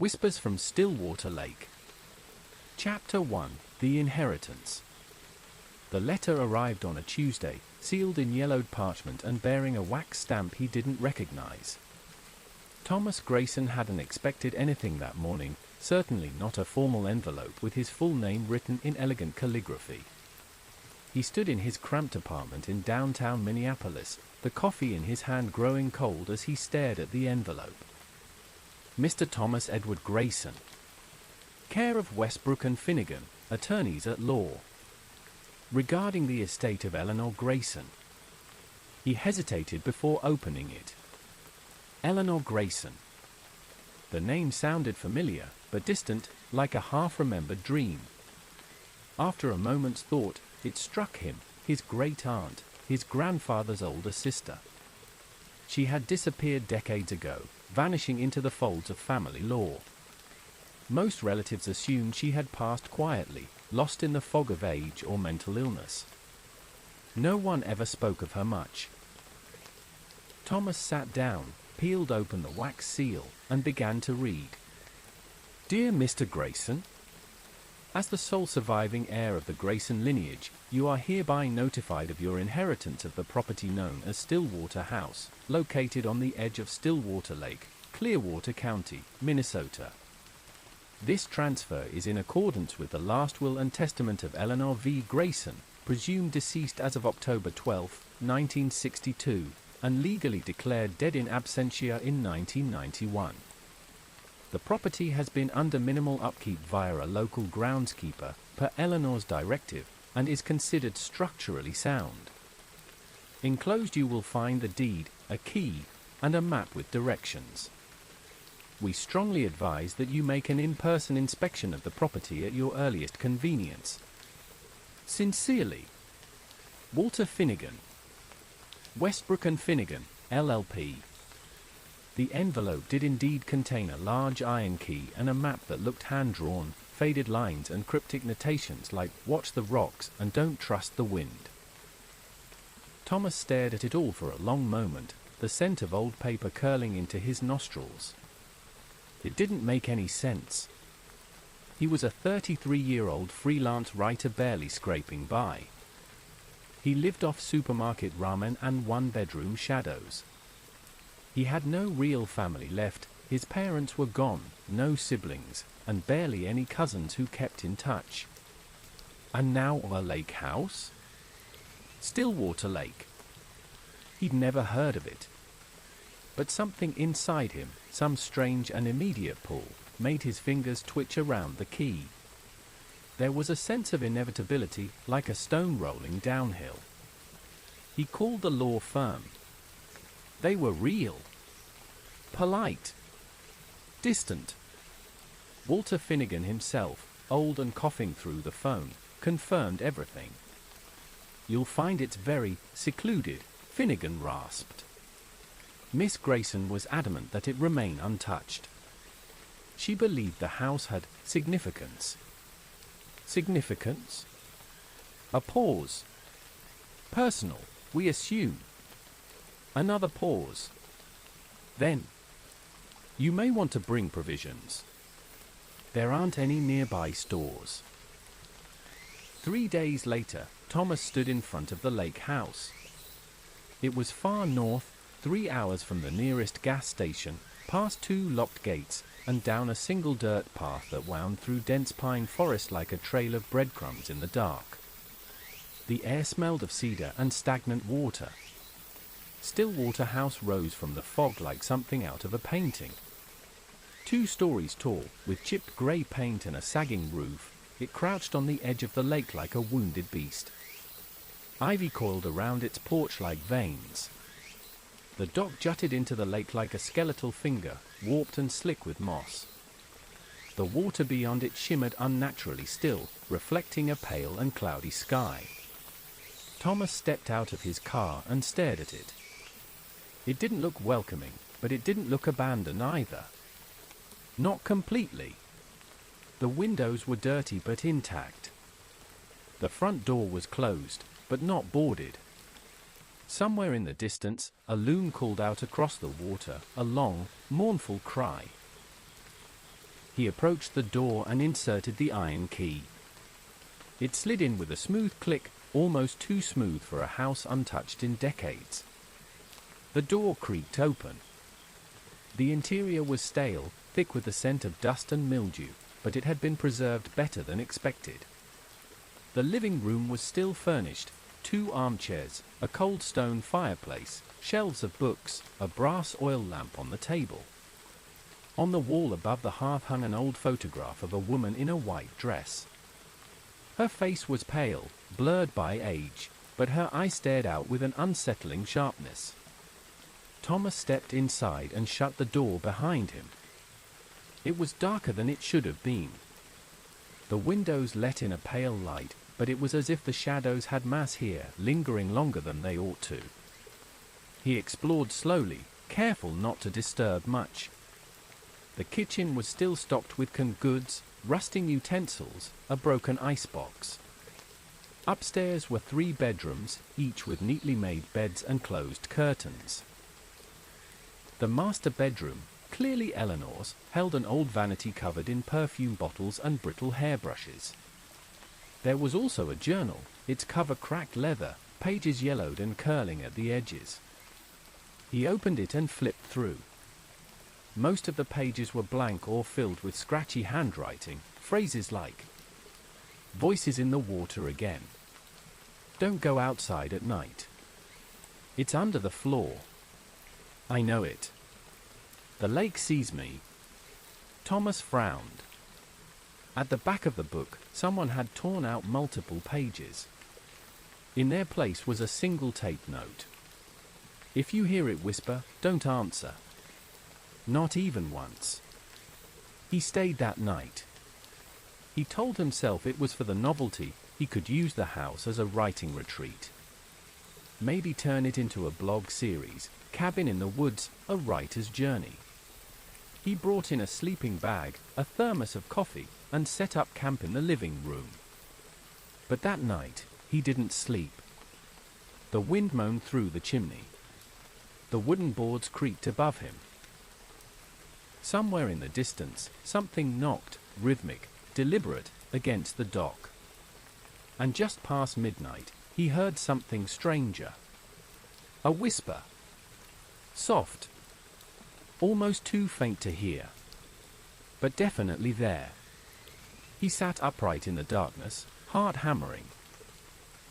Whispers from Stillwater Lake. Chapter 1: The Inheritance. The letter arrived on a Tuesday, sealed in yellowed parchment and bearing a wax stamp he didn't recognize. Thomas Grayson hadn't expected anything that morning, certainly not a formal envelope with his full name written in elegant calligraphy. He stood in his cramped apartment in downtown Minneapolis, the coffee in his hand growing cold as he stared at the envelope. Mr. Thomas Edward Grayson. Care of Westbrook and Finnegan, attorneys at law. Regarding the estate of Eleanor Grayson. He hesitated before opening it. Eleanor Grayson. The name sounded familiar, but distant, like a half-remembered dream. After a moment's thought, it struck him, his great-aunt, his grandfather's older sister. She had disappeared decades ago, vanishing into the folds of family law. Most relatives assumed she had passed quietly, lost in the fog of age or mental illness. No one ever spoke of her much. Thomas sat down, peeled open the wax seal, and began to read. Dear Mr. Grayson, as the sole surviving heir of the Grayson lineage, you are hereby notified of your inheritance of the property known as Stillwater House, located on the edge of Stillwater Lake, Clearwater County, Minnesota. This transfer is in accordance with the last will and testament of Eleanor V. Grayson, presumed deceased as of October 12, 1962, and legally declared dead in absentia in 1991. The property has been under minimal upkeep via a local groundskeeper, per Eleanor's directive, and is considered structurally sound. Enclosed you will find the deed, a key, and a map with directions. We strongly advise that you make an in-person inspection of the property at your earliest convenience. Sincerely, Walter Finnegan. Westbrook and Finnegan, LLP. The envelope did indeed contain a large iron key and a map that looked hand-drawn, faded lines and cryptic notations like "Watch the rocks" and "Don't trust the wind." Thomas stared at it all for a long moment, the scent of old paper curling into his nostrils. It didn't make any sense. He was a 33-year-old freelance writer barely scraping by. He lived off supermarket ramen and one-bedroom shadows. He had no real family left, his parents were gone, no siblings, and barely any cousins who kept in touch. And now a lake house? Stillwater Lake. He'd never heard of it. But something inside him, some strange and immediate pull, made his fingers twitch around the key. There was a sense of inevitability, like a stone rolling downhill. He called the law firm. They were real. Polite. Distant. Walter Finnegan himself, old and coughing through the phone, confirmed everything. You'll find it's very secluded, Finnegan rasped. Miss Grayson was adamant that it remain untouched. She believed the house had significance. Significance? A pause. Personal, we assume. Another pause. Then, you may want to bring provisions. There aren't any nearby stores. 3 days later, Thomas stood in front of the lake house. It was far north, 3 hours from the nearest gas station, past 2 locked gates, and down a single dirt path that wound through dense pine forest like a trail of breadcrumbs in the dark. The air smelled of cedar and stagnant water. Stillwater House rose from the fog like something out of a painting. 2 stories tall, with chipped grey paint and a sagging roof, it crouched on the edge of the lake like a wounded beast. Ivy coiled around its porch like veins. The dock jutted into the lake like a skeletal finger, warped and slick with moss. The water beyond it shimmered unnaturally still, reflecting a pale and cloudy sky. Thomas stepped out of his car and stared at it. It didn't look welcoming, but it didn't look abandoned either. Not completely. The windows were dirty but intact. The front door was closed, but not boarded. Somewhere in the distance, a loon called out across the water, a long, mournful cry. He approached the door and inserted the iron key. It slid in with a smooth click, almost too smooth for a house untouched in decades. The door creaked open. The interior was stale, thick with the scent of dust and mildew, but it had been preserved better than expected. The living room was still furnished: 2 armchairs, a cold stone fireplace, shelves of books, a brass oil lamp on the table. On the wall above the hearth hung an old photograph of a woman in a white dress. Her face was pale, blurred by age, but her eyes stared out with an unsettling sharpness. Thomas stepped inside and shut the door behind him. It was darker than it should have been. The windows let in a pale light, but it was as if the shadows had mass here, lingering longer than they ought to. He explored slowly, careful not to disturb much. The kitchen was still stocked with canned goods, rusting utensils, a broken icebox. Upstairs were 3 bedrooms, each with neatly made beds and closed curtains. The master bedroom, clearly Eleanor's, held an old vanity covered in perfume bottles and brittle hairbrushes. There was also a journal, its cover cracked leather, pages yellowed and curling at the edges. He opened it and flipped through. Most of the pages were blank or filled with scratchy handwriting, phrases like, "Voices in the water again. Don't go outside at night. It's under the floor. I know it. The lake sees me." Thomas frowned. At the back of the book, someone had torn out multiple pages. In their place was a single tape note. "If you hear it whisper, don't answer." Not even once. He stayed that night. He told himself it was for the novelty. He could use the house as a writing retreat. Maybe turn it into a blog series, Cabin in the Woods, a writer's journey. He brought in a sleeping bag, a thermos of coffee, and set up camp in the living room. But that night, he didn't sleep. The wind moaned through the chimney. The wooden boards creaked above him. Somewhere in the distance, something knocked, rhythmic, deliberate, against the dock. And just past midnight, he heard something stranger. A whisper. Soft. Almost too faint to hear. But definitely there. He sat upright in the darkness, heart hammering.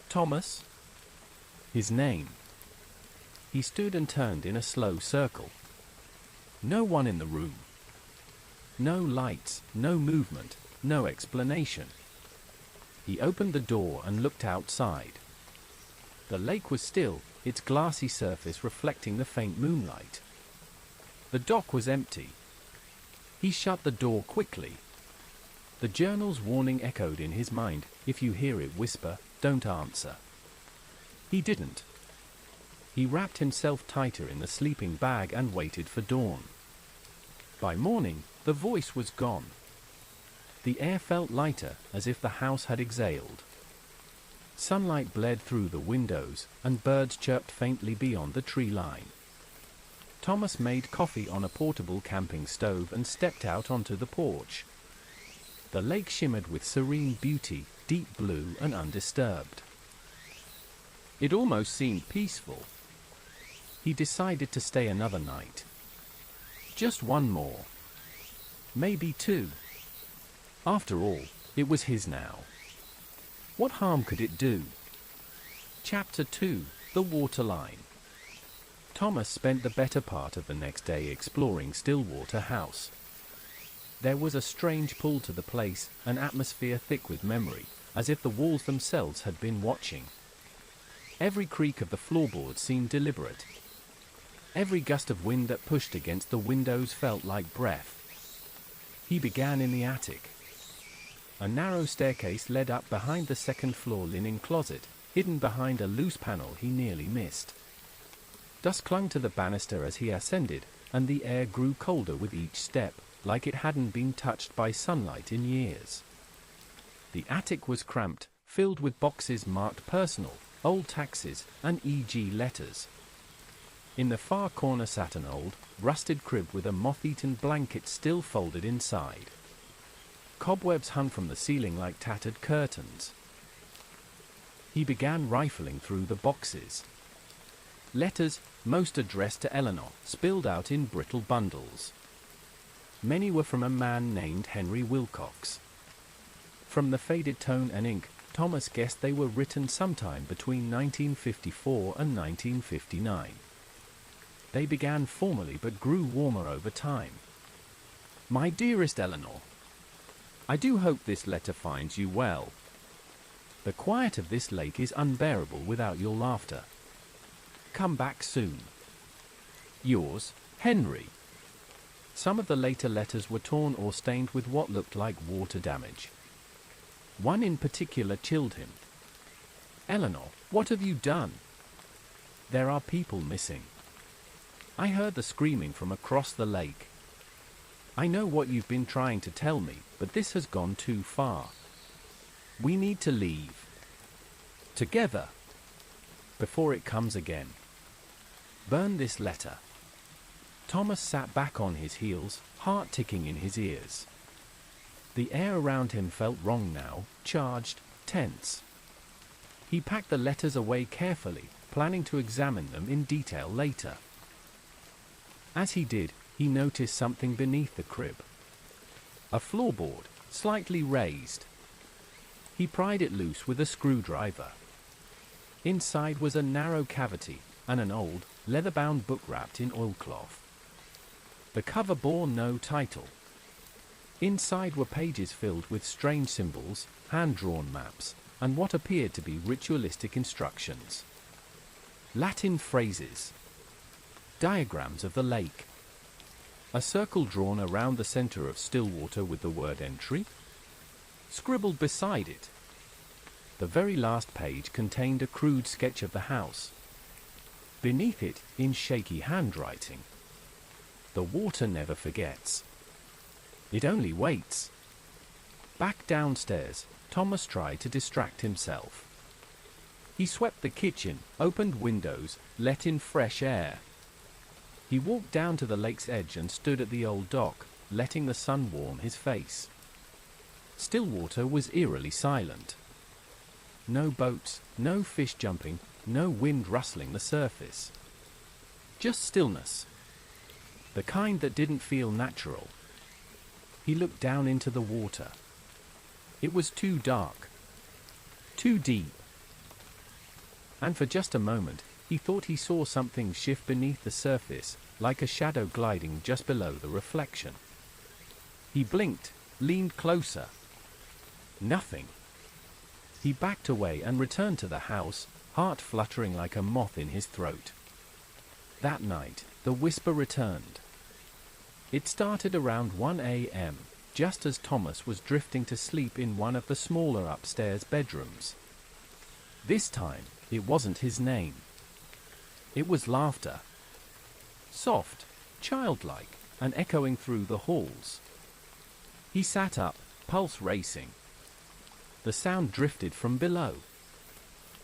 Thomas? His name. He stood and turned in a slow circle. No one in the room. No lights, no movement, no explanation. He opened the door and looked outside. The lake was still, its glassy surface reflecting the faint moonlight. The dock was empty. He shut the door quickly. The journal's warning echoed in his mind: if you hear it whisper, don't answer. He didn't. He wrapped himself tighter in the sleeping bag and waited for dawn. By morning, the voice was gone. The air felt lighter, as if the house had exhaled. Sunlight bled through the windows, and birds chirped faintly beyond the tree line. Thomas made coffee on a portable camping stove and stepped out onto the porch. The lake shimmered with serene beauty, deep blue and undisturbed. It almost seemed peaceful. He decided to stay another night. Just one more. Maybe 2. After all, it was his now. What harm could it do? Chapter 2: The Waterline. Thomas spent the better part of the next day exploring Stillwater House. There was a strange pull to the place, an atmosphere thick with memory, as if the walls themselves had been watching. Every creak of the floorboards seemed deliberate. Every gust of wind that pushed against the windows felt like breath. He began in the attic. A narrow staircase led up behind the second-floor linen closet, hidden behind a loose panel he nearly missed. Dust clung to the banister as he ascended, and the air grew colder with each step, like it hadn't been touched by sunlight in years. The attic was cramped, filled with boxes marked personal, old taxes, and E.G. letters. In the far corner sat an old, rusted crib with a moth-eaten blanket still folded inside. Cobwebs hung from the ceiling like tattered curtains. He began rifling through the boxes. Letters, most addressed to Eleanor, spilled out in brittle bundles. Many were from a man named Henry Wilcox. From the faded tone and ink, Thomas guessed they were written sometime between 1954 and 1959. They began formally but grew warmer over time. My dearest Eleanor, I do hope this letter finds you well. The quiet of this lake is unbearable without your laughter. Come back soon. Yours, Henry. Some of the later letters were torn or stained with what looked like water damage. One in particular chilled him. Eleanor, what have you done? There are people missing. I heard the screaming from across the lake. I know what you've been trying to tell me, but this has gone too far. We need to leave. Together. Before it comes again. Burn this letter. Thomas sat back on his heels, heart ticking in his ears. The air around him felt wrong now, charged, tense. He packed the letters away carefully, planning to examine them in detail later. As he did, he noticed something beneath the crib. A floorboard, slightly raised. He pried it loose with a screwdriver. Inside was a narrow cavity, and an old, leather-bound book wrapped in oilcloth. The cover bore no title. Inside were pages filled with strange symbols, hand-drawn maps, and what appeared to be ritualistic instructions. Latin phrases. Diagrams of the lake. A circle drawn around the center of Stillwater with the word entry. Scribbled beside it. The very last page contained a crude sketch of the house. Beneath it, in shaky handwriting. The water never forgets. It only waits. Back downstairs, Thomas tried to distract himself. He swept the kitchen, opened windows, let in fresh air. He walked down to the lake's edge and stood at the old dock, letting the sun warm his face. Stillwater was eerily silent. No boats, no fish jumping, no wind rustling the surface. Just stillness. The kind that didn't feel natural. He looked down into the water. It was too dark. Too deep. And for just a moment, he thought he saw something shift beneath the surface, like a shadow gliding just below the reflection. He blinked, leaned closer. Nothing. He backed away and returned to the house, heart fluttering like a moth in his throat. That night, the whisper returned. It started around 1 a.m., just as Thomas was drifting to sleep in one of the smaller upstairs bedrooms. This time, it wasn't his name. It was laughter. Soft, childlike, and echoing through the halls. He sat up, pulse racing. The sound drifted from below.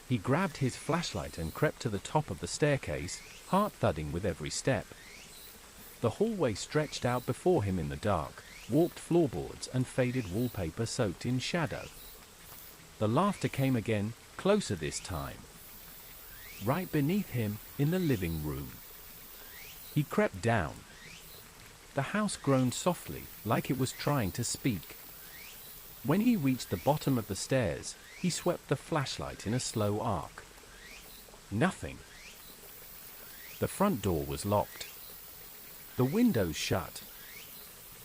He grabbed his flashlight and crept to the top of the staircase, heart thudding with every step. The hallway stretched out before him in the dark, warped floorboards and faded wallpaper soaked in shadow. The laughter came again, closer this time. Right beneath him, in the living room. He crept down. The house groaned softly, like it was trying to speak. When he reached the bottom of the stairs, he swept the flashlight in a slow arc. Nothing. The front door was locked. The windows shut.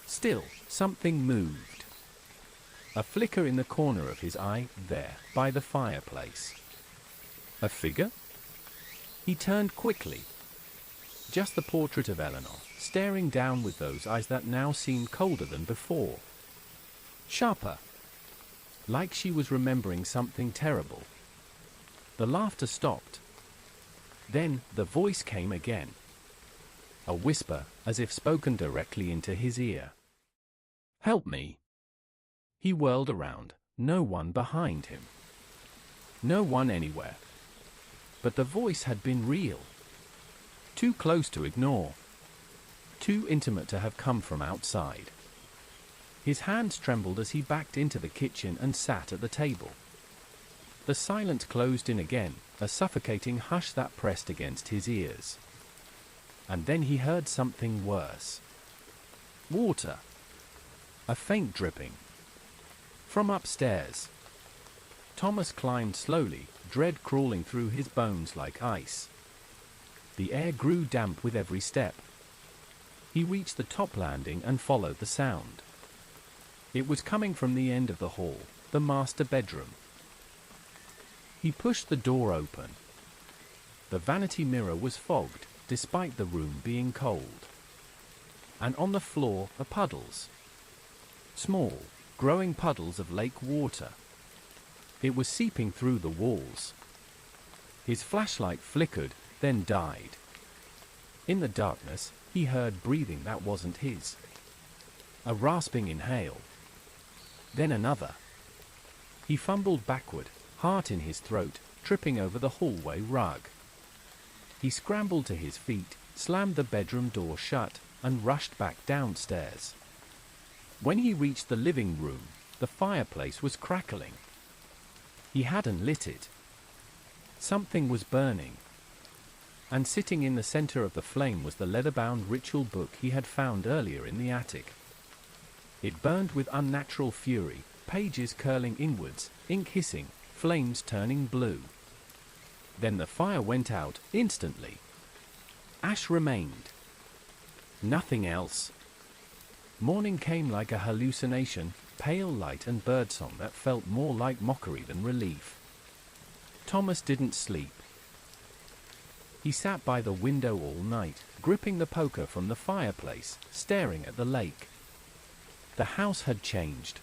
Still, something moved. A flicker in the corner of his eye, there, by the fireplace. A figure? He turned quickly. Just the portrait of Eleanor, staring down with those eyes that now seemed colder than before. Sharper. Like she was remembering something terrible. The laughter stopped. Then the voice came again. A whisper, as if spoken directly into his ear. Help me. He whirled around, no one behind him. No one anywhere. But the voice had been real. Too close to ignore. Too intimate to have come from outside. His hands trembled as he backed into the kitchen and sat at the table. The silence closed in again, a suffocating hush that pressed against his ears. And then he heard something worse. Water. A faint dripping. From upstairs. Thomas climbed slowly, dread crawling through his bones like ice. The air grew damp with every step. He reached the top landing and followed the sound. It was coming from the end of the hall, the master bedroom. He pushed the door open. The vanity mirror was fogged, despite the room being cold. And on the floor are puddles. Small, growing puddles of lake water. It was seeping through the walls. His flashlight flickered, then died. In the darkness, he heard breathing that wasn't his. A rasping inhale. Then another. He fumbled backward, heart in his throat, tripping over the hallway rug. He scrambled to his feet, slammed the bedroom door shut, and rushed back downstairs. When he reached the living room, the fireplace was crackling. He hadn't lit it. Something was burning. And sitting in the center of the flame was the leather-bound ritual book he had found earlier in the attic. It burned with unnatural fury, pages curling inwards, ink hissing, flames turning blue. Then the fire went out, instantly. Ash remained. Nothing else. Morning came like a hallucination, pale light and birdsong that felt more like mockery than relief. Thomas didn't sleep. He sat by the window all night, gripping the poker from the fireplace, staring at the lake. The house had changed.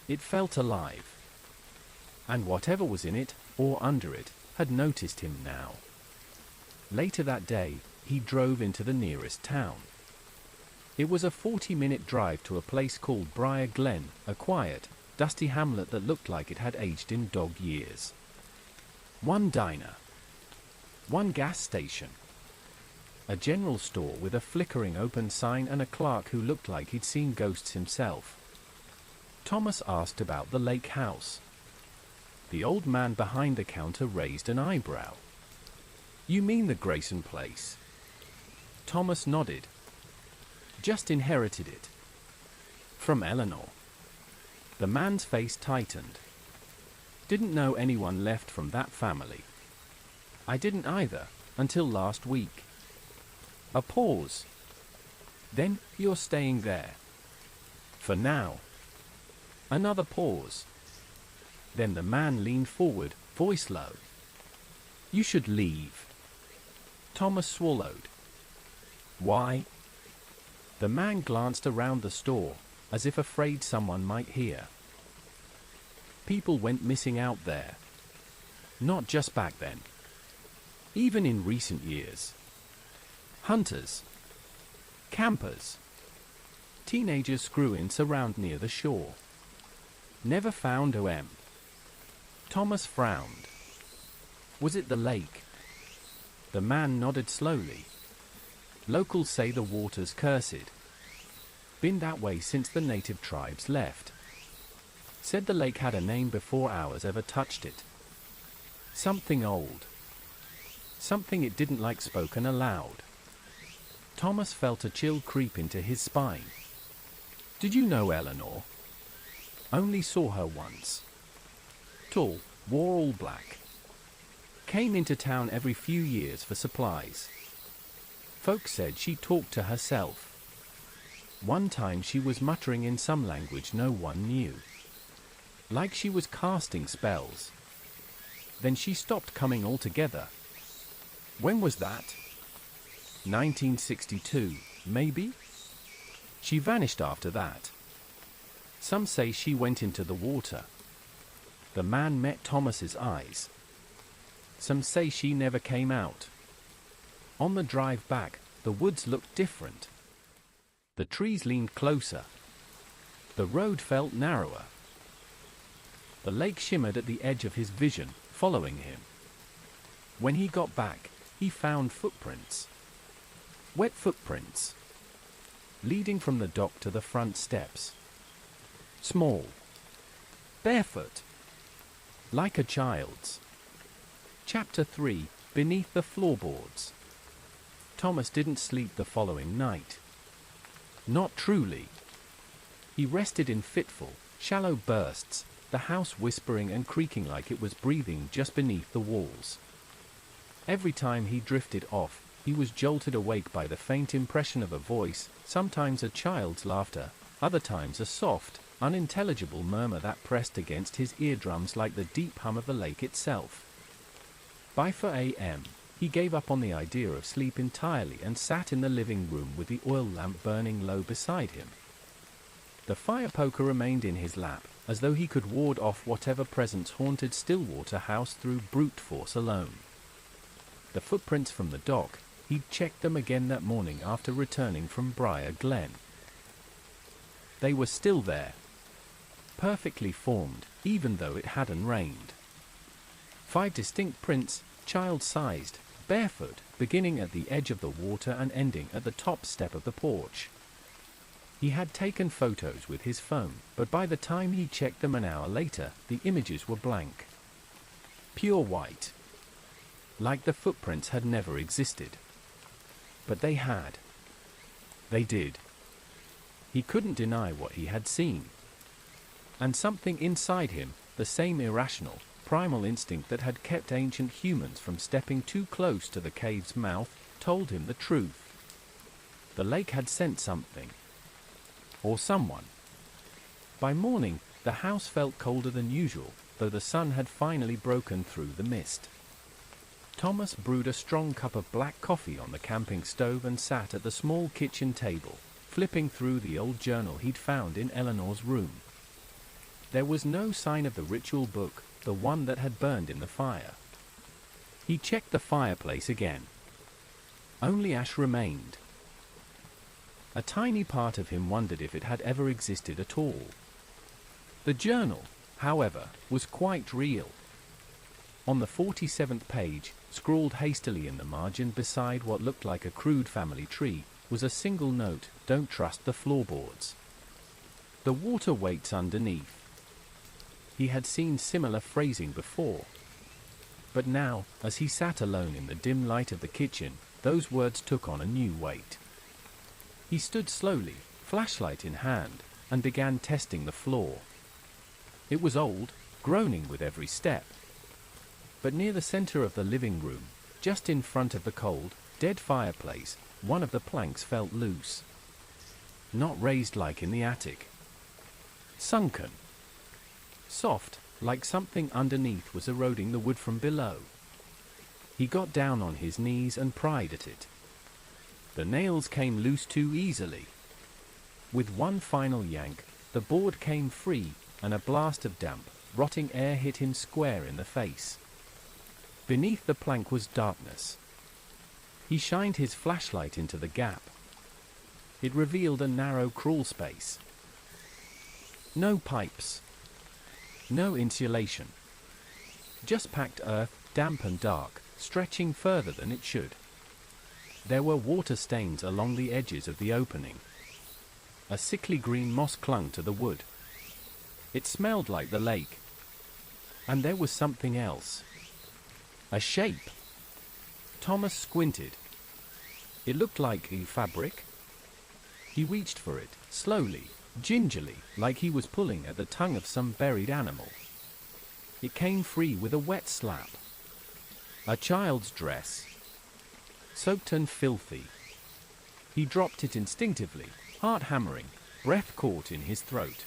It felt alive. And whatever was in it, or under it, had noticed him now. Later that day, he drove into the nearest town. It was a 40-minute drive to a place called Briar Glen, a quiet, dusty hamlet that looked like it had aged in dog years. One diner. One gas station. A general store with a flickering open sign and a clerk who looked like he'd seen ghosts himself. Thomas asked about the lake house. The old man behind the counter raised an eyebrow. "You mean the Grayson place?" Thomas nodded. "Just inherited it. From Eleanor." The man's face tightened. "Didn't know anyone left from that family." "I didn't either, until last week." A pause. "Then, you're staying there?" "For now." Another pause. Then the man leaned forward, voice low. "You should leave." Thomas swallowed. "Why?" The man glanced around the store, as if afraid someone might hear. People went missing out there. Not just back then. Even in recent years. Hunters. Campers. Teenagers screw-ins around near the shore. Never found OM. Thomas frowned. Was it the lake? The man nodded slowly. Locals say the water's cursed. Been that way since the native tribes left. Said the lake had a name before ours ever touched it. Something old. Something it didn't like spoken aloud. Thomas felt a chill creep into his spine. "Did you know Eleanor?" "Only saw her once. Tall, wore all black. Came into town every few years for supplies. Folks said she talked to herself. One time she was muttering in some language no one knew. Like she was casting spells. Then she stopped coming altogether." "When was that?" 1962, maybe? "She vanished after that. Some say she went into the water." The man met Thomas's eyes. "Some say she never came out." On the drive back, the woods looked different. The trees leaned closer. The road felt narrower. The lake shimmered at the edge of his vision, following him. When he got back, he found footprints. Wet footprints. Leading from the dock to the front steps. Small. Barefoot. Like a child's. Chapter 3. Beneath the Floorboards. Thomas didn't sleep the following night. Not truly. He rested in fitful, shallow bursts, the house whispering and creaking like it was breathing just beneath the walls. Every time he drifted off, he was jolted awake by the faint impression of a voice, sometimes a child's laughter, other times a soft, unintelligible murmur that pressed against his eardrums like the deep hum of the lake itself. By 4 a.m., he gave up on the idea of sleep entirely and sat in the living room with the oil lamp burning low beside him. The fire poker remained in his lap, as though he could ward off whatever presence haunted Stillwater House through brute force alone. The footprints from the dock, he'd checked them again that morning after returning from Briar Glen. They were still there. Perfectly formed, even though it hadn't rained. 5 distinct prints, child-sized, barefoot, beginning at the edge of the water and ending at the top step of the porch. He had taken photos with his phone, but by the time he checked them an hour later, the images were blank. Pure white. Like the footprints had never existed. But they had. They did. He couldn't deny what he had seen. And something inside him, the same irrational, primal instinct that had kept ancient humans from stepping too close to the cave's mouth, told him the truth. The lake had sent something. Or someone. By morning, the house felt colder than usual, though the sun had finally broken through the mist. Thomas brewed a strong cup of black coffee on the camping stove and sat at the small kitchen table, flipping through the old journal he'd found in Eleanor's room. There was no sign of the ritual book, the one that had burned in the fire. He checked the fireplace again. Only ash remained. A tiny part of him wondered if it had ever existed at all. The journal, however, was quite real. On the 47th page, scrawled hastily in the margin beside what looked like a crude family tree, was a single note: "Don't trust the floorboards. The water waits underneath." He had seen similar phrasing before. But now, as he sat alone in the dim light of the kitchen, those words took on a new weight. He stood slowly, flashlight in hand, and began testing the floor. It was old, groaning with every step. But near the center of the living room, just in front of the cold, dead fireplace, one of the planks felt loose. Not raised like in the attic. Sunken. Soft, like something underneath was eroding the wood from below. He got down on his knees and pried at it. The nails came loose too easily. With one final yank, the board came free, and a blast of damp, rotting air hit him square in the face. Beneath the plank was darkness. He shined his flashlight into the gap. It revealed a narrow crawl space. No pipes. No insulation. Just packed earth, damp and dark, stretching further than it should. There were water stains along the edges of the opening. A sickly green moss clung to the wood. It smelled like the lake. And there was something else. A shape. Thomas squinted. It looked like fabric. He reached for it, slowly, gingerly, like he was pulling at the tongue of some buried animal. It came free with a wet slap. A child's dress. Soaked and filthy. He dropped it instinctively, heart hammering, breath caught in his throat.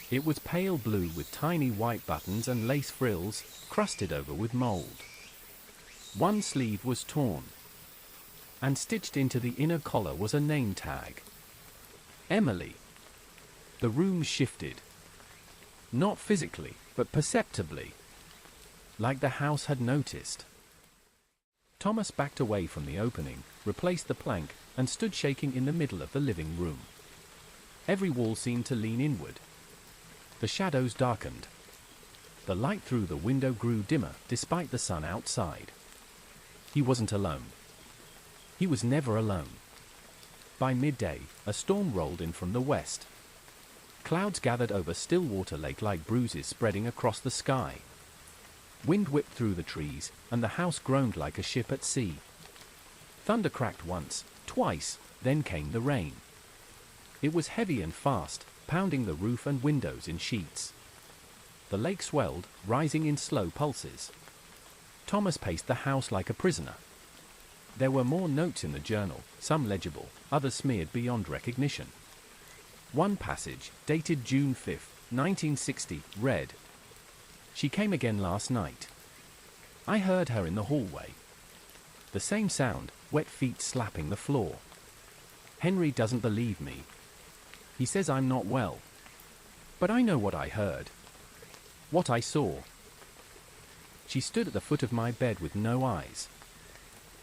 It was pale blue with tiny white buttons and lace frills, crusted over with mold. One sleeve was torn. And stitched into the inner collar was a name tag. Emily. The room shifted. Not physically, but perceptibly. Like the house had noticed. Thomas backed away from the opening, replaced the plank, and stood shaking in the middle of the living room. Every wall seemed to lean inward. The shadows darkened. The light through the window grew dimmer, despite the sun outside. He wasn't alone. He was never alone. By midday, a storm rolled in from the west. Clouds gathered over Stillwater Lake like bruises spreading across the sky. Wind whipped through the trees, and the house groaned like a ship at sea. Thunder cracked once, twice, then came the rain. It was heavy and fast, pounding the roof and windows in sheets. The lake swelled, rising in slow pulses. Thomas paced the house like a prisoner. There were more notes in the journal, some legible, others smeared beyond recognition. One passage, dated June 5, 1960, read, "She came again last night. I heard her in the hallway. The same sound, wet feet slapping the floor. Henry doesn't believe me. He says I'm not well. But I know what I heard. What I saw. She stood at the foot of my bed with no eyes.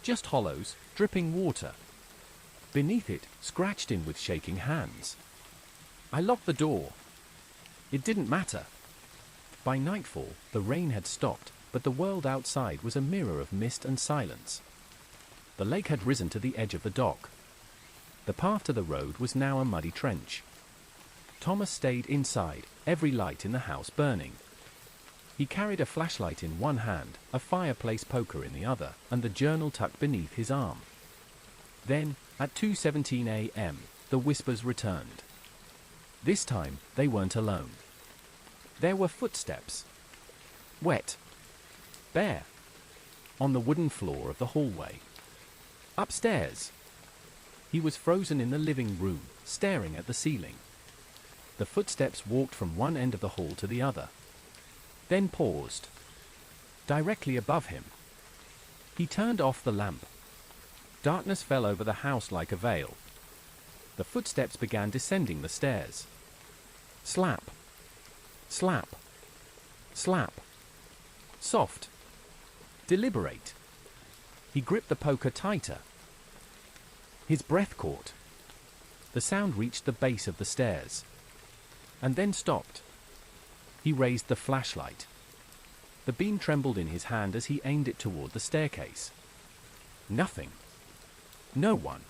Just hollows, dripping water. Beneath it, scratched in with shaking hands. I locked the door. It didn't matter." By nightfall, the rain had stopped, but the world outside was a mirror of mist and silence. The lake had risen to the edge of the dock. The path to the road was now a muddy trench. Thomas stayed inside, every light in the house burning. He carried a flashlight in one hand, a fireplace poker in the other, and the journal tucked beneath his arm. Then, at 2:17 a.m., the whispers returned. This time, they weren't alone. There were footsteps. Wet. Bare. On the wooden floor of the hallway. Upstairs. He was frozen in the living room, staring at the ceiling. The footsteps walked from one end of the hall to the other. Then paused. Directly above him. He turned off the lamp. Darkness fell over the house like a veil. The footsteps began descending the stairs. Slap. Slap. Slap. Soft. Deliberate. He gripped the poker tighter. His breath caught. The sound reached the base of the stairs. And then stopped. He raised the flashlight. The beam trembled in his hand as he aimed it toward the staircase. Nothing. No one.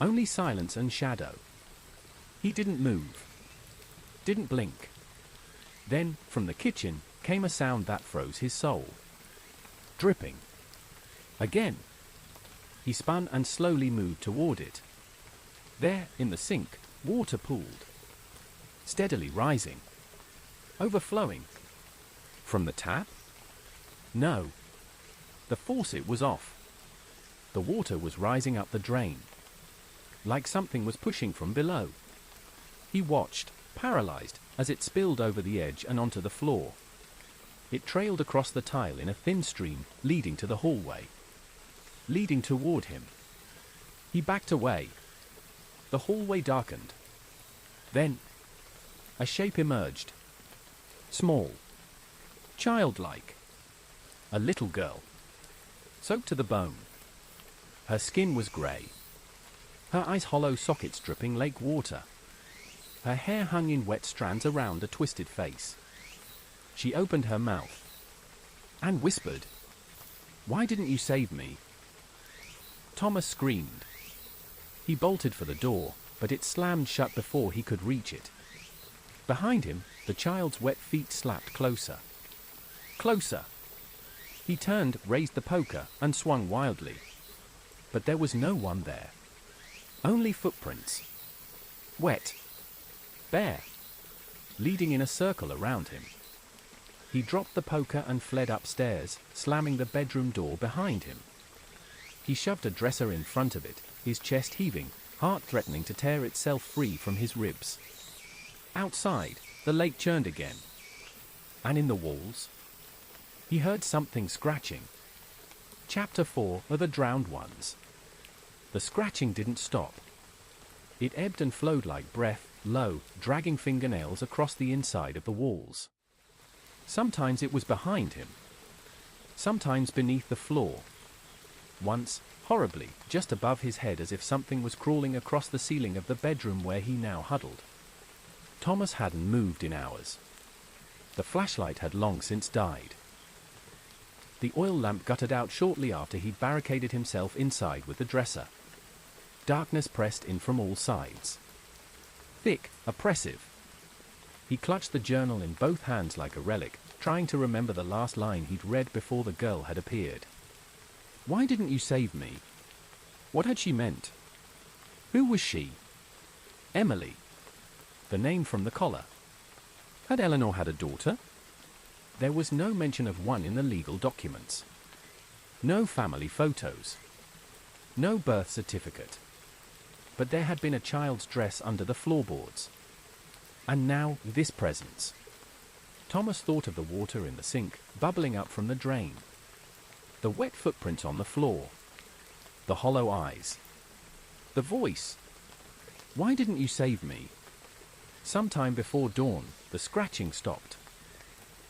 Only silence and shadow. He didn't move. Didn't blink. Then, from the kitchen, came a sound that froze his soul. Dripping. Again. He spun and slowly moved toward it. There, in the sink, water pooled. Steadily rising. Overflowing. From the tap? No. The faucet was off. The water was rising up the drain. Like something was pushing from below. He watched, paralyzed, as it spilled over the edge and onto the floor. It trailed across the tile in a thin stream, leading to the hallway. Leading toward him. He backed away. The hallway darkened. Then, a shape emerged. Small. Childlike. A little girl. Soaked to the bone. Her skin was grey. Her eyes hollow sockets dripping lake water. Her hair hung in wet strands around a twisted face. She opened her mouth. And whispered, "Why didn't you save me?" Thomas screamed. He bolted for the door, but it slammed shut before he could reach it. Behind him, the child's wet feet slapped closer. Closer. He turned, raised the poker, and swung wildly. But there was no one there. Only footprints. Wet. Bare. Leading in a circle around him. He dropped the poker and fled upstairs, slamming the bedroom door behind him. He shoved a dresser in front of it, his chest heaving, heart threatening to tear itself free from his ribs. Outside, the lake churned again. And in the walls? He heard something scratching. Chapter 4 of The Drowned Ones. The scratching didn't stop. It ebbed and flowed like breath, low, dragging fingernails across the inside of the walls. Sometimes it was behind him. Sometimes beneath the floor. Once, horribly, just above his head as if something was crawling across the ceiling of the bedroom where he now huddled. Thomas hadn't moved in hours. The flashlight had long since died. The oil lamp guttered out shortly after he'd barricaded himself inside with the dresser. Darkness pressed in from all sides. Thick, oppressive. He clutched the journal in both hands like a relic, trying to remember the last line he'd read before the girl had appeared. Why didn't you save me? What had she meant? Who was she? Emily. The name from the collar. Had Eleanor had a daughter? There was no mention of one in the legal documents. No family photos. No birth certificate. But there had been a child's dress under the floorboards. And now, this presence. Thomas thought of the water in the sink, bubbling up from the drain. The wet footprints on the floor. The hollow eyes. The voice. Why didn't you save me? Sometime before dawn, the scratching stopped.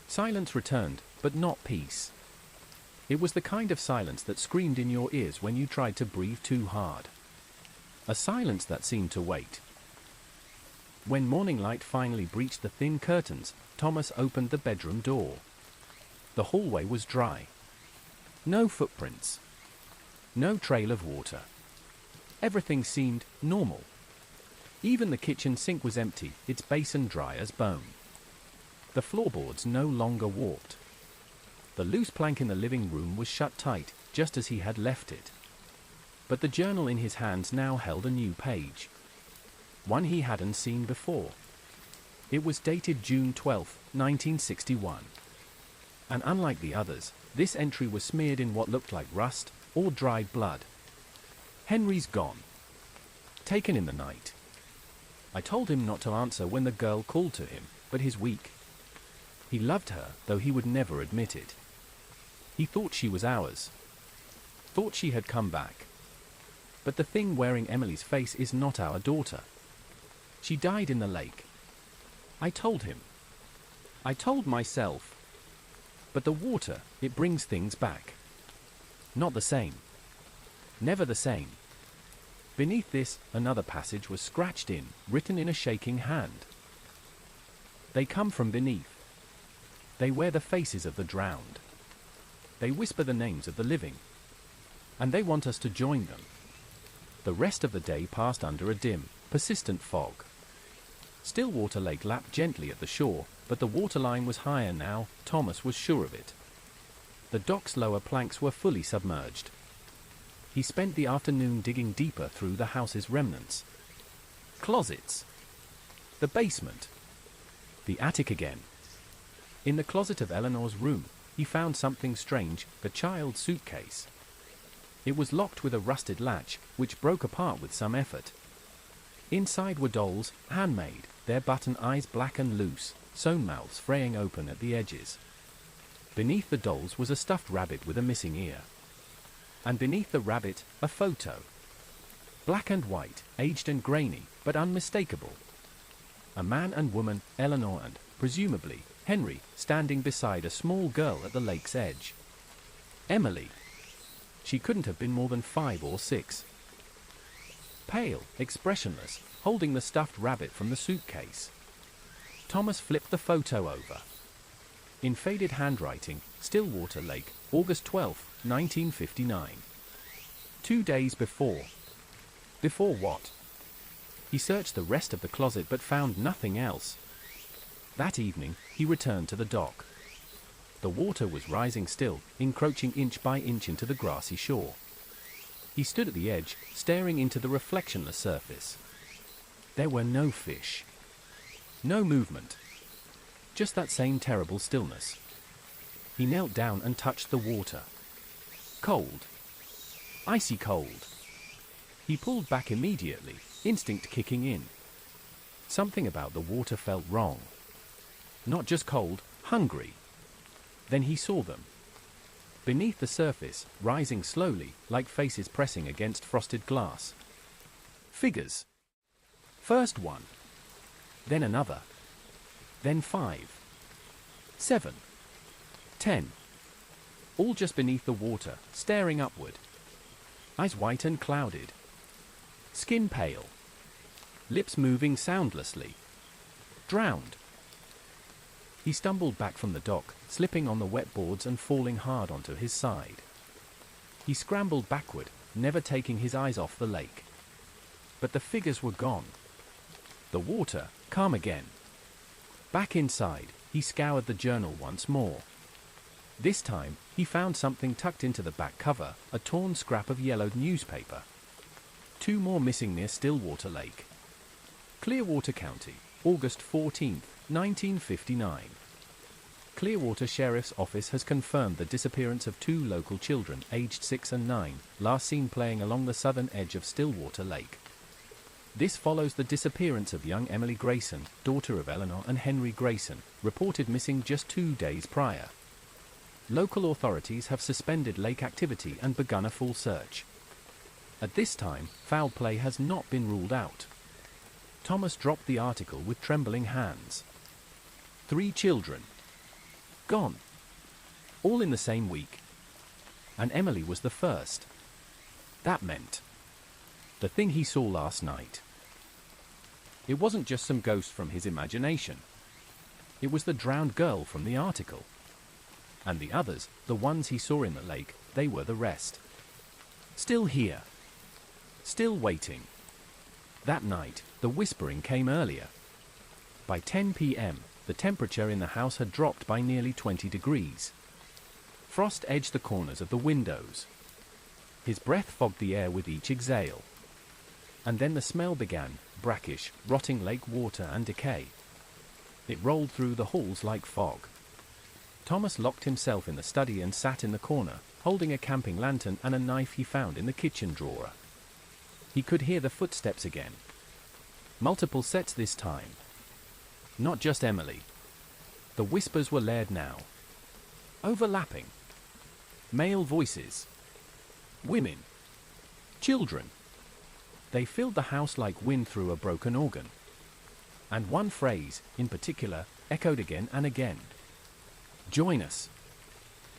Silence returned, but not peace. It was the kind of silence that screamed in your ears when you tried to breathe too hard. A silence that seemed to wait. When morning light finally breached the thin curtains, Thomas opened the bedroom door. The hallway was dry. No footprints. No trail of water. Everything seemed normal. Even the kitchen sink was empty, its basin dry as bone. The floorboards no longer warped. The loose plank in the living room was shut tight, just as he had left it. But the journal in his hands now held a new page. One he hadn't seen before. It was dated June 12, 1961. And unlike the others, this entry was smeared in what looked like rust or dried blood. Henry's gone. Taken in the night. I told him not to answer when the girl called to him, but he's weak. He loved her, though he would never admit it. He thought she was ours. Thought she had come back. But the thing wearing Emily's face is not our daughter. She died in the lake. I told him. I told myself. But the water, it brings things back. Not the same. Never the same. Beneath this, another passage was scratched in, written in a shaking hand. They come from beneath. They wear the faces of the drowned. They whisper the names of the living. And they want us to join them. The rest of the day passed under a dim, persistent fog. Stillwater Lake lapped gently at the shore, but the waterline was higher now, Thomas was sure of it. The dock's lower planks were fully submerged. He spent the afternoon digging deeper through the house's remnants. Closets. The basement. The attic again. In the closet of Eleanor's room, he found something strange, a child's suitcase. It was locked with a rusted latch, which broke apart with some effort. Inside were dolls, handmade, their button eyes black and loose, sewn mouths fraying open at the edges. Beneath the dolls was a stuffed rabbit with a missing ear. And beneath the rabbit, a photo. Black and white, aged and grainy, but unmistakable. A man and woman, Eleanor and, presumably, Henry, standing beside a small girl at the lake's edge. Emily. She couldn't have been more than 5 or 6. Pale, expressionless, holding the stuffed rabbit from the suitcase. Thomas flipped the photo over. In faded handwriting, Stillwater Lake, August 12, 1959. 2 days before. Before what? He searched the rest of the closet but found nothing else. That evening, he returned to the dock. The water was rising still, encroaching inch by inch into the grassy shore. He stood at the edge, staring into the reflectionless surface. There were no fish. No movement. Just that same terrible stillness. He knelt down and touched the water. Cold. Icy cold. He pulled back immediately, instinct kicking in. Something about the water felt wrong. Not just cold, hungry. Then he saw them. Beneath the surface, rising slowly, like faces pressing against frosted glass. Figures. First one. Then another. Then 5. 7. 10. All just beneath the water, staring upward. Eyes white and clouded. Skin pale. Lips moving soundlessly. Drowned. He stumbled back from the dock, slipping on the wet boards and falling hard onto his side. He scrambled backward, never taking his eyes off the lake. But the figures were gone. The water, calm again. Back inside, he scoured the journal once more. This time, he found something tucked into the back cover, a torn scrap of yellowed newspaper. 2 more missing near Stillwater Lake. Clearwater County, August 14, 1959. Clearwater Sheriff's Office has confirmed the disappearance of 2 local children, aged 6 and 9, last seen playing along the southern edge of Stillwater Lake. This follows the disappearance of young Emily Grayson, daughter of Eleanor and Henry Grayson, reported missing just 2 days prior. Local authorities have suspended lake activity and begun a full search. At this time, foul play has not been ruled out. Thomas dropped the article with trembling hands. 3 children. Gone. All in the same week. And Emily was the first. That meant the thing he saw last night. It wasn't just some ghost from his imagination. It was the drowned girl from the article. And the others, the ones he saw in the lake, they were the rest. Still here. Still waiting. That night, the whispering came earlier. By 10 p.m., the temperature in the house had dropped by nearly 20 degrees. Frost edged the corners of the windows. His breath fogged the air with each exhale. And then the smell began, brackish, rotting lake water and decay. It rolled through the halls like fog. Thomas locked himself in the study and sat in the corner, holding a camping lantern and a knife he found in the kitchen drawer. He could hear the footsteps again. Multiple sets this time. Not just Emily. The whispers were layered now. Overlapping. Male voices. Women. Children. They filled the house like wind through a broken organ. And one phrase, in particular, echoed again and again. Join us.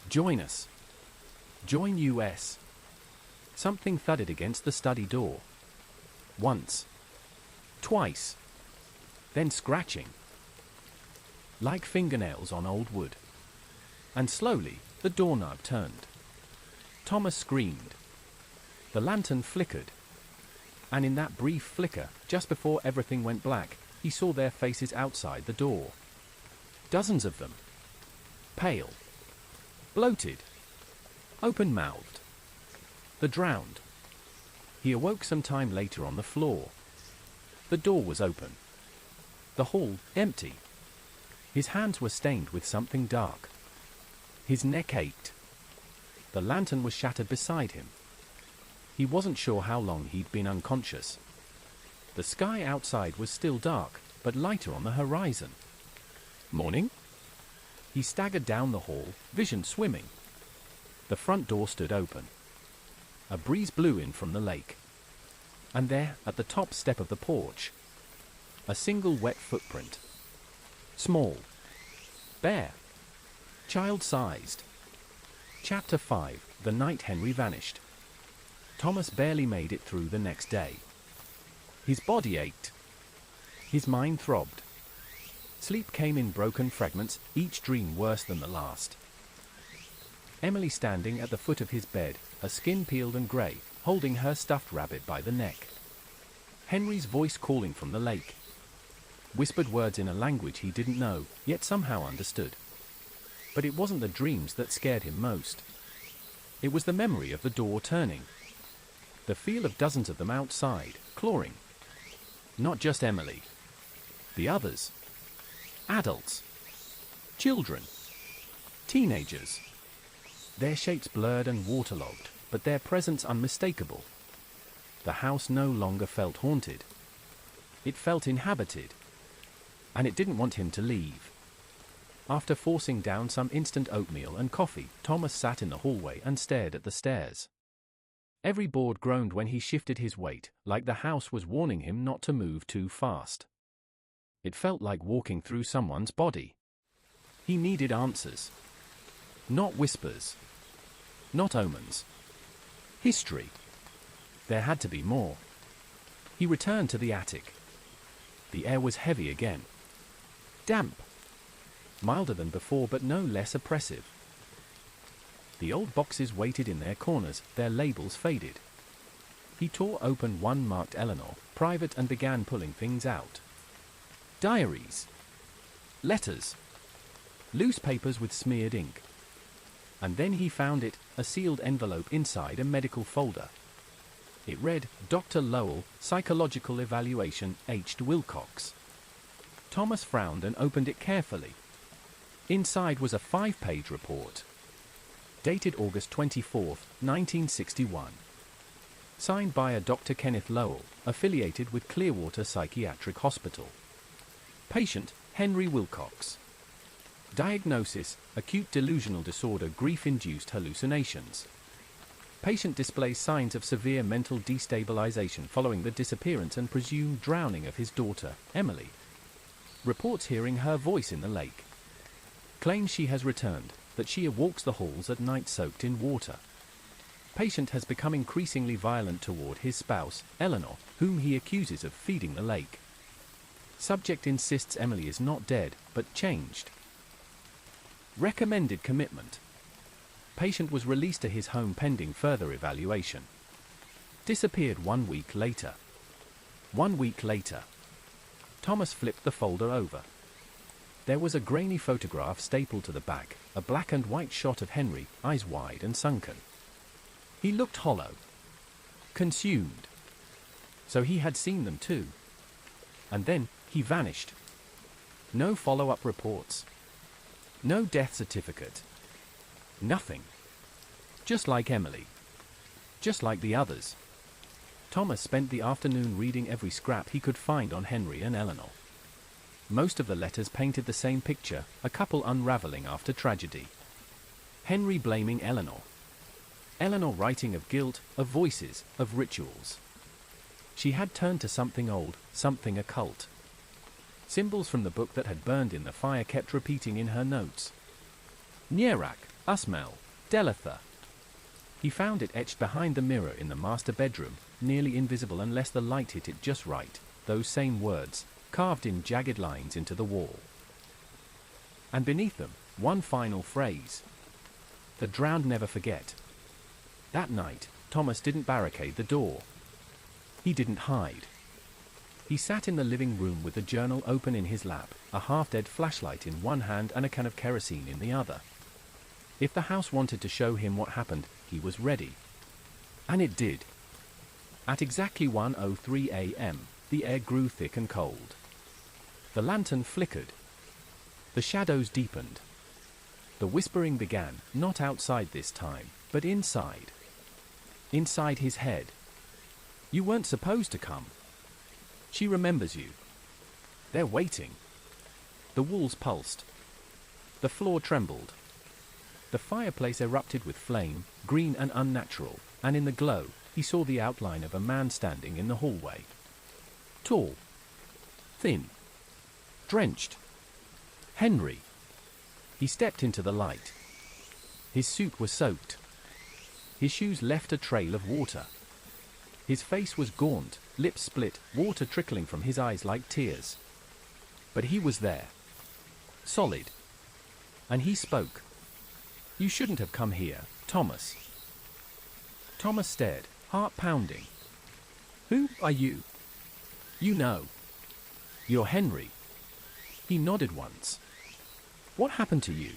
Join us. Join US. Something thudded against the study door. Once. Twice. Then scratching. Like fingernails on old wood. And slowly, the doorknob turned. Thomas screamed. The lantern flickered. And in that brief flicker, just before everything went black, he saw their faces outside the door. Dozens of them. Pale. Bloated. Open-mouthed. The drowned. He awoke some time later on the floor. The door was open. The hall, empty. His hands were stained with something dark. His neck ached. The lantern was shattered beside him. He wasn't sure how long he'd been unconscious. The sky outside was still dark, but lighter on the horizon. Morning? He staggered down the hall, vision swimming. The front door stood open. A breeze blew in from the lake. And there, at the top step of the porch, a single wet footprint. Small. Bare. Child-sized. Chapter 5, The Night Henry Vanished. Thomas barely made it through the next day. His body ached. His mind throbbed. Sleep came in broken fragments, each dream worse than the last. Emily standing at the foot of his bed, her skin peeled and grey, holding her stuffed rabbit by the neck. Henry's voice calling from the lake. Whispered words in a language he didn't know, yet somehow understood. But it wasn't the dreams that scared him most. It was the memory of the door turning. The feel of dozens of them outside, clawing. Not just Emily. The others. Adults. Children. Teenagers. Their shapes blurred and waterlogged, but their presence unmistakable. The house no longer felt haunted. It felt inhabited. And it didn't want him to leave. After forcing down some instant oatmeal and coffee, Thomas sat in the hallway and stared at the stairs. Every board groaned when he shifted his weight, like the house was warning him not to move too fast. It felt like walking through someone's body. He needed answers. Not whispers. Not omens. History. There had to be more. He returned to the attic. The air was heavy again. Damp. Milder than before, but no less oppressive. The old boxes waited in their corners, their labels faded. He tore open one marked Eleanor, private, and began pulling things out. Diaries. Letters. Loose papers with smeared ink. And then he found it, a sealed envelope inside a medical folder. It read, Dr. Lowell, Psychological Evaluation, H. Wilcox. Thomas frowned and opened it carefully. Inside was a 5-page report. Dated August 24, 1961. Signed by a Dr. Kenneth Lowell, affiliated with Clearwater Psychiatric Hospital. Patient, Henry Wilcox. Diagnosis, acute delusional disorder, grief-induced hallucinations. Patient displays signs of severe mental destabilization following the disappearance and presumed drowning of his daughter, Emily. Reports hearing her voice in the lake. Claims she has returned, that she walks the halls at night soaked in water. Patient has become increasingly violent toward his spouse, Eleanor, whom he accuses of feeding the lake. Subject insists Emily is not dead, but changed. Recommended commitment. Patient was released to his home pending further evaluation. Disappeared 1 week later. 1 week later. Thomas flipped the folder over. There was a grainy photograph stapled to the back, a black and white shot of Henry, eyes wide and sunken. He looked hollow. Consumed. So he had seen them too. And then, he vanished. No follow-up reports. No death certificate. Nothing. Just like Emily. Just like the others. Thomas spent the afternoon reading every scrap he could find on Henry and Eleanor. Most of the letters painted the same picture, a couple unraveling after tragedy. Henry blaming Eleanor. Eleanor writing of guilt, of voices, of rituals. She had turned to something old, something occult. Symbols from the book that had burned in the fire kept repeating in her notes. Nierak, Usmel, Delatha. He found it etched behind the mirror in the master bedroom, nearly invisible unless the light hit it just right, those same words, carved in jagged lines into the wall. And beneath them, one final phrase. The drowned never forget. That night, Thomas didn't barricade the door. He didn't hide. He sat in the living room with the journal open in his lap, a half-dead flashlight in one hand and a can of kerosene in the other. If the house wanted to show him what happened, he was ready. And it did. At exactly 1:03 a.m., the air grew thick and cold. The lantern flickered. The shadows deepened. The whispering began, not outside this time, but inside. Inside his head. You weren't supposed to come. She remembers you. They're waiting. The walls pulsed. The floor trembled. The fireplace erupted with flame, green and unnatural, and in the glow, he saw the outline of a man standing in the hallway. Tall. Thin. Drenched. Henry. He stepped into the light. His suit was soaked. His shoes left a trail of water. His face was gaunt, lips split, water trickling from his eyes like tears. But he was there. Solid. And he spoke. You shouldn't have come here, Thomas. Thomas stared, heart pounding. Who are you? You know. You're Henry. He nodded once. What happened to you?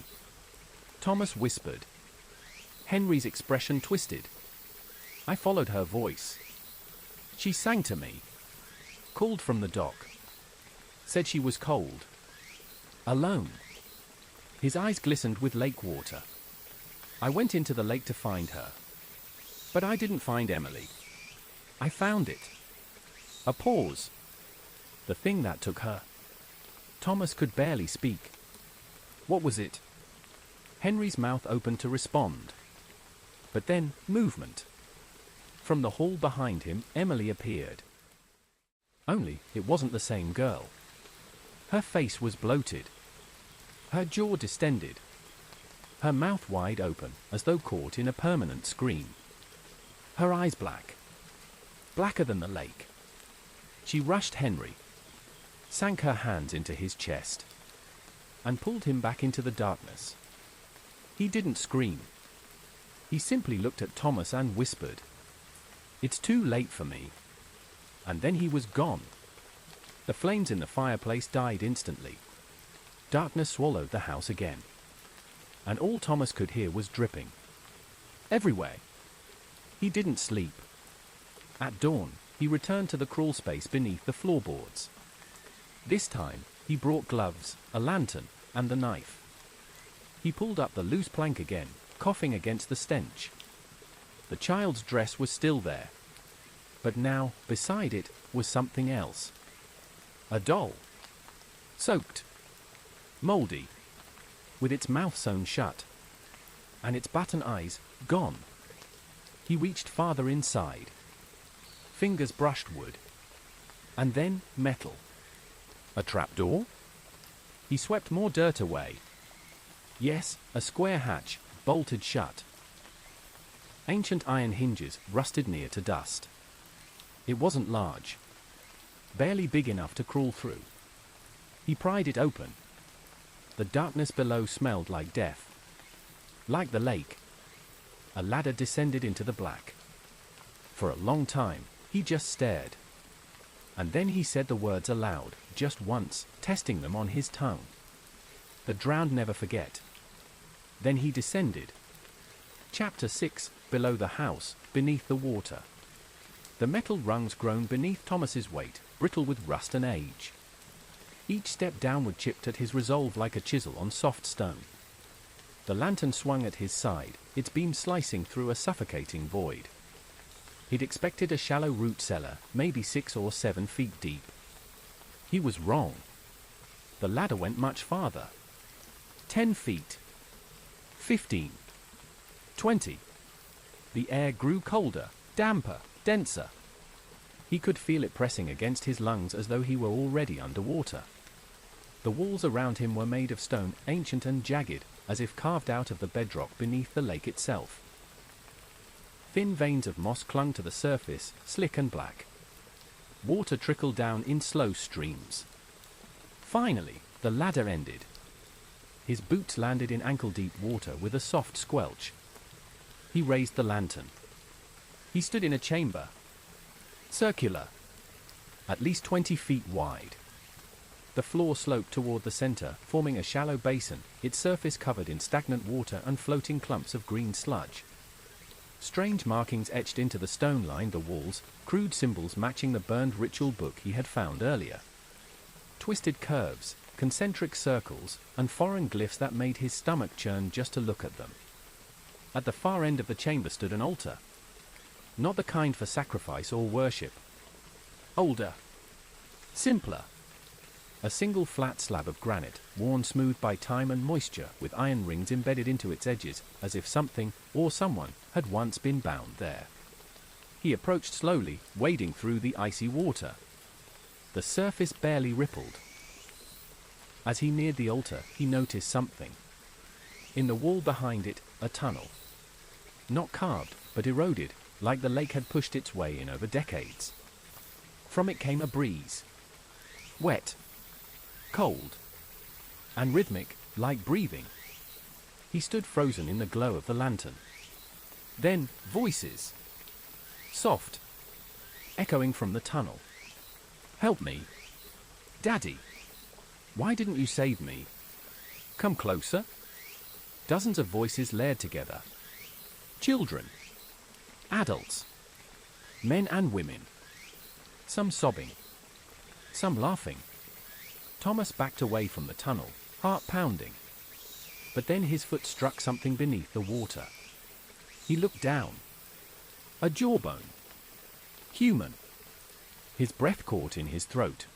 Thomas whispered. Henry's expression twisted. I followed her voice. She sang to me. Called from the dock. Said she was cold. Alone. His eyes glistened with lake water. I went into the lake to find her. But I didn't find Emily. I found it. A pause. The thing that took her. Thomas could barely speak. What was it? Henry's mouth opened to respond. But then, movement. From the hall behind him, Emily appeared. Only, it wasn't the same girl. Her face was bloated. Her jaw distended. Her mouth wide open, as though caught in a permanent scream. Her eyes black. Blacker than the lake. She rushed Henry. Sank her hands into his chest. And pulled him back into the darkness. He didn't scream. He simply looked at Thomas and whispered, "It's too late for me." And then he was gone. The flames in the fireplace died instantly. Darkness swallowed the house again. And all Thomas could hear was dripping. Everywhere. He didn't sleep. At dawn, he returned to the crawl space beneath the floorboards. This time, he brought gloves, a lantern, and the knife. He pulled up the loose plank again, coughing against the stench. The child's dress was still there. But now, beside it, was something else. A doll. Soaked. Moldy. With its mouth sewn shut. And its button eyes gone. He reached farther inside. Fingers brushed wood. And then metal. A trapdoor? He swept more dirt away. Yes, a square hatch, bolted shut. Ancient iron hinges rusted near to dust. It wasn't large. Barely big enough to crawl through. He pried it open. The darkness below smelled like death. Like the lake. A ladder descended into the black. For a long time, he just stared. And then he said the words aloud, just once, testing them on his tongue. The drowned never forget. Then he descended. Chapter 6, Below the House, Beneath the Water. The metal rungs groaned beneath Thomas's weight, brittle with rust and age. Each step downward chipped at his resolve like a chisel on soft stone. The lantern swung at his side, its beam slicing through a suffocating void. He'd expected a shallow root cellar, maybe 6 or 7 feet deep. He was wrong. The ladder went much farther. 10 feet. 15. 20. The air grew colder, damper, denser. He could feel it pressing against his lungs as though he were already underwater. The walls around him were made of stone, ancient and jagged, as if carved out of the bedrock beneath the lake itself. Thin veins of moss clung to the surface, slick and black. Water trickled down in slow streams. Finally, the ladder ended. His boots landed in ankle-deep water with a soft squelch. He raised the lantern. He stood in a chamber. Circular. At least 20 feet wide. The floor sloped toward the center, forming a shallow basin, its surface covered in stagnant water and floating clumps of green sludge. Strange markings etched into the stone lined the walls, crude symbols matching the burned ritual book he had found earlier. Twisted curves, concentric circles, and foreign glyphs that made his stomach churn just to look at them. At the far end of the chamber stood an altar. Not the kind for sacrifice or worship. Older. Simpler. A single flat slab of granite, worn smooth by time and moisture, with iron rings embedded into its edges, as if something, or someone, had once been bound there. He approached slowly, wading through the icy water. The surface barely rippled. As he neared the altar, he noticed something. In the wall behind it, a tunnel. Not carved, but eroded, like the lake had pushed its way in over decades. From it came a breeze. Wet. Cold. And rhythmic, like breathing. He stood frozen in the glow of the lantern. Then, voices. Soft. Echoing from the tunnel. Help me. Daddy. Why didn't you save me? Come closer. Dozens of voices layered together. Children. Adults. Men and women. Some sobbing. Some laughing. Thomas backed away from the tunnel, heart pounding. But then his foot struck something beneath the water. He looked down. A jawbone. Human. His breath caught in his throat.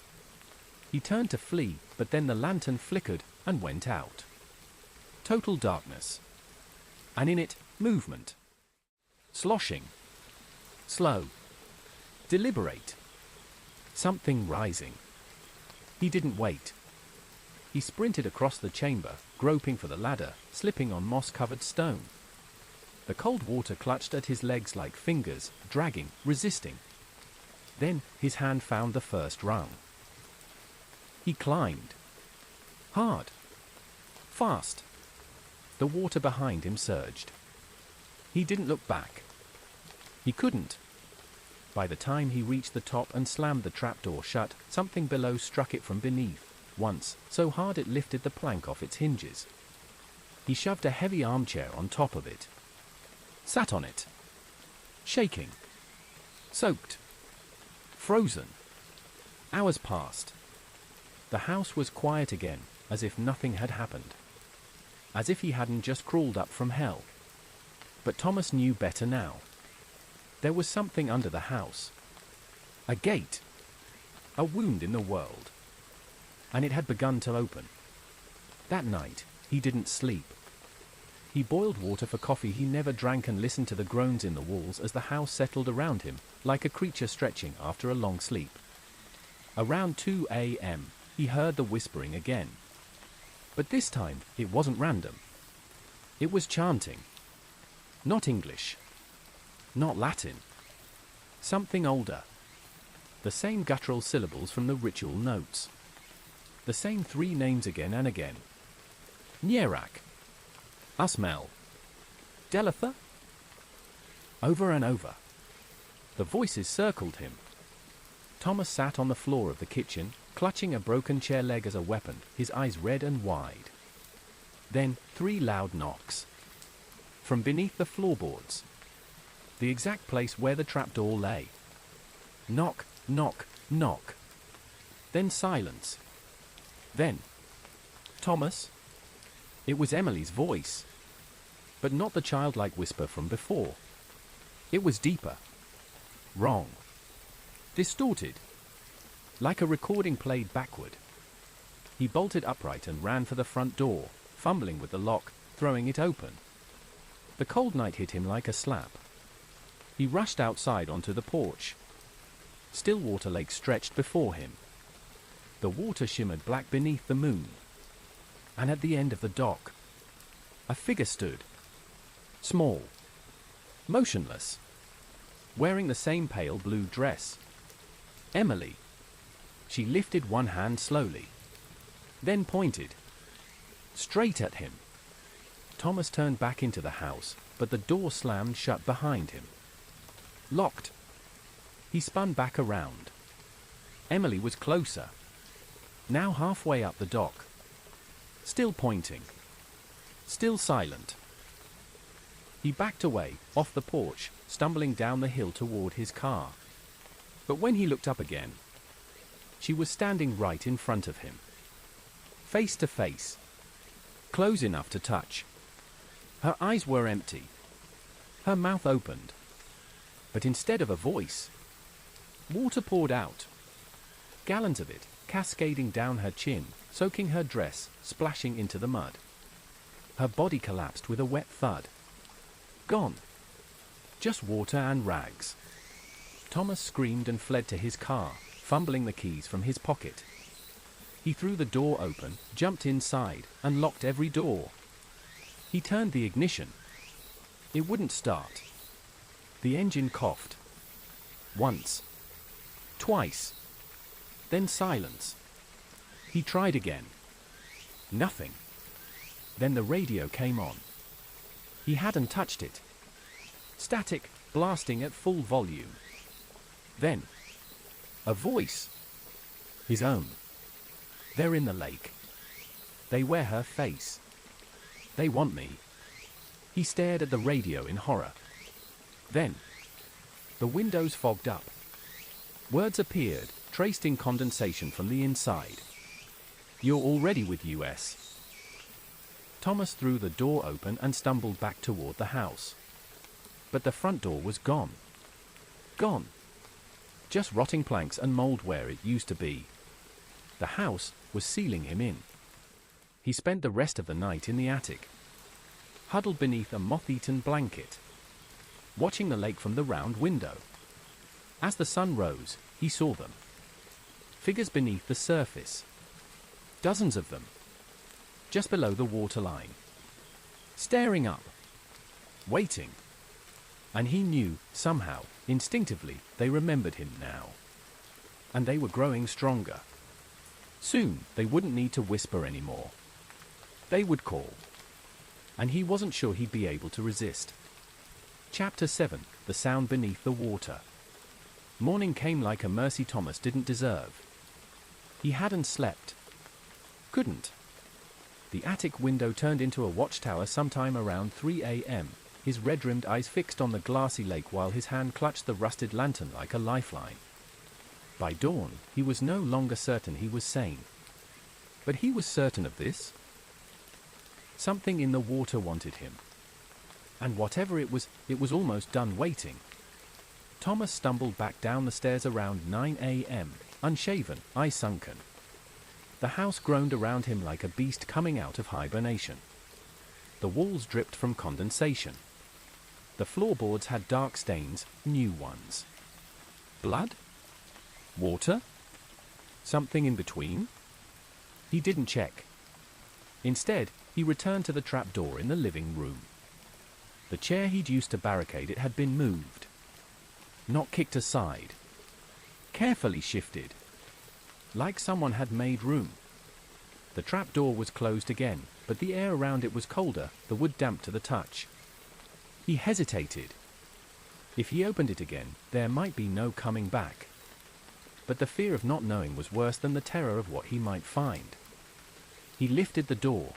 He turned to flee, but then the lantern flickered and went out. Total darkness. And in it, movement. Sloshing. Slow. Deliberate. Something rising. He didn't wait. He sprinted across the chamber, groping for the ladder, slipping on moss-covered stone. The cold water clutched at his legs like fingers, dragging, resisting. Then his hand found the first rung. He climbed. Hard. Fast. The water behind him surged. He didn't look back. He couldn't. By the time he reached the top and slammed the trapdoor shut, something below struck it from beneath. once, so hard it lifted the plank off its hinges. He shoved a heavy armchair on top of it. Sat on it. Shaking. Soaked. Frozen. Hours passed. The house was quiet again, as if nothing had happened. As if he hadn't just crawled up from hell. But Thomas knew better now. There was something under the house. A gate. A wound in the world. And it had begun to open. That night, he didn't sleep. He boiled water for coffee he never drank and listened to the groans in the walls as the house settled around him, like a creature stretching after a long sleep. Around 2 a.m., he heard the whispering again. But this time, it wasn't random. It was chanting. Not English. Not Latin. Something older. The same guttural syllables from the ritual notes. The same 3 names again and again. Nierak. Usmel. Delatha. Over and over. The voices circled him. Thomas sat on the floor of the kitchen, clutching a broken chair leg as a weapon, his eyes red and wide. Then 3 loud knocks. From beneath the floorboards. The exact place where the trapdoor lay. Knock, knock, knock. Then silence. Then, Thomas? It was Emily's voice. But not the childlike whisper from before. It was deeper. Wrong. Distorted. Like a recording played backward. He bolted upright and ran for the front door, fumbling with the lock, throwing it open. The cold night hit him like a slap. He rushed outside onto the porch. Stillwater Lake stretched before him. The water shimmered black beneath the moon. And at the end of the dock, a figure stood. Small. Motionless. Wearing the same pale blue dress. Emily. She lifted one hand slowly. Then pointed. Straight at him. Thomas turned back into the house, but the door slammed shut behind him. Locked. He spun back around. Emily was closer. Now halfway up the dock. Still pointing. Still silent. He backed away, off the porch, stumbling down the hill toward his car. But when he looked up again, she was standing right in front of him. Face to face. Close enough to touch. Her eyes were empty. Her mouth opened. But instead of a voice, water poured out. Gallons of it, cascading down her chin, soaking her dress, splashing into the mud. Her body collapsed with a wet thud. Gone. Just water and rags. Thomas screamed and fled to his car, fumbling the keys from his pocket. He threw the door open, jumped inside, and locked every door. He turned the ignition. It wouldn't start. The engine coughed. Once. Twice. Then silence. He tried again. Nothing. Then the radio came on. He hadn't touched it. Static, blasting at full volume. Then, a voice. His own. They're in the lake. They wear her face. They want me. He stared at the radio in horror. Then, the windows fogged up. Words appeared, traced in condensation from the inside. You're already with US. Thomas threw the door open and stumbled back toward the house. But the front door was gone. Gone. Just rotting planks and mold where it used to be. The house was sealing him in. He spent the rest of the night in the attic, huddled beneath a moth-eaten blanket, watching the lake from the round window. As the sun rose, he saw them. Figures beneath the surface. Dozens of them. Just below the waterline. Staring up. Waiting. And he knew, somehow, instinctively, they remembered him now. And they were growing stronger. Soon, they wouldn't need to whisper anymore. They would call. And he wasn't sure he'd be able to resist. Chapter 7, The Sound Beneath the Water. Morning came like a mercy Thomas didn't deserve. He hadn't slept. Couldn't. The attic window turned into a watchtower sometime around 3 a.m., his red-rimmed eyes fixed on the glassy lake while his hand clutched the rusted lantern like a lifeline. By dawn, he was no longer certain he was sane. But he was certain of this. Something in the water wanted him. And whatever it was almost done waiting. Thomas stumbled back down the stairs around 9 a.m., unshaven, eyes sunken. The house groaned around him like a beast coming out of hibernation. The walls dripped from condensation. The floorboards had dark stains, new ones. Blood? Water? Something in between? He didn't check. Instead, he returned to the trapdoor in the living room. The chair he'd used to barricade it had been moved. Not kicked aside. Carefully shifted. Like someone had made room. The trapdoor was closed again, but the air around it was colder, the wood damp to the touch. He hesitated. If he opened it again, there might be no coming back. But the fear of not knowing was worse than the terror of what he might find. He lifted the door.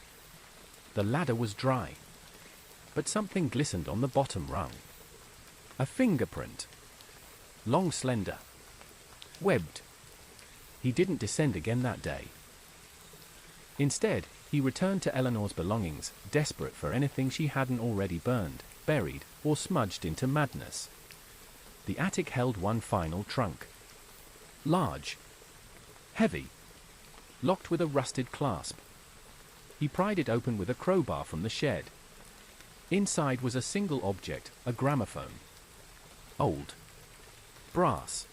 The ladder was dry. But something glistened on the bottom rung. A fingerprint. Long, slender. Webbed. He didn't descend again that day. Instead, he returned to Eleanor's belongings, desperate for anything she hadn't already burned, buried, or smudged into madness. The attic held one final trunk. Large. Heavy. Locked with a rusted clasp. He pried it open with a crowbar from the shed. Inside was a single object, a gramophone. Old. Brass.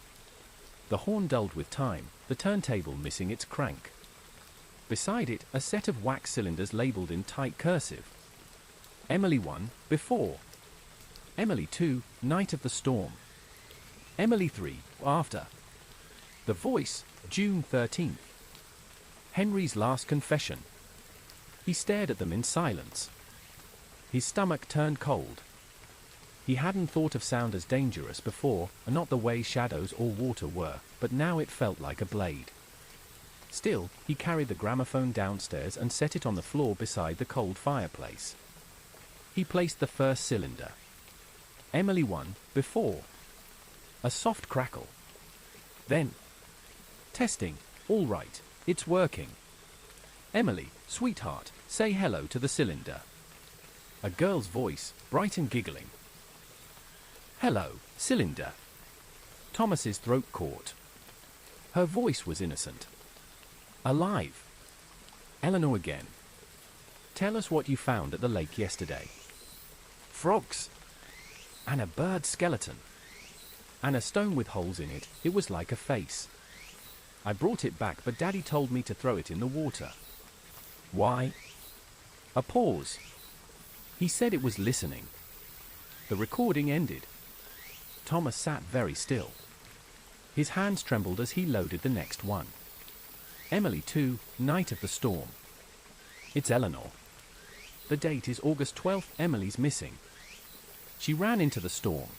The horn dulled with time, the turntable missing its crank. Beside it, a set of wax cylinders labeled in tight cursive. Emily 1, before. Emily 2, night of the storm. Emily 3, after. The voice, June 13th. Henry's last confession. He stared at them in silence. His stomach turned cold. He hadn't thought of sound as dangerous before, not the way shadows or water were, but now it felt like a blade. Still, he carried the gramophone downstairs and set it on the floor beside the cold fireplace. He placed the first cylinder. Emily 1, before. A soft crackle. Then. Testing, all right, it's working. Emily, sweetheart, say hello to the cylinder. A girl's voice, bright and giggling. Hello, cylinder. Thomas's throat caught. Her voice was innocent. Alive. Eleanor again. Tell us what you found at the lake yesterday. Frogs. And a bird skeleton. And a stone with holes in it, it was like a face. I brought it back, but Daddy told me to throw it in the water. Why? A pause. He said it was listening. The recording ended. Thomas sat very still. His hands trembled as he loaded the next one. Emily 2, night of the storm. It's Eleanor. The date is August 12th. Emily's missing. She ran into the storm.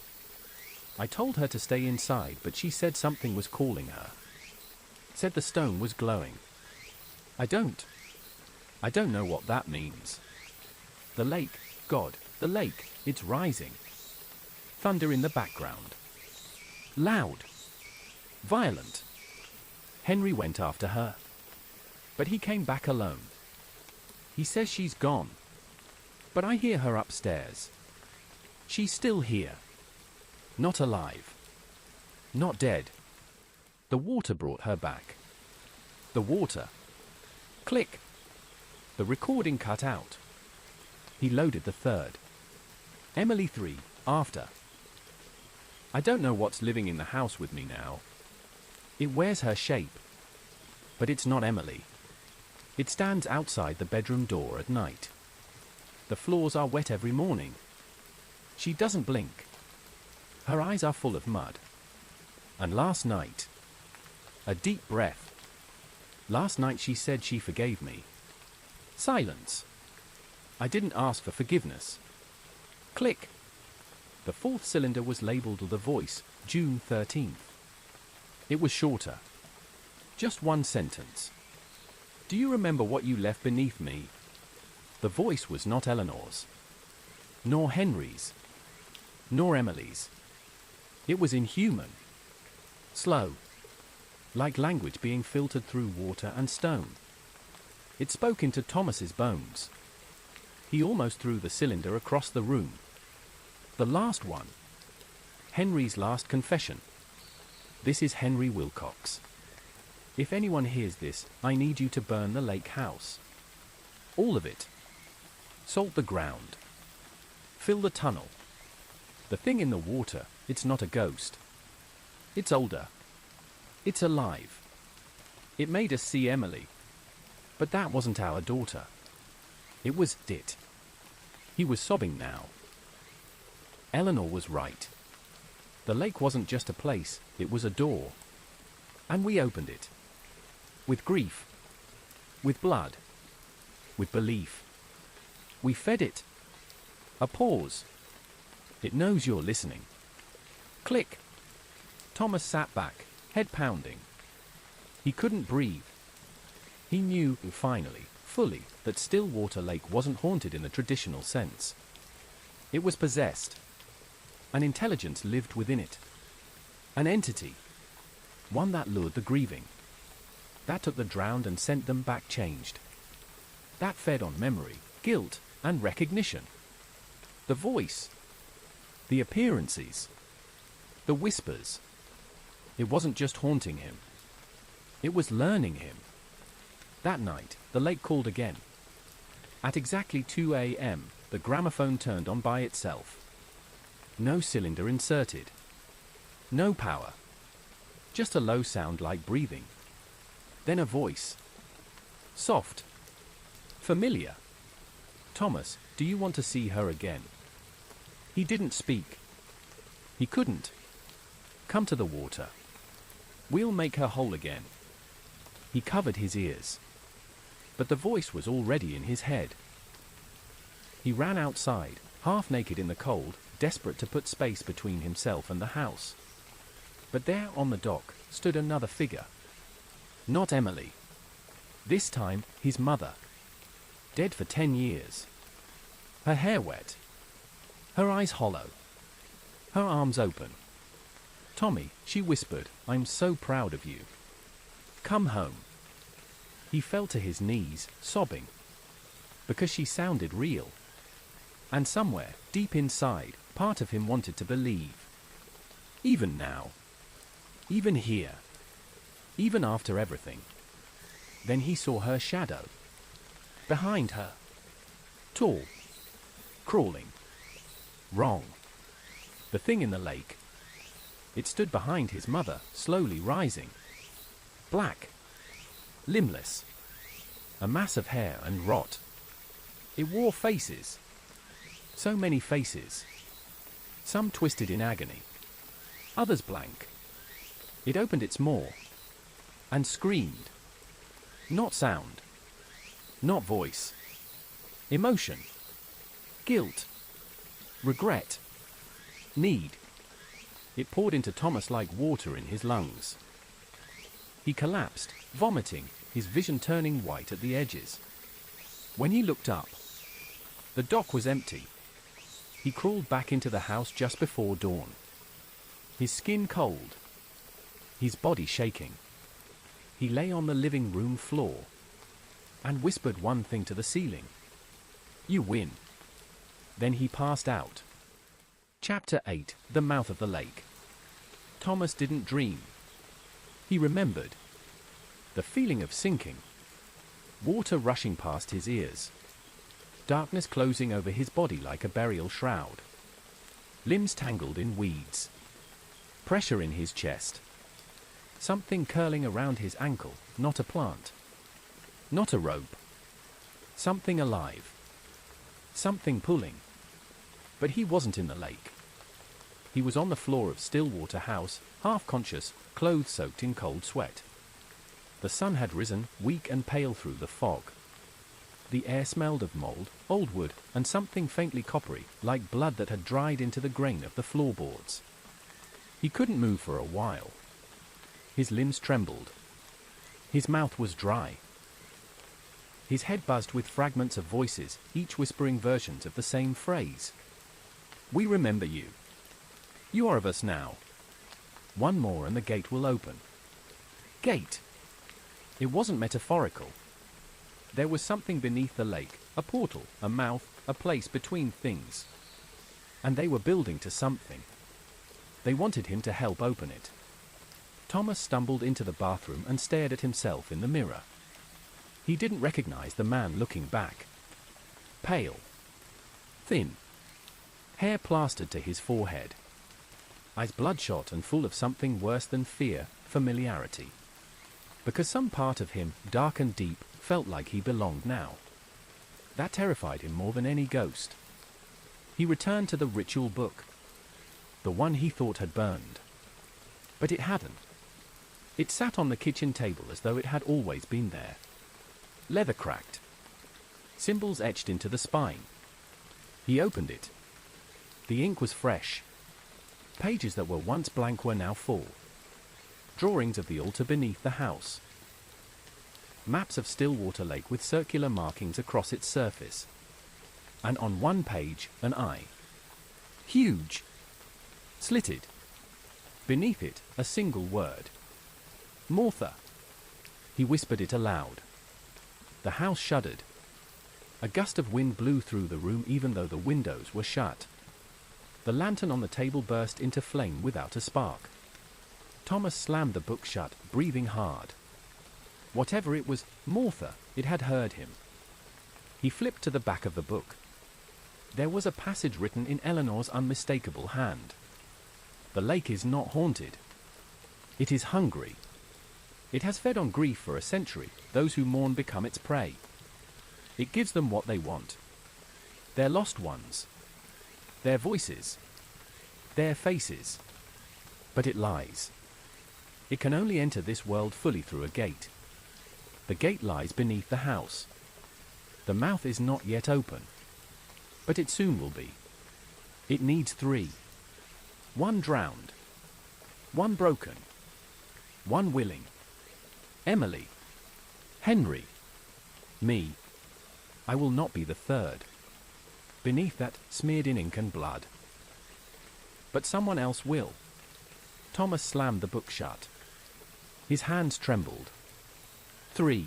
I told her to stay inside, but she said something was calling her. Said the stone was glowing. I don't know what that means. The lake, God, the lake, it's rising. Thunder in the background. Loud. Violent. Henry went after her. But he came back alone. He says she's gone. But I hear her upstairs. She's still here. Not alive. Not dead. The water brought her back. The water. Click. The recording cut out. He loaded the third. Emily 3, after. I don't know what's living in the house with me now. It wears her shape. But it's not Emily. It stands outside the bedroom door at night. The floors are wet every morning. She doesn't blink. Her eyes are full of mud. And last night. A deep breath. Last night she said she forgave me. Silence. I didn't ask for forgiveness. Click. The fourth cylinder was labeled with the voice, June 13th. It was shorter. Just one sentence. Do you remember what you left beneath me? The voice was not Eleanor's, nor Henry's, nor Emily's. It was inhuman. Slow. Like language being filtered through water and stone. It spoke into Thomas's bones. He almost threw the cylinder across the room. The last one. Henry's last confession. This is Henry Wilcox. If anyone hears this, I need you to burn the lake house. All of it. Salt the ground. Fill the tunnel. The thing in the water, it's not a ghost. It's older. It's alive. It made us see Emily. But that wasn't our daughter. It was it. He was sobbing now. Eleanor was right. The lake wasn't just a place, it was a door. And we opened it. With grief. With blood. With belief. We fed it. A pause. It knows you're listening. Click. Thomas sat back, head pounding. He couldn't breathe. He knew, finally, fully, that Stillwater Lake wasn't haunted in the traditional sense. It was possessed. An intelligence lived within it. An entity. One that lured the grieving. That took the drowned and sent them back changed. That fed on memory, guilt, and recognition. The voice. The appearances. The whispers. It wasn't just haunting him. It was learning him. That night, the lake called again. At exactly 2 a.m., the gramophone turned on by itself. No cylinder inserted. No power. Just a low sound like breathing. Then a voice. Soft. Familiar. Thomas, do you want to see her again? He didn't speak. He couldn't. Come to the water. We'll make her whole again. He covered his ears. But the voice was already in his head. He ran outside, half naked in the cold, desperate to put space between himself and the house. But there on the dock stood another figure. Not Emily. This time, his mother. Dead for 10 years. Her hair wet. Her eyes hollow. Her arms open. Tommy, she whispered, I'm so proud of you. Come home. He fell to his knees, sobbing. Because she sounded real. And somewhere, deep inside, part of him wanted to believe. Even now. Even here. Even after everything. Then he saw her shadow. Behind her. Tall. Crawling. Wrong. The thing in the lake. It stood behind his mother, slowly rising. Black. Limbless. A mass of hair and rot. It wore faces. So many faces. Some twisted in agony. Others blank. It opened its maw. And screamed. Not sound. Not voice. Emotion. Guilt. Regret. Need. It poured into Thomas like water in his lungs. He collapsed, vomiting, his vision turning white at the edges. When he looked up, the dock was empty. He crawled back into the house just before dawn. His skin cold. His body shaking. He lay on the living room floor and whispered one thing to the ceiling. You win. Then he passed out. Chapter 8. The Mouth of the Lake. Thomas didn't dream. He remembered. The feeling of sinking. Water rushing past his ears. Darkness closing over his body like a burial shroud. Limbs tangled in weeds. Pressure in his chest. Something curling around his ankle, not a plant. Not a rope. Something alive. Something pulling. But he wasn't in the lake. He was on the floor of Stillwater House, half-conscious, clothes soaked in cold sweat. The sun had risen, weak and pale through the fog. The air smelled of mold, old wood, and something faintly coppery, like blood that had dried into the grain of the floorboards. He couldn't move for a while. His limbs trembled. His mouth was dry. His head buzzed with fragments of voices, each whispering versions of the same phrase. "We remember you. You are of us now. One more and the gate will open." Gate. It wasn't metaphorical. There was something beneath the lake, a portal, a mouth, a place between things. And they were building to something. They wanted him to help open it. Thomas stumbled into the bathroom and stared at himself in the mirror. He didn't recognize the man looking back. Pale. Thin. Hair plastered to his forehead. Eyes bloodshot and full of something worse than fear, familiarity. Because some part of him, dark and deep, felt like he belonged now. That terrified him more than any ghost. He returned to the ritual book. The one he thought had burned. But it hadn't. It sat on the kitchen table as though it had always been there. Leather cracked. Symbols etched into the spine. He opened it. The ink was fresh. Pages that were once blank were now full. Drawings of the altar beneath the house. Maps of Stillwater Lake with circular markings across its surface. And on one page, an eye. Huge. Slitted. Beneath it, a single word. Martha. He whispered it aloud. The house shuddered. A gust of wind blew through the room even though the windows were shut. The lantern on the table burst into flame without a spark. Thomas slammed the book shut, breathing hard. Whatever it was, Martha, it had heard him. He flipped to the back of the book. There was a passage written in Eleanor's unmistakable hand. The lake is not haunted. It is hungry. It has fed on grief for a century. Those who mourn become its prey. It gives them what they want. Their lost ones. Their voices. Their faces. But it lies. It can only enter this world fully through a gate. The gate lies beneath the house. The mouth is not yet open. But it soon will be. It needs 3. 1 drowned. 1 broken. 1 willing. Emily. Henry. Me. I will not be the 3rd. Beneath that, smeared in ink and blood. But someone else will. Thomas slammed the book shut. His hands trembled. 3.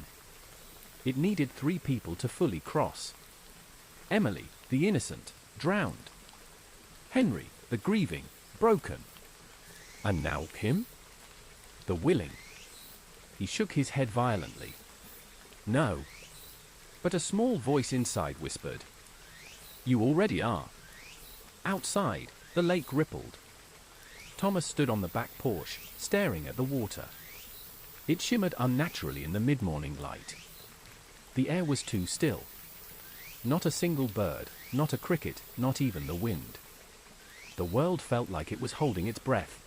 It needed 3 people to fully cross. Emily, the innocent, drowned. Henry, the grieving, broken. And now him? The willing. He shook his head violently. No. But a small voice inside whispered. You already are. Outside, the lake rippled. Thomas stood on the back porch, staring at the water. It shimmered unnaturally in the mid-morning light. The air was too still. Not a single bird, not a cricket, not even the wind. The world felt like it was holding its breath.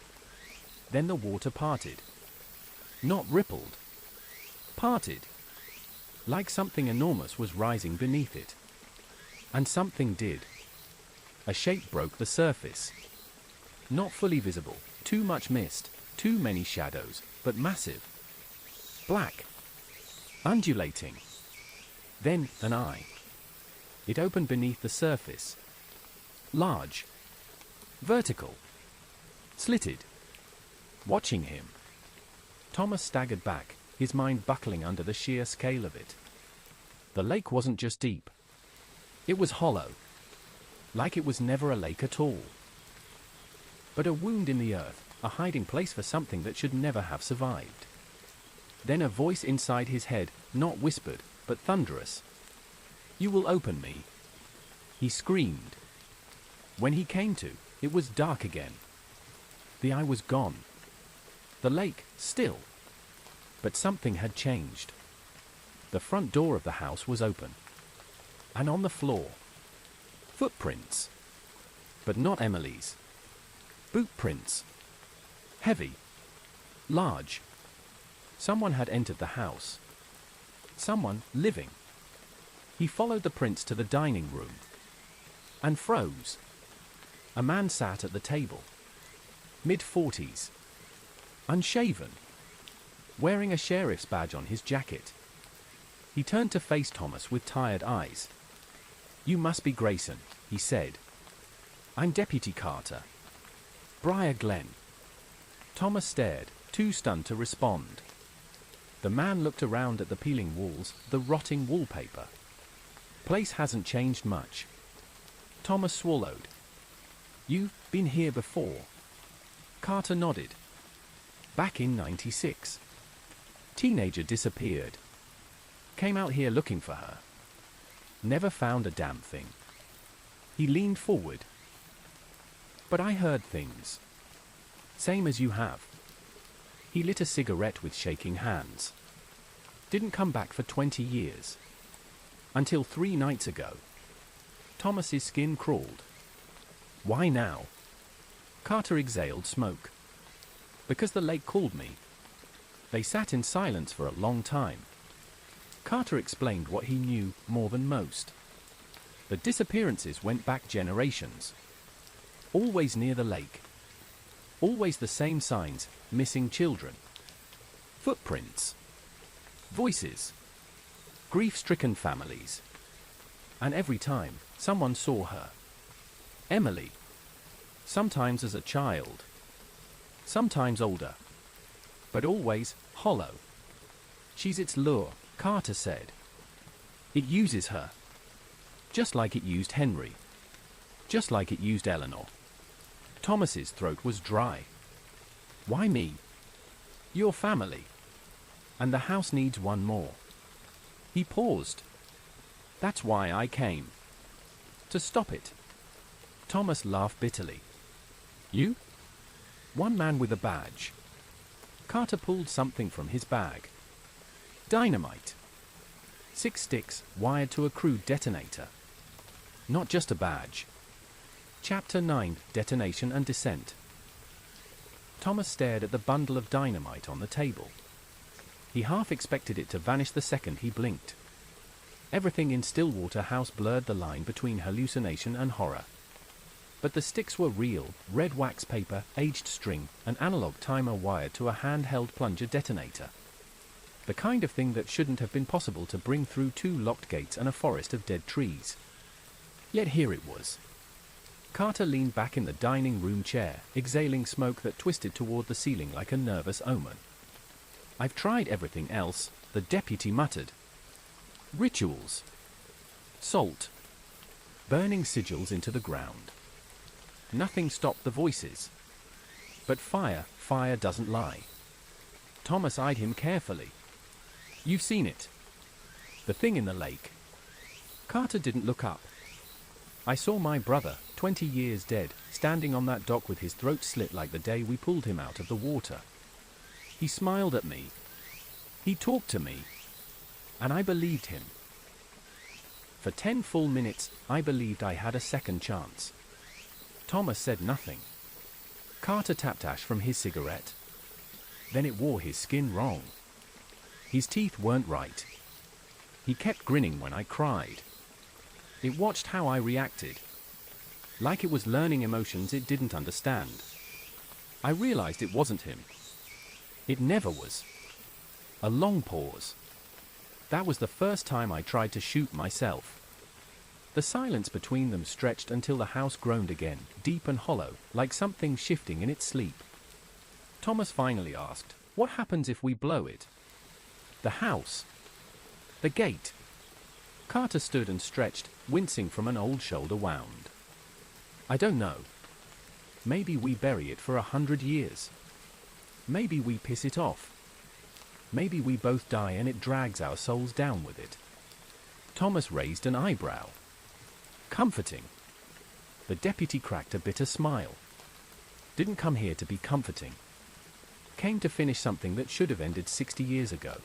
Then the water parted. Not rippled. Parted. Like something enormous was rising beneath it. And something did. A shape broke the surface. Not fully visible, too much mist, too many shadows, but massive. Black. Undulating. Then, an eye. It opened beneath the surface. Large. Vertical. Slitted. Watching him. Thomas staggered back, his mind buckling under the sheer scale of it. The lake wasn't just deep. It was hollow. Like it was never a lake at all. But a wound in the earth, a hiding place for something that should never have survived. Then a voice inside his head, not whispered, but thunderous. You will open me. He screamed. When he came to, it was dark again. The eye was gone. The lake, still. But something had changed. The front door of the house was open. And on the floor, footprints. But not Emily's. Boot prints. Heavy. Large. Someone had entered the house. Someone living. He followed the prints to the dining room. And froze. A man sat at the table. Mid-40s. Unshaven. Wearing a sheriff's badge on his jacket. He turned to face Thomas with tired eyes. "You must be Grayson," he said. "I'm Deputy Carter. Briar Glen." Thomas stared, too stunned to respond. The man looked around at the peeling walls, the rotting wallpaper. "Place hasn't changed much." Thomas swallowed. "You've been here before?" Carter nodded. "Back in '96. Teenager disappeared. Came out here looking for her. Never found a damn thing." He leaned forward. "But I heard things. Same as you have." He lit a cigarette with shaking hands. "Didn't come back for 20 years. Until 3 nights ago." Thomas's skin crawled. "Why now?" Carter exhaled smoke. "Because the lake called me." They sat in silence for a long time. Carter explained what he knew more than most. The disappearances went back generations. Always near the lake. Always the same signs: missing children. Footprints. Voices. Grief-stricken families. And every time, someone saw her. Emily. Sometimes as a child. Sometimes older. But always hollow. "She's its lure," Carter said. "It uses her. Just like it used Henry. Just like it used Eleanor." Thomas's throat was dry. "Why me?" "Your family. And the house needs one more." He paused. "That's why I came. To stop it." Thomas laughed bitterly. "You?" "One man with a badge." Carter pulled something from his bag. "Dynamite. 6 sticks, wired to a crude detonator. Not just a badge." Chapter 9: Detonation and Descent. Thomas stared at the bundle of dynamite on the table. He half expected it to vanish the second he blinked. Everything in Stillwater House blurred the line between hallucination and horror. But the sticks were real: red wax paper, aged string, an analog timer wired to a handheld plunger detonator. The kind of thing that shouldn't have been possible to bring through 2 locked gates and a forest of dead trees. Yet here it was. Carter leaned back in the dining room chair, exhaling smoke that twisted toward the ceiling like a nervous omen. "I've tried everything else," the deputy muttered. "Rituals. Salt. Burning sigils into the ground. Nothing stopped the voices. But fire doesn't lie." Thomas eyed him carefully. "You've seen it. The thing in the lake." Carter didn't look up. "I saw my brother, 20 years dead, standing on that dock with his throat slit like the day we pulled him out of the water. He smiled at me. He talked to me. And I believed him. For 10 full minutes, I believed I had a second chance." Thomas said nothing. Carter tapped ash from his cigarette. Then it wore his skin wrong. His teeth weren't right. He kept grinning when I cried. It watched how I reacted. Like it was learning emotions it didn't understand. I realized it wasn't him. It never was. A long pause. That was the first time I tried to shoot myself. The silence between them stretched until the house groaned again, deep and hollow, like something shifting in its sleep. Thomas finally asked, "What happens if we blow it?" "The house. The gate." Carter stood and stretched, wincing from an old shoulder wound. "I don't know. Maybe we bury it for 100 years. Maybe we piss it off. Maybe we both die and it drags our souls down with it." Thomas raised an eyebrow. "Comforting." The deputy cracked a bitter smile. "Didn't come here to be comforting. Came to finish something that should have ended 60 years ago."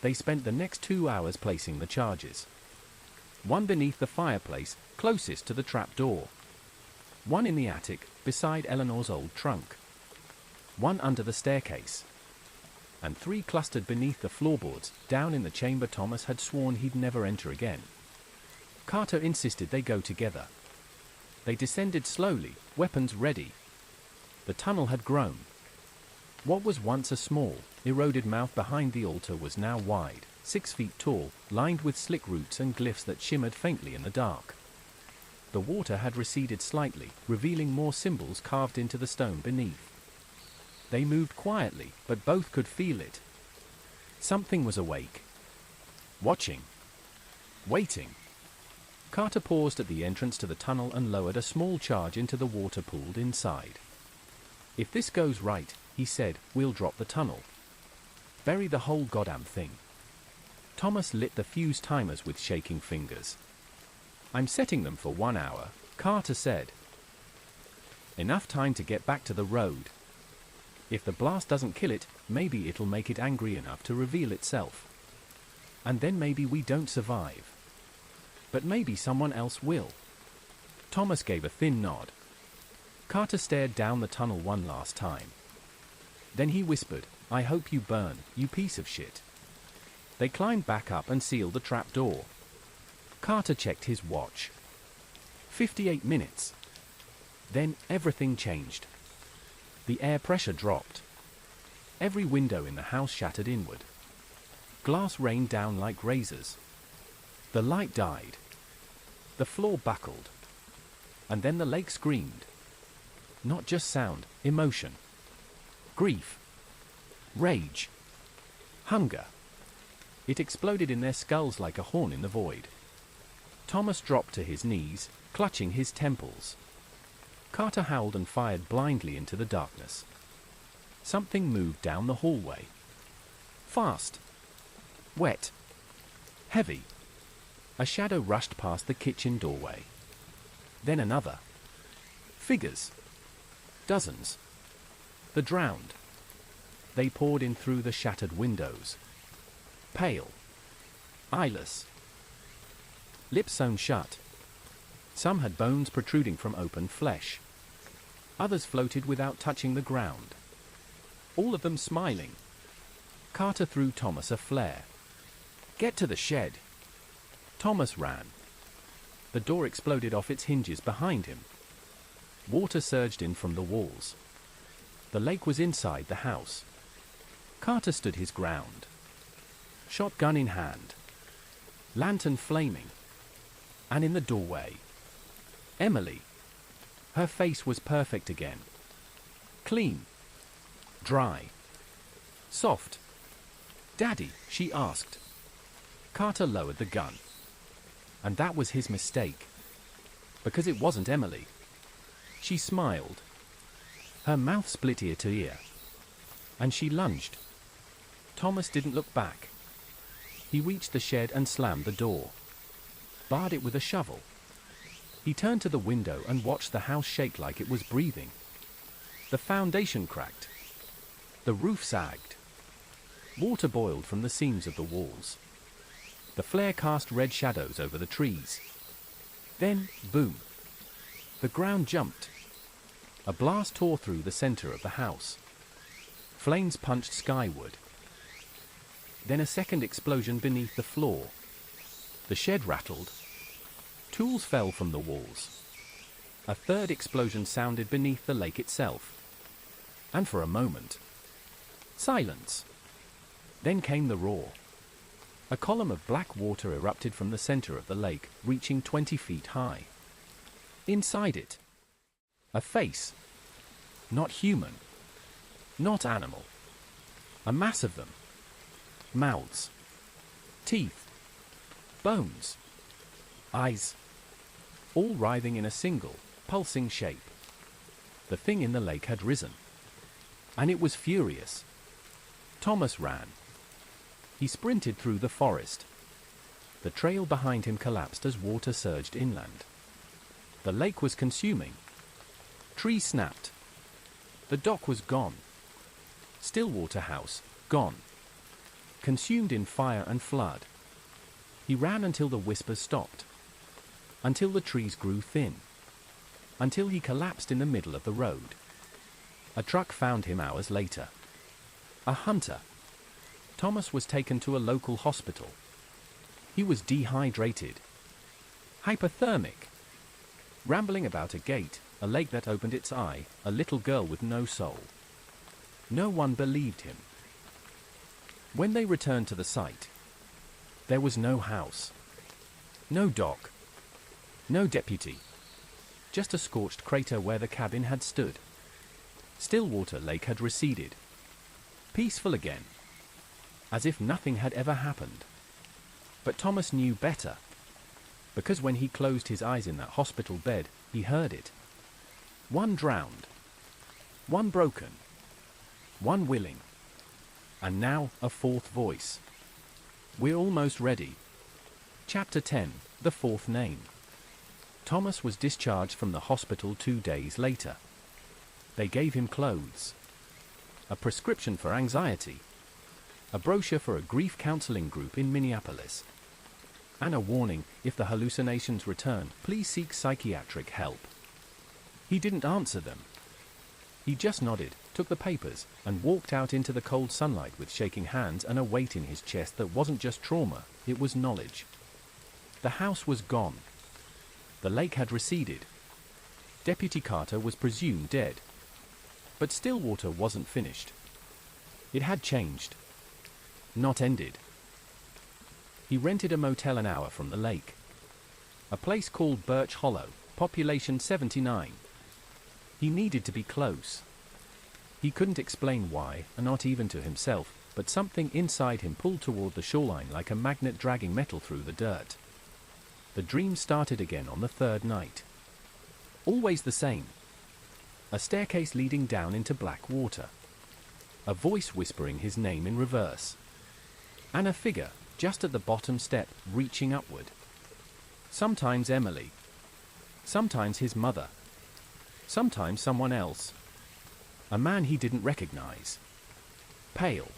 They spent the next 2 hours placing the charges. One beneath the fireplace, closest to the trap door. One in the attic, beside Eleanor's old trunk. One under the staircase. And 3 clustered beneath the floorboards, down in the chamber Thomas had sworn he'd never enter again. Carter insisted they go together. They descended slowly, weapons ready. The tunnel had grown. What was once a small, eroded mouth behind the altar was now wide, 6 feet tall, lined with slick roots and glyphs that shimmered faintly in the dark. The water had receded slightly, revealing more symbols carved into the stone beneath. They moved quietly, but both could feel it. Something was awake. Watching. Waiting. Carter paused at the entrance to the tunnel and lowered a small charge into the water pooled inside. "If this goes right," he said, "we'll drop the tunnel. Bury the whole goddamn thing." Thomas lit the fuse timers with shaking fingers. "I'm setting them for 1 hour," Carter said. "Enough time to get back to the road. If the blast doesn't kill it, maybe it'll make it angry enough to reveal itself. And then maybe we don't survive. But maybe someone else will." Thomas gave a thin nod. Carter stared down the tunnel one last time. Then he whispered, "I hope you burn, you piece of shit." They climbed back up and sealed the trap door. Carter checked his watch. 58 minutes. Then everything changed. The air pressure dropped. Every window in the house shattered inward. Glass rained down like razors. The light died. The floor buckled. And then the lake screamed. Not just sound, emotion. Grief. Rage. Hunger. It exploded in their skulls like a horn in the void. Thomas dropped to his knees, clutching his temples. Carter howled and fired blindly into the darkness. Something moved down the hallway. Fast. Wet. Heavy. A shadow rushed past the kitchen doorway. Then another. Figures. Dozens. The drowned. They poured in through the shattered windows. Pale. Eyeless. Lips sewn shut. Some had bones protruding from open flesh. Others floated without touching the ground. All of them smiling. Carter threw Thomas a flare. "Get to the shed." Thomas ran. The door exploded off its hinges behind him. Water surged in from the walls. The lake was inside the house. Carter stood his ground. Shotgun in hand. Lantern flaming. And in the doorway, Emily. Her face was perfect again. Clean. Dry. Soft. "Daddy," she asked. Carter lowered the gun. And that was his mistake. Because it wasn't Emily. She smiled. Her mouth split ear to ear. And she lunged. Thomas didn't look back. He reached the shed and slammed the door. Barred it with a shovel. He turned to the window and watched the house shake like it was breathing. The foundation cracked. The roof sagged. Water boiled from the seams of the walls. The flare cast red shadows over the trees. Then, boom. The ground jumped. A blast tore through the center of the house. Flames punched skyward. Then a second explosion beneath the floor. The shed rattled. Tools fell from the walls. A third explosion sounded beneath the lake itself. And for a moment, silence. Then came the roar. A column of black water erupted from the center of the lake, reaching 20 feet high. Inside it, a face. Not human. Not animal. A mass of them. Mouths. Teeth. Bones. Eyes. All writhing in a single, pulsing shape. The thing in the lake had risen. And it was furious. Thomas ran. He sprinted through the forest. The trail behind him collapsed as water surged inland. The lake was consuming. Trees snapped. The dock was gone. Stillwater House, gone. Consumed in fire and flood. He ran until the whispers stopped. Until the trees grew thin. Until he collapsed in the middle of the road. A truck found him hours later. A hunter. Thomas was taken to a local hospital. He was dehydrated. Hypothermic. Rambling about a gate, a lake that opened its eye, a little girl with no soul. No one believed him. When they returned to the site, There was no house. No dock. No deputy. Just a scorched crater where the cabin had stood. Stillwater Lake had receded. Peaceful again. As if nothing had ever happened. But Thomas knew better. Because when he closed his eyes in that hospital bed, he heard it. One drowned. One broken. One willing. And now, a fourth voice. We're almost ready. Chapter 10, The Fourth Name. Thomas was discharged from the hospital 2 days later. They gave him clothes. A prescription for anxiety. A brochure for a grief counseling group in Minneapolis. And a warning, if the hallucinations return, please seek psychiatric help. He didn't answer them. He just nodded, took the papers, and walked out into the cold sunlight with shaking hands and a weight in his chest that wasn't just trauma, it was knowledge. The house was gone. The lake had receded. Deputy Carter was presumed dead. But Stillwater wasn't finished. It had changed. Not ended. He rented a motel an hour from the lake. A place called Birch Hollow, population 79. He needed to be close. He couldn't explain why, not even to himself, but something inside him pulled toward the shoreline like a magnet dragging metal through the dirt. The dream started again on the third night. Always the same. A staircase leading down into black water. A voice whispering his name in reverse. And a figure, just at the bottom step, reaching upward. Sometimes Emily. Sometimes his mother. Sometimes someone else. A man he didn't recognize. Pale.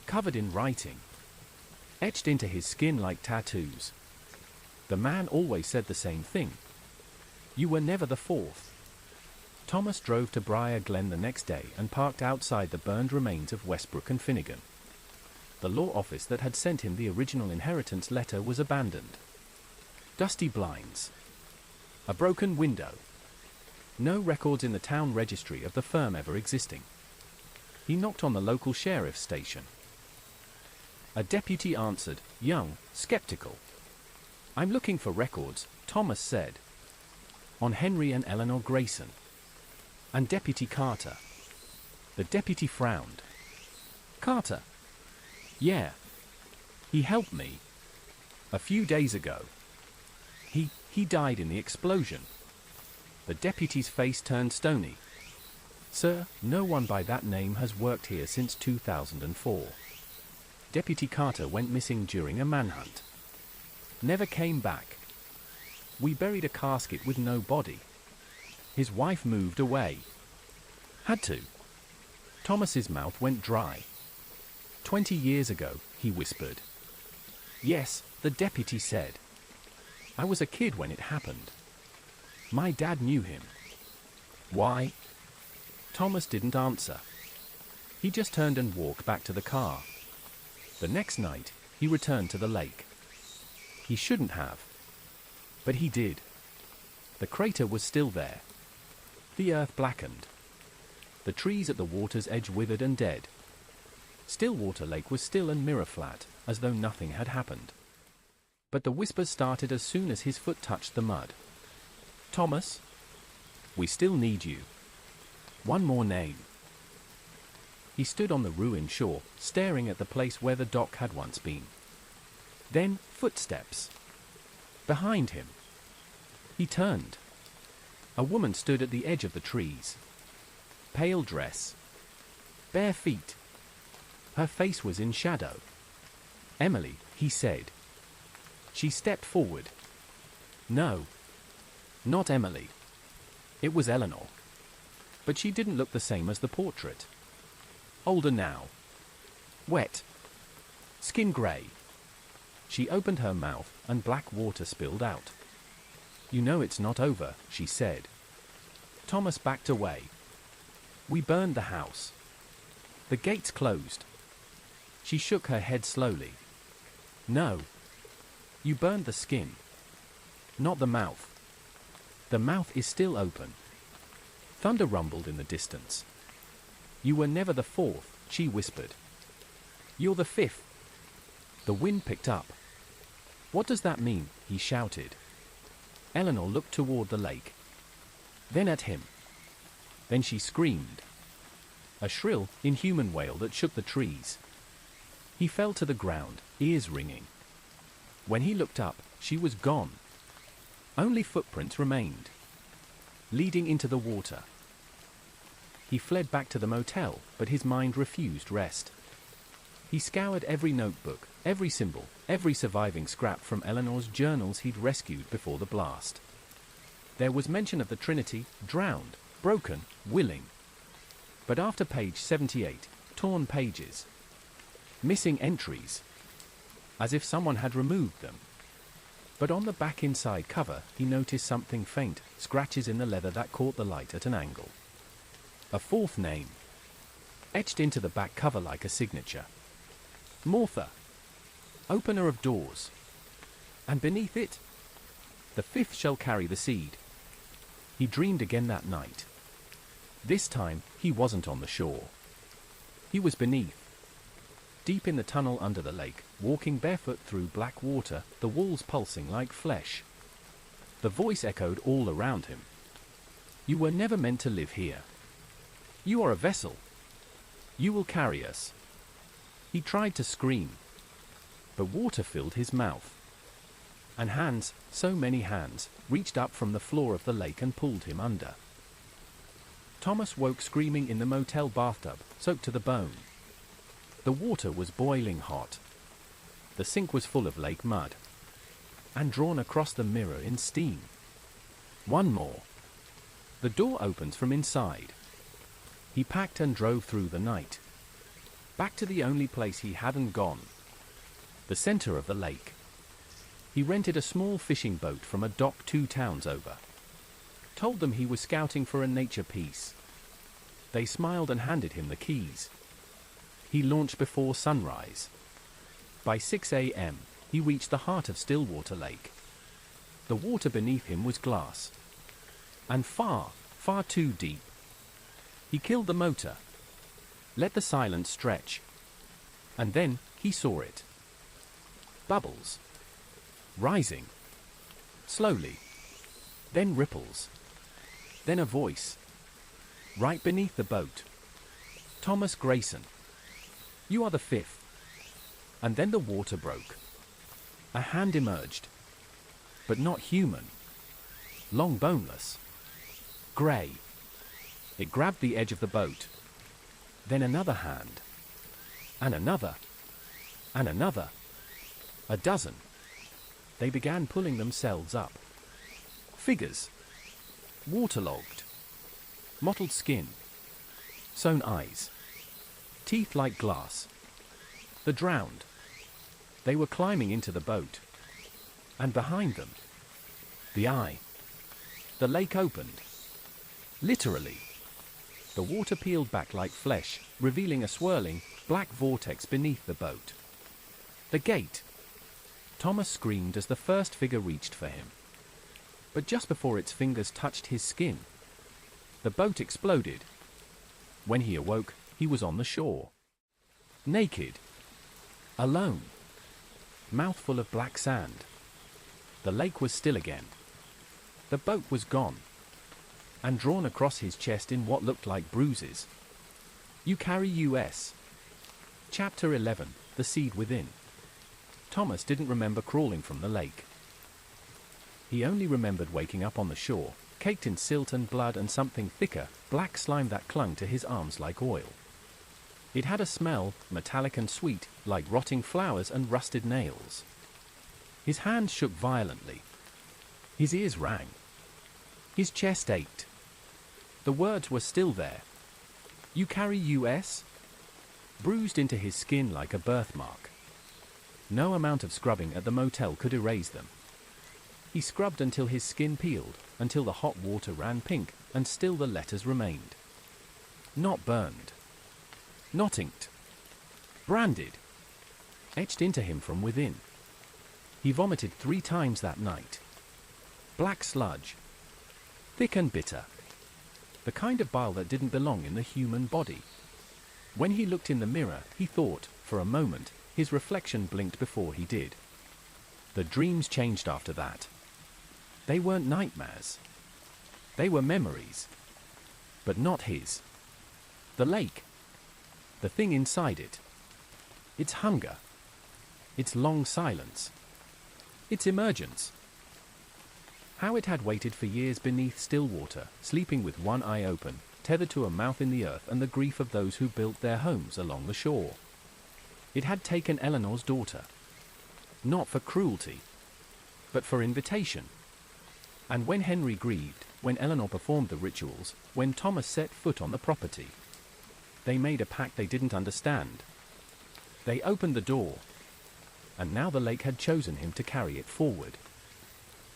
Covered in writing. Etched into his skin like tattoos. The man always said the same thing. You were never the fourth. Thomas drove to Briar Glen the next day and parked outside the burned remains of Westbrook and Finnegan. The law office that had sent him the original inheritance letter was abandoned. Dusty blinds. A broken window. No records in the town registry of the firm ever existing. He knocked on the local sheriff's station. A deputy answered, young, skeptical. I'm looking for records, Thomas said. On Henry and Eleanor Grayson. And Deputy Carter. The deputy frowned. Carter? Yeah. He helped me. A few days ago. He died in the explosion. The deputy's face turned stony. Sir, no one by that name has worked here since 2004. Deputy Carter went missing during a manhunt. Never came back. We buried a casket with no body. His wife moved away. Had to. Thomas's mouth went dry. 20 years ago, he whispered. Yes, the deputy said. I was a kid when it happened. My dad knew him. Why? Thomas didn't answer. He just turned and walked back to the car. The next night, he returned to the lake. He shouldn't have. But he did. The crater was still there. The earth blackened. The trees at the water's edge withered and dead. Stillwater Lake was still and mirror flat, as though nothing had happened. But the whispers started as soon as his foot touched the mud. Thomas? We still need you. One more name. He stood on the ruined shore, staring at the place where the dock had once been. Then, footsteps. Behind him. He turned. A woman stood at the edge of the trees. Pale dress. Bare feet. Her face was in shadow. Emily, he said. She stepped forward. No. Not Emily. It was Eleanor. But she didn't look the same as the portrait. Older now. Wet. Skin grey. She opened her mouth, and black water spilled out. You know it's not over, she said. Thomas backed away. We burned the house. The gates closed. She shook her head slowly. No. You burned the skin. Not the mouth. The mouth is still open. Thunder rumbled in the distance. You were never the fourth, she whispered. You're the fifth. The wind picked up. "What does that mean?" he shouted. Eleanor looked toward the lake, then at him. Then she screamed. A shrill, inhuman wail that shook the trees. He fell to the ground, ears ringing. When he looked up, she was gone. Only footprints remained, leading into the water. He fled back to the motel, but his mind refused rest. He scoured every notebook, every symbol, every surviving scrap from Eleanor's journals he'd rescued before the blast. There was mention of the Trinity, drowned, broken, willing. But after page 78, torn pages, missing entries, as if someone had removed them. But on the back inside cover, he noticed something faint, scratches in the leather that caught the light at an angle. A fourth name, etched into the back cover like a signature. Martha, opener of doors. And beneath it, the fifth shall carry the seed. He dreamed again that night. This time, he wasn't on the shore. He was beneath, deep in the tunnel under the lake, walking barefoot through black water, the walls pulsing like flesh. The voice echoed all around him. "You were never meant to live here. You are a vessel. You will carry us." He tried to scream, but water filled his mouth. And hands, so many hands, reached up from the floor of the lake and pulled him under. Thomas woke screaming in the motel bathtub, soaked to the bone. The water was boiling hot. The sink was full of lake mud, and drawn across the mirror in steam. One more. The door opens from inside. He packed and drove through the night, back to the only place he hadn't gone, the center of the lake. He rented a small fishing boat from a dock 2 towns over. Told them he was scouting for a nature piece. They smiled and handed him the keys. He launched before sunrise. By 6 a.m., he reached the heart of Stillwater Lake. The water beneath him was glass, and far, far too deep. He killed the motor, let the silence stretch, and then he saw it. Bubbles, rising, slowly, then ripples, then a voice, right beneath the boat. "Thomas Grayson, you are the fifth." And then the water broke. A hand emerged, but not human, long boneless, grey. It grabbed the edge of the boat. Then another hand, and another, and another. A dozen. They began pulling themselves up. Figures, waterlogged, mottled skin, sewn eyes, teeth like glass. The drowned. They were climbing into the boat. And behind them, the eye. The lake opened. Literally. The water peeled back like flesh, revealing a swirling, black vortex beneath the boat. The gate. Thomas screamed as the first figure reached for him. But just before its fingers touched his skin, the boat exploded. When he awoke, he was on the shore. Naked. Alone. Mouthful of black sand. The lake was still again. The boat was gone, and drawn across his chest in what looked like bruises. You carry US. Chapter 11, The Seed Within. Thomas didn't remember crawling from the lake. He only remembered waking up on the shore, caked in silt and blood and something thicker, black slime that clung to his arms like oil. It had a smell, metallic and sweet, like rotting flowers and rusted nails. His hands shook violently. His ears rang. His chest ached. The words were still there. You carry US? Bruised into his skin like a birthmark. No amount of scrubbing at the motel could erase them. He scrubbed until his skin peeled, until the hot water ran pink, and still the letters remained. Not burned. Not inked. Branded. Etched into him from within. He vomited 3 times that night. Black sludge. Thick and bitter. The kind of bile that didn't belong in the human body. When he looked in the mirror, he thought, for a moment, His reflection blinked before he did. The dreams changed after that. They weren't nightmares. They were memories. But not his. The lake. The thing inside it. Its hunger. Its long silence. Its emergence. How it had waited for years beneath still water, sleeping with one eye open, tethered to a mouth in the earth and the grief of those who built their homes along the shore. It had taken Eleanor's daughter. Not for cruelty, but for invitation. And when Henry grieved, when Eleanor performed the rituals, when Thomas set foot on the property, they made a pact they didn't understand. They opened the door. And now the lake had chosen him to carry it forward.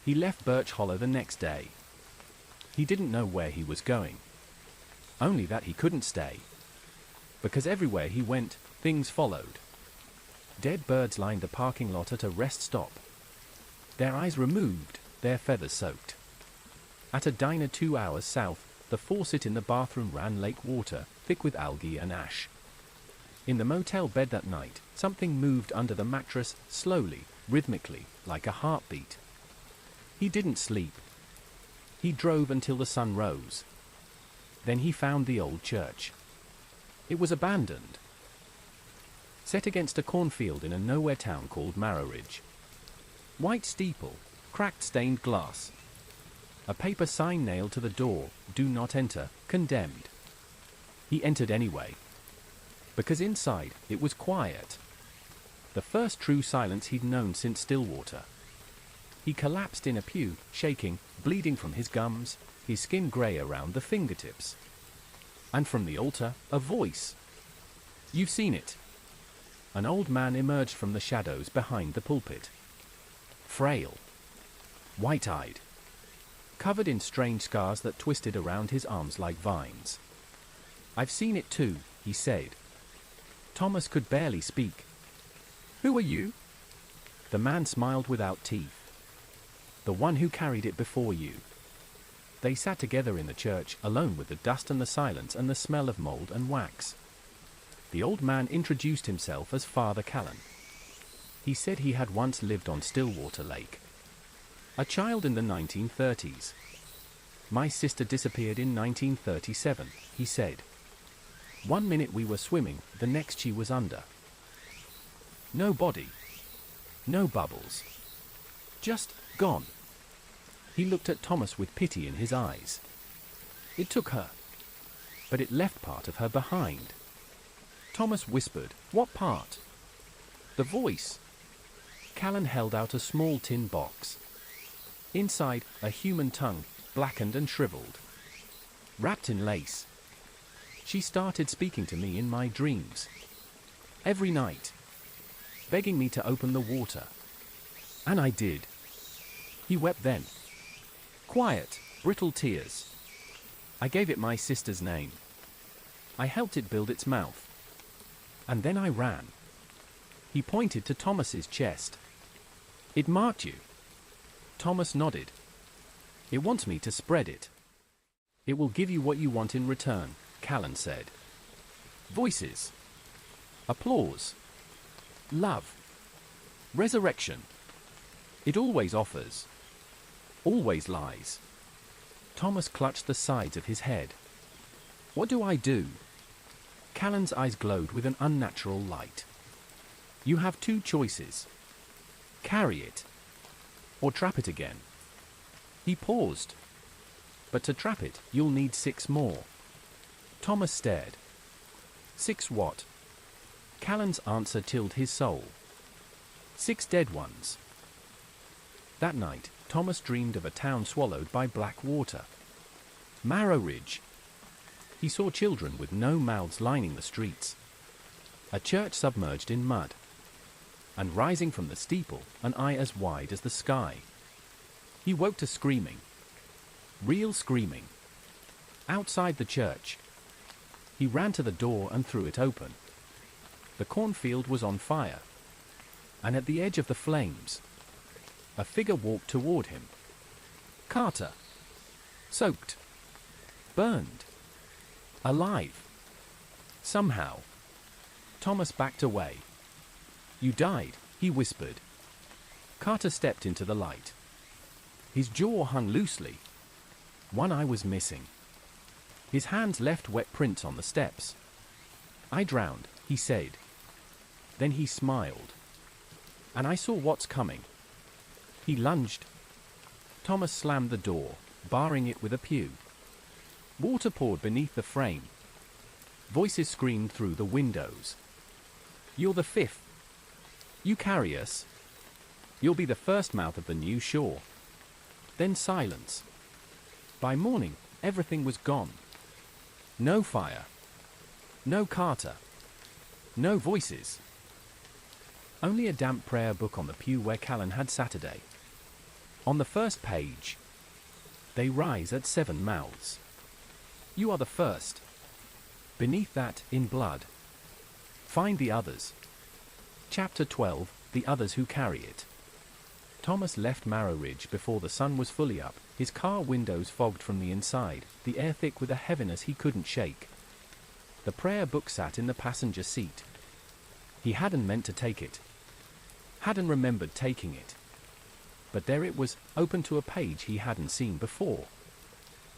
He left Birch Hollow the next day. He didn't know where he was going. Only that he couldn't stay. Because everywhere he went, things followed. Dead birds lined the parking lot at a rest stop. Their eyes removed, their feathers soaked. At a diner 2 hours south, the faucet in the bathroom ran lake water, thick with algae and ash. In the motel bed that night, something moved under the mattress, slowly, rhythmically, like a heartbeat. He didn't sleep. He drove until the sun rose. Then he found the old church. It was abandoned. Set against a cornfield in a nowhere town called Marrow Ridge. White steeple, cracked stained glass. A paper sign nailed to the door, "Do not enter, condemned." He entered anyway. Because inside, it was quiet. The first true silence he'd known since Stillwater. He collapsed in a pew, shaking, bleeding from his gums, his skin grey around the fingertips. And from the altar, a voice. "You've seen it." An old man emerged from the shadows behind the pulpit. Frail. White-eyed. Covered in strange scars that twisted around his arms like vines. "I've seen it too," he said. Thomas could barely speak. "Who are you?" The man smiled without teeth. "The one who carried it before you." They sat together in the church, alone with the dust and the silence and the smell of mold and wax. The old man introduced himself as Father Callan. He said he had once lived on Stillwater Lake. A child in the 1930s. "My sister disappeared in 1937, he said. One minute we were swimming, the next she was under. No body. No bubbles. Just gone. He looked at Thomas with pity in his eyes. It took her. But it left part of her behind. Thomas whispered, "What part?" "The voice." Callan held out a small tin box. Inside, a human tongue, blackened and shriveled. Wrapped in lace. She started speaking to me in my dreams. Every night. Begging me to open the water. And I did. He wept then. Quiet, brittle tears. I gave it my sister's name. I helped it build its mouth. And then I ran. He pointed to Thomas's chest. "It marked you." Thomas nodded. "It wants me to spread it." "It will give you what you want in return," Callan said. "Voices. Applause. Love. Resurrection. It always offers. Always lies." Thomas clutched the sides of his head. "What do I do?" Callan's eyes glowed with an unnatural light. "You have two choices. Carry it. Or trap it again." He paused. "But to trap it, you'll need 6 more." Thomas stared. 6 what? Callan's answer chilled his soul. 6 dead ones. That night, Thomas dreamed of a town swallowed by black water. Marrow Ridge. He saw children with no mouths lining the streets. A church submerged in mud. And rising from the steeple, an eye as wide as the sky. He woke to screaming. Real screaming. Outside the church. He ran to the door and threw it open. The cornfield was on fire. And at the edge of the flames, a figure walked toward him. Carter. Soaked. Burned. Alive. Somehow. Thomas backed away. You died, he whispered. Carter stepped into the light. His jaw hung loosely. One eye was missing. His hands left wet prints on the steps. I drowned, he said. Then he smiled. And I saw what's coming. He lunged. Thomas slammed the door, barring it with a pew. Water poured beneath the frame. Voices screamed through the windows. You're the fifth. You carry us. You'll be the first mouth of the new shore. Then silence. By morning, everything was gone. No fire. No Carter. No voices. Only a damp prayer book on the pew where Callan had Saturday. On the first page, they rise at 7 mouths. You are the first. Beneath that, in blood. Find the others. Chapter 12, The Others Who Carry It. Thomas left Marrow Ridge before the sun was fully up, his car windows fogged from the inside, the air thick with a heaviness he couldn't shake. The prayer book sat in the passenger seat. He hadn't meant to take it. Hadn't remembered taking it. But there it was, open to a page he hadn't seen before.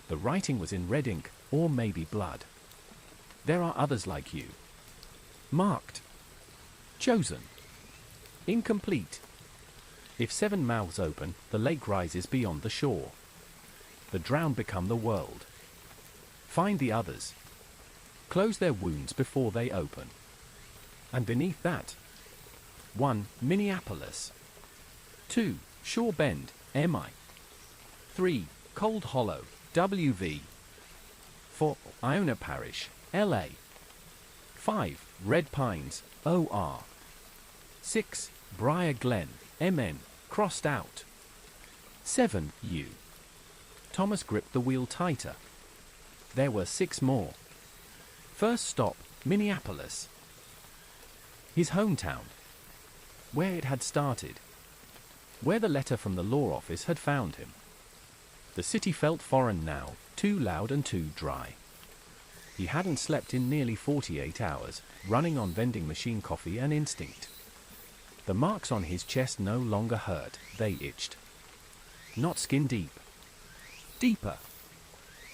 The writing was in red ink, or maybe blood. There are others like you. Marked. Chosen. Incomplete. If 7 mouths open, the lake rises beyond the shore. The drowned become the world. Find the others. Close their wounds before they open. And beneath that, 1. Minneapolis. 2. Shore Bend, MI. 3. Cold Hollow, WV. 4. Iona Parish, LA. 5. Red Pines, OR. 6. Briar Glen, MN, crossed out. 7. U. Thomas gripped the wheel tighter. There were 6 more. First stop, Minneapolis. His hometown. Where it had started. Where the letter from the law office had found him. The city felt foreign now, too loud and too dry. He hadn't slept in nearly 48 hours, running on vending machine coffee and instinct. The marks on his chest no longer hurt, they itched. Not skin deep. Deeper.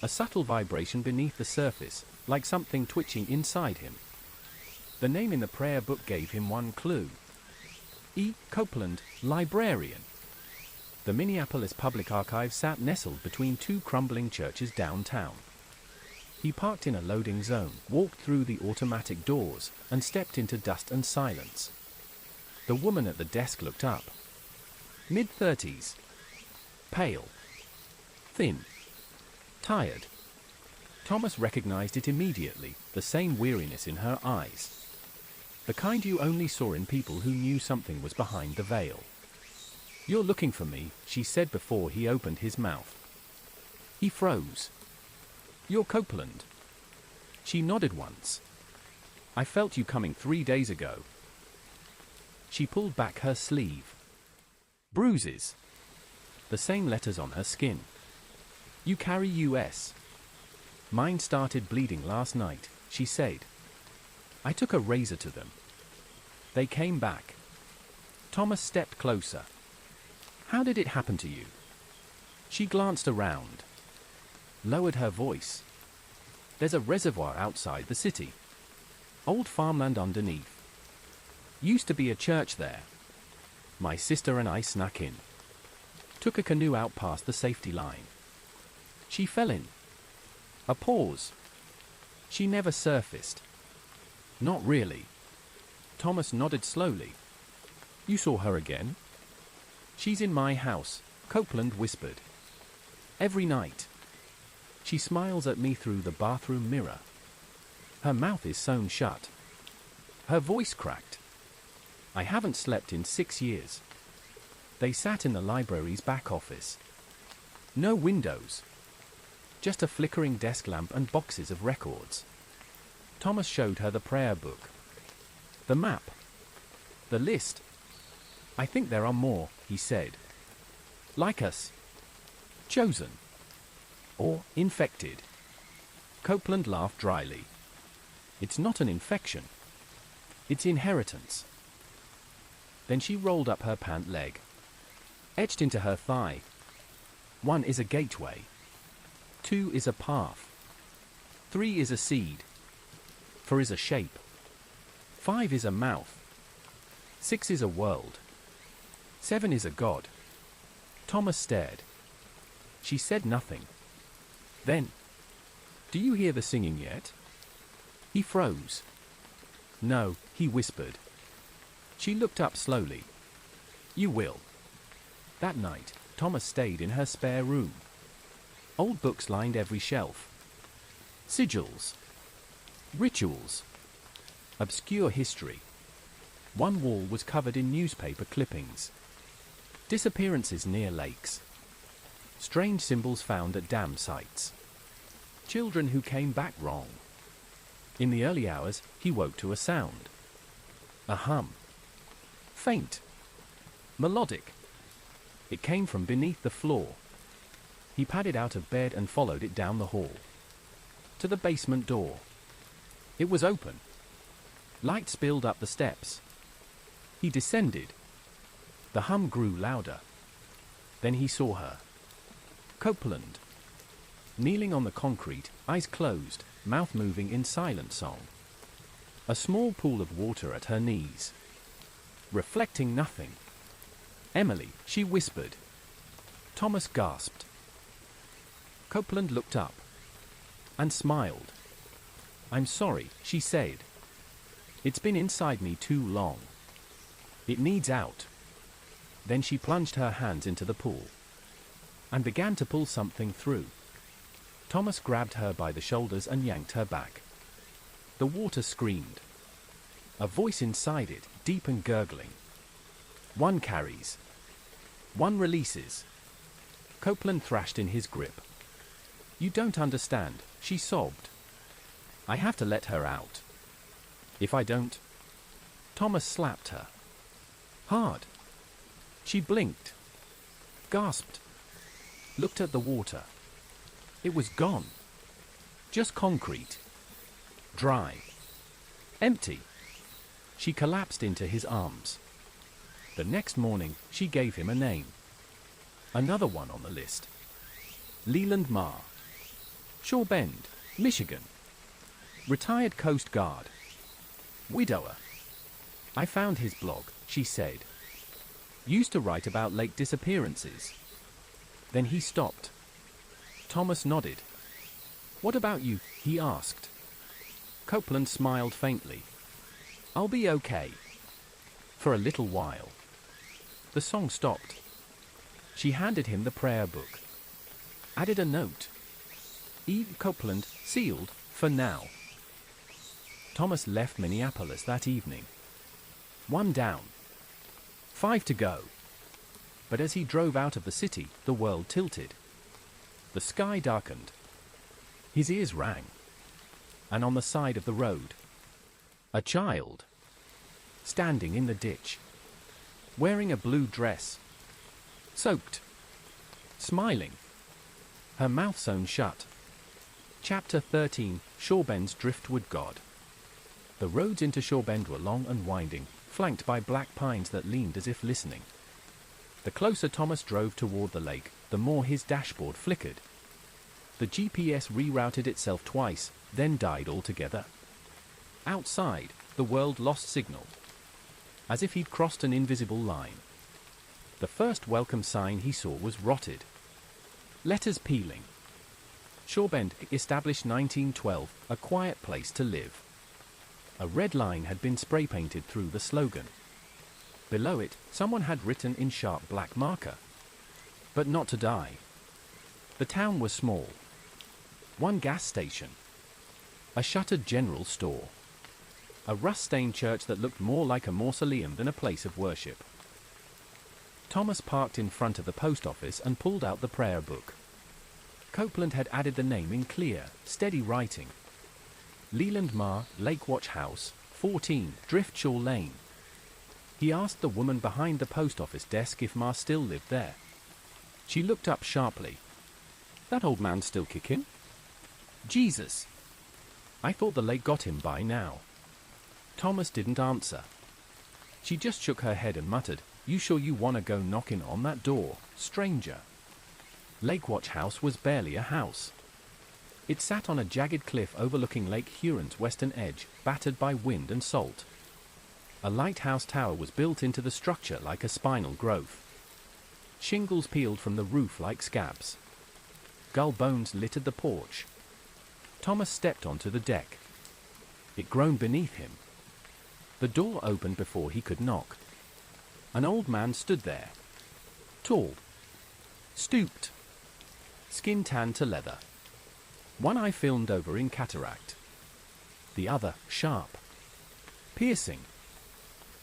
A subtle vibration beneath the surface, like something twitching inside him. The name in the prayer book gave him one clue. E. Copeland, librarian. The Minneapolis Public Archive sat nestled between 2 crumbling churches downtown. He parked in a loading zone, walked through the automatic doors, and stepped into dust and silence. The woman at the desk looked up. Mid-30s. Pale. Thin. Tired. Thomas recognized it immediately, the same weariness in her eyes. The kind you only saw in people who knew something was behind the veil. You're looking for me, she said before he opened his mouth. He froze. You're Copeland. She nodded once. I felt you coming 3 days ago. She pulled back her sleeve. Bruises. The same letters on her skin. You carry US. Mine started bleeding last night, she said. I took a razor to them. They came back. Thomas stepped closer. How did it happen to you? She glanced around. Lowered her voice. There's a reservoir outside the city. Old farmland underneath. Used to be a church there. My sister and I snuck in. Took a canoe out past the safety line. She fell in. A pause. She never surfaced. Not really. Thomas nodded slowly. You saw her again? She's in my house, Copeland whispered. Every night. She smiles at me through the bathroom mirror. Her mouth is sewn shut. Her voice cracked. I haven't slept in 6 years. They sat in the library's back office. No windows. Just a flickering desk lamp and boxes of records. Thomas showed her the prayer book. The map. The list. I think there are more, he said. Like us. Chosen. Or infected. Copeland laughed dryly. It's not an infection. It's inheritance. Then she rolled up her pant leg. Etched into her thigh. 1 is a gateway. 2 is a path. 3 is a seed. 4 is a shape. 5 is a mouth. 6 is a world. 7 is a god. Thomas stared. She said nothing. Then, "Do you hear the singing yet?" He froze. "No," he whispered. She looked up slowly. "You will." That night, Thomas stayed in her spare room. Old books lined every shelf. Sigils. Rituals. Obscure history. One wall was covered in newspaper clippings. Disappearances near lakes. Strange symbols found at dam sites. Children who came back wrong. In the early hours, he woke to a sound. A hum. Faint. Melodic. It came from beneath the floor. He padded out of bed and followed it down the hall. To the basement door. It was open. Light spilled up the steps. He descended. The hum grew louder. Then he saw her. Copeland. Kneeling on the concrete, eyes closed, mouth moving in silent song. A small pool of water at her knees. Reflecting nothing. "Emily," she whispered. Thomas gasped. Copeland looked up. And smiled. "I'm sorry," she said. "It's been inside me too long. It needs out." Then she plunged her hands into the pool. And began to pull something through. Thomas grabbed her by the shoulders and yanked her back. The water screamed. A voice inside it, deep and gurgling. "One carries. One releases." Copeland thrashed in his grip. "You don't understand," she sobbed. "I have to let her out. If I don't..." Thomas slapped her. Hard. She blinked. Gasped. Looked at the water. It was gone. Just concrete. Dry. Empty. She collapsed into his arms. The next morning, she gave him a name. Another one on the list. Leland Marr. Shaw Bend, Michigan. Retired Coast Guard. Widower. "I found his blog," she said. "Used to write about lake disappearances." Then he stopped. Thomas nodded. "What about you?" he asked. Copeland smiled faintly. "I'll be okay. For a little while." The song stopped. She handed him the prayer book. Added a note. E. Copeland, sealed, for now. Thomas left Minneapolis that evening. 1 down. 5 to go. But as he drove out of the city, the world tilted. The sky darkened. His ears rang. And on the side of the road, a child. Standing in the ditch. Wearing a blue dress. Soaked. Smiling. Her mouth sewn shut. Chapter 13, Shawbend's Driftwood God. The roads into Shawbend were long and winding, flanked by black pines that leaned as if listening. The closer Thomas drove toward the lake, the more his dashboard flickered. The GPS rerouted itself twice, then died altogether. Outside, the world lost signal. As if he'd crossed an invisible line. The first welcome sign he saw was rotted. Letters peeling. Shawbend, established 1912, a quiet place to live. A red line had been spray-painted through the slogan. Below it, someone had written in sharp black marker. But not to die. The town was small. 1 gas station. A shuttered general store. A rust-stained church that looked more like a mausoleum than a place of worship. Thomas parked in front of the post office and pulled out the prayer book. Copeland had added the name in clear, steady writing. Leland Marr, Lake Watch House, 14, Driftshaw Lane. He asked the woman behind the post office desk if Marr still lived there. She looked up sharply. "That old man still kicking?" "Jesus! I thought the lake got him by now." Thomas didn't answer. She just shook her head and muttered, "You sure you wanna go knocking on that door, stranger?" Lake Watch House was barely a house. It sat on a jagged cliff overlooking Lake Huron's western edge, battered by wind and salt. A lighthouse tower was built into the structure like a spinal growth. Shingles peeled from the roof like scabs. Gull bones littered the porch. Thomas stepped onto the deck. It groaned beneath him. The door opened before he could knock. An old man stood there. Tall. Stooped. Skin tanned to leather. One eye filmed over in cataract. The other, sharp. Piercing.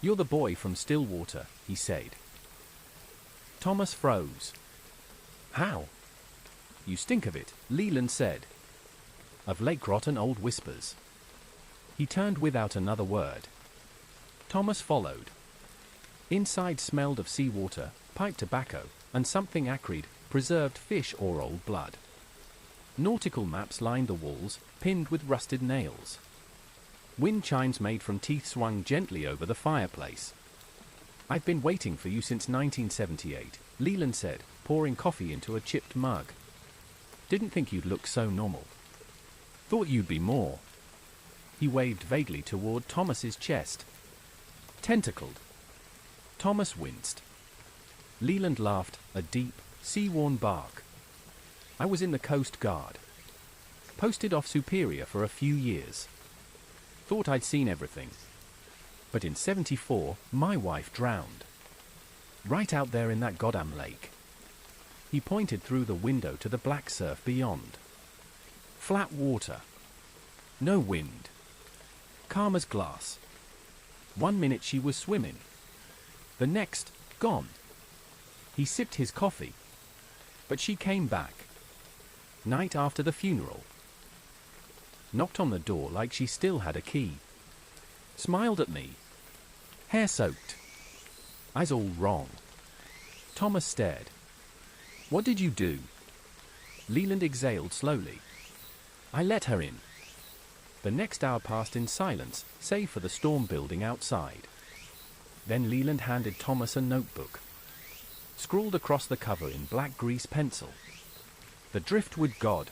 "You're the boy from Stillwater," he said. Thomas froze. "How?" "You stink of it," Leland said. "Of lake rot and old whispers." He turned without another word. Thomas followed. Inside smelled of seawater, pipe tobacco, and something acrid, preserved fish or old blood. Nautical maps lined the walls, pinned with rusted nails. Wind chimes made from teeth swung gently over the fireplace. "I've been waiting for you since 1978, Leland said, pouring coffee into a chipped mug. "Didn't think you'd look so normal. Thought you'd be more." He waved vaguely toward Thomas's chest. "Tentacled." Thomas winced. Leland laughed, a deep, sea-worn bark. "I was in the Coast Guard. Posted off Superior for a few years. Thought I'd seen everything. But in '74, my wife drowned. Right out there in that goddamn lake." He pointed through the window to the black surf beyond. Flat water. No wind. Calm as glass. 1 minute she was swimming. The next, gone. He sipped his coffee. But she came back. Night after the funeral. Knocked on the door like she still had a key. Smiled at me. Hair soaked. Eyes all wrong. Thomas stared. "What did you do?" Leland exhaled slowly. "I let her in." The next hour passed in silence, save for the storm building outside. Then Leland handed Thomas a notebook. Scrawled across the cover in black grease pencil. "The Driftwood God."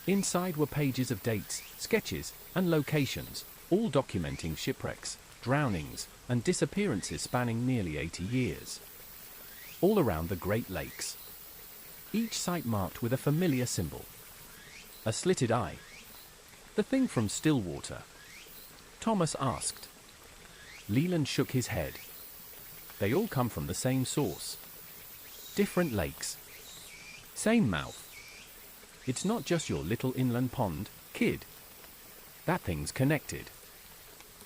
Inside were pages of dates, sketches, and locations, all documenting shipwrecks, drownings, and disappearances spanning nearly 80 years. All around the Great Lakes. Each site marked with a familiar symbol. A slitted eye. "The thing from Stillwater?" Thomas asked. Leland shook his head. "They all come from the same source. Different lakes. Same mouth. It's not just your little inland pond, kid. That thing's connected.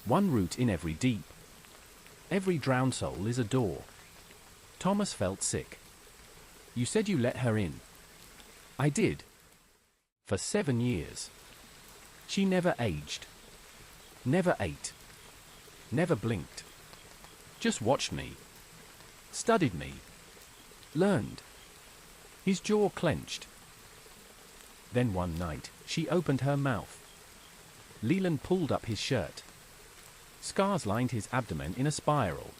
One root in every deep. Every drowned soul is a door." Thomas felt sick. "You said you let her in." "I did. For 7 years. She never aged. Never ate. Never blinked. Just watched me. Studied me. Learned." His jaw clenched. Then one night, she opened her mouth. Leland pulled up his shirt. Scars lined his abdomen in a spiral.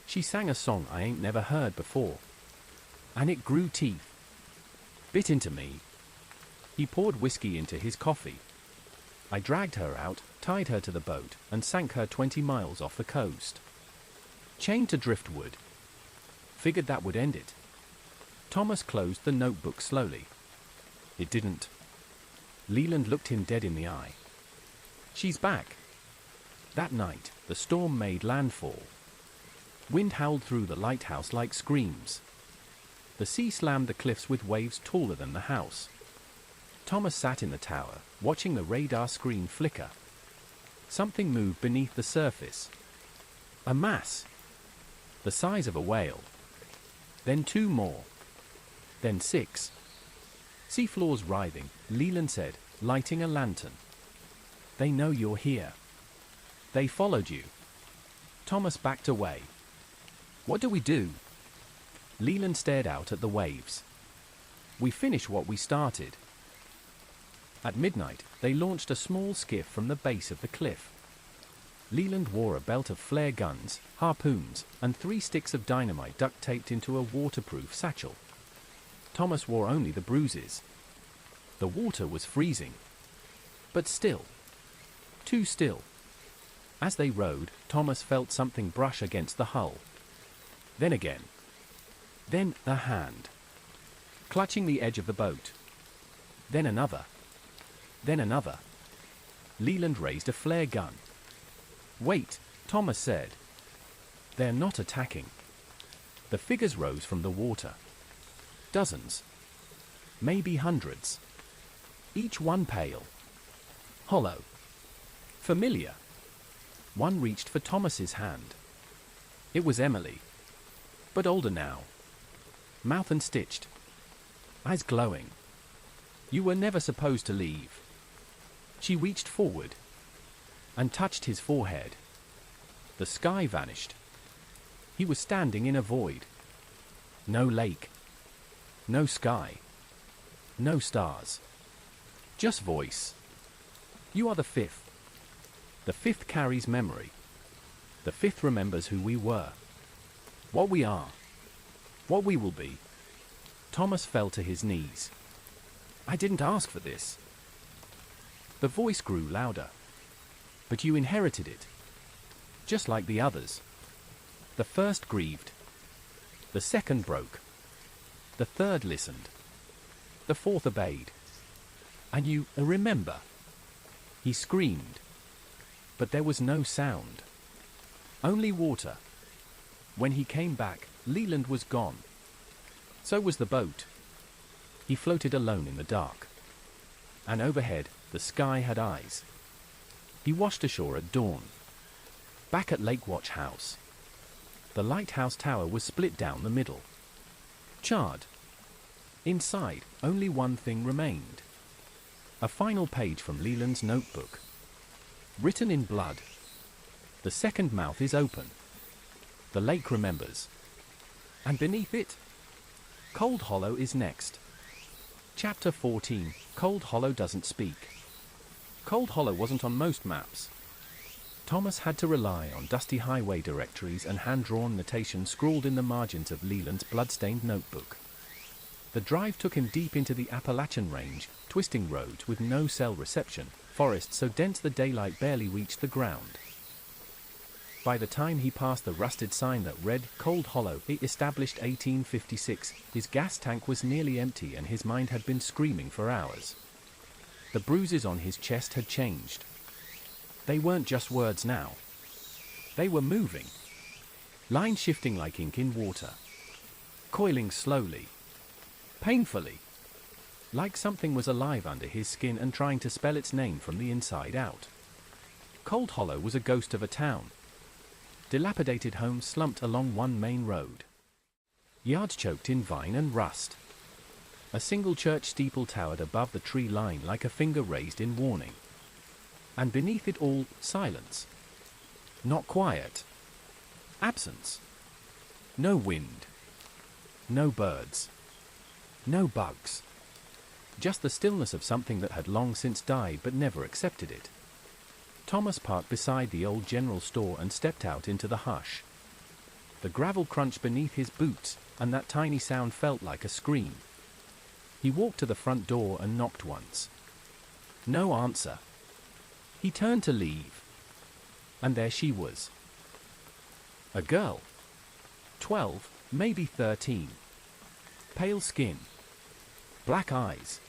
She sang a song I ain't never heard before. And it grew teeth. Bit into me. He poured whiskey into his coffee. I dragged her out, tied her to the boat, and sank her 20 miles off the coast. Chained to driftwood. Figured that would end it. Thomas closed the notebook slowly. It didn't. Leland looked him dead in the eye. "She's back." That night, the storm made landfall. Wind howled through the lighthouse like screams. The sea slammed the cliffs with waves taller than the house. Thomas sat in the tower, watching the radar screen flicker. Something moved beneath the surface. A mass. The size of a whale. Then 2 more. Then 6. "Seafloor's writhing," Leland said, lighting a lantern. "They know you're here. They followed you." Thomas backed away. "What do we do?" Leland stared out at the waves. "We finish what we started." At midnight, they launched a small skiff from the base of the cliff. Leland wore a belt of flare guns, harpoons, and 3 sticks of dynamite duct-taped into a waterproof satchel. Thomas wore only the bruises. The water was freezing. But still. Too still. As they rowed, Thomas felt something brush against the hull. Then again. Then a hand. Clutching the edge of the boat. Then another. Then another. Leland raised a flare gun. "Wait," Thomas said. "They're not attacking." The figures rose from the water. Dozens. Maybe hundreds. Each one pale. Hollow. Familiar. One reached for Thomas's hand. It was Emily. But older now. Mouth unstitched. Eyes glowing. "You were never supposed to leave." She reached forward and touched his forehead. The sky vanished. He was standing in a void. No lake. No sky. No stars. Just voice. "You are the fifth. The fifth carries memory. The fifth remembers who we were. What we are. What we will be." Thomas fell to his knees. "I didn't ask for this." The voice grew louder. "But you inherited it. Just like the others. The first grieved. The second broke. The third listened. The fourth obeyed. And you remember." He screamed. But there was no sound. Only water. When he came back, Leland was gone. So was the boat. He floated alone in the dark. And overhead, the sky had eyes. He washed ashore at dawn. Back at Lake Watch House. The lighthouse tower was split down the middle. Charred. Inside, only one thing remained. A final page from Leland's notebook. Written in blood. The second mouth is open. The lake remembers. And beneath it, Cold Hollow is next. Chapter 14, Cold Hollow Doesn't Speak. Cold Hollow wasn't on most maps. Thomas had to rely on dusty highway directories and hand-drawn notation scrawled in the margins of Leland's blood-stained notebook. The drive took him deep into the Appalachian Range, twisting roads with no cell reception, forests so dense the daylight barely reached the ground. By the time he passed the rusted sign that read Cold Hollow, established 1856, his gas tank was nearly empty and his mind had been screaming for hours. The bruises on his chest had changed. They weren't just words now. They were moving. Lines shifting like ink in water. Coiling slowly. Painfully. Like something was alive under his skin and trying to spell its name from the inside out. Cold Hollow was a ghost of a town. Dilapidated homes slumped along one main road. Yards choked in vine and rust. A single church steeple towered above the tree line like a finger raised in warning. And beneath it all, silence. Not quiet. Absence. No wind. No birds. No bugs. Just the stillness of something that had long since died but never accepted it. Thomas parked beside the old general store and stepped out into the hush. The gravel crunched beneath his boots, and that tiny sound felt like a scream. He walked to the front door and knocked once. No answer. He turned to leave. And there she was. A girl. 12, maybe 13. Pale skin. Black eyes.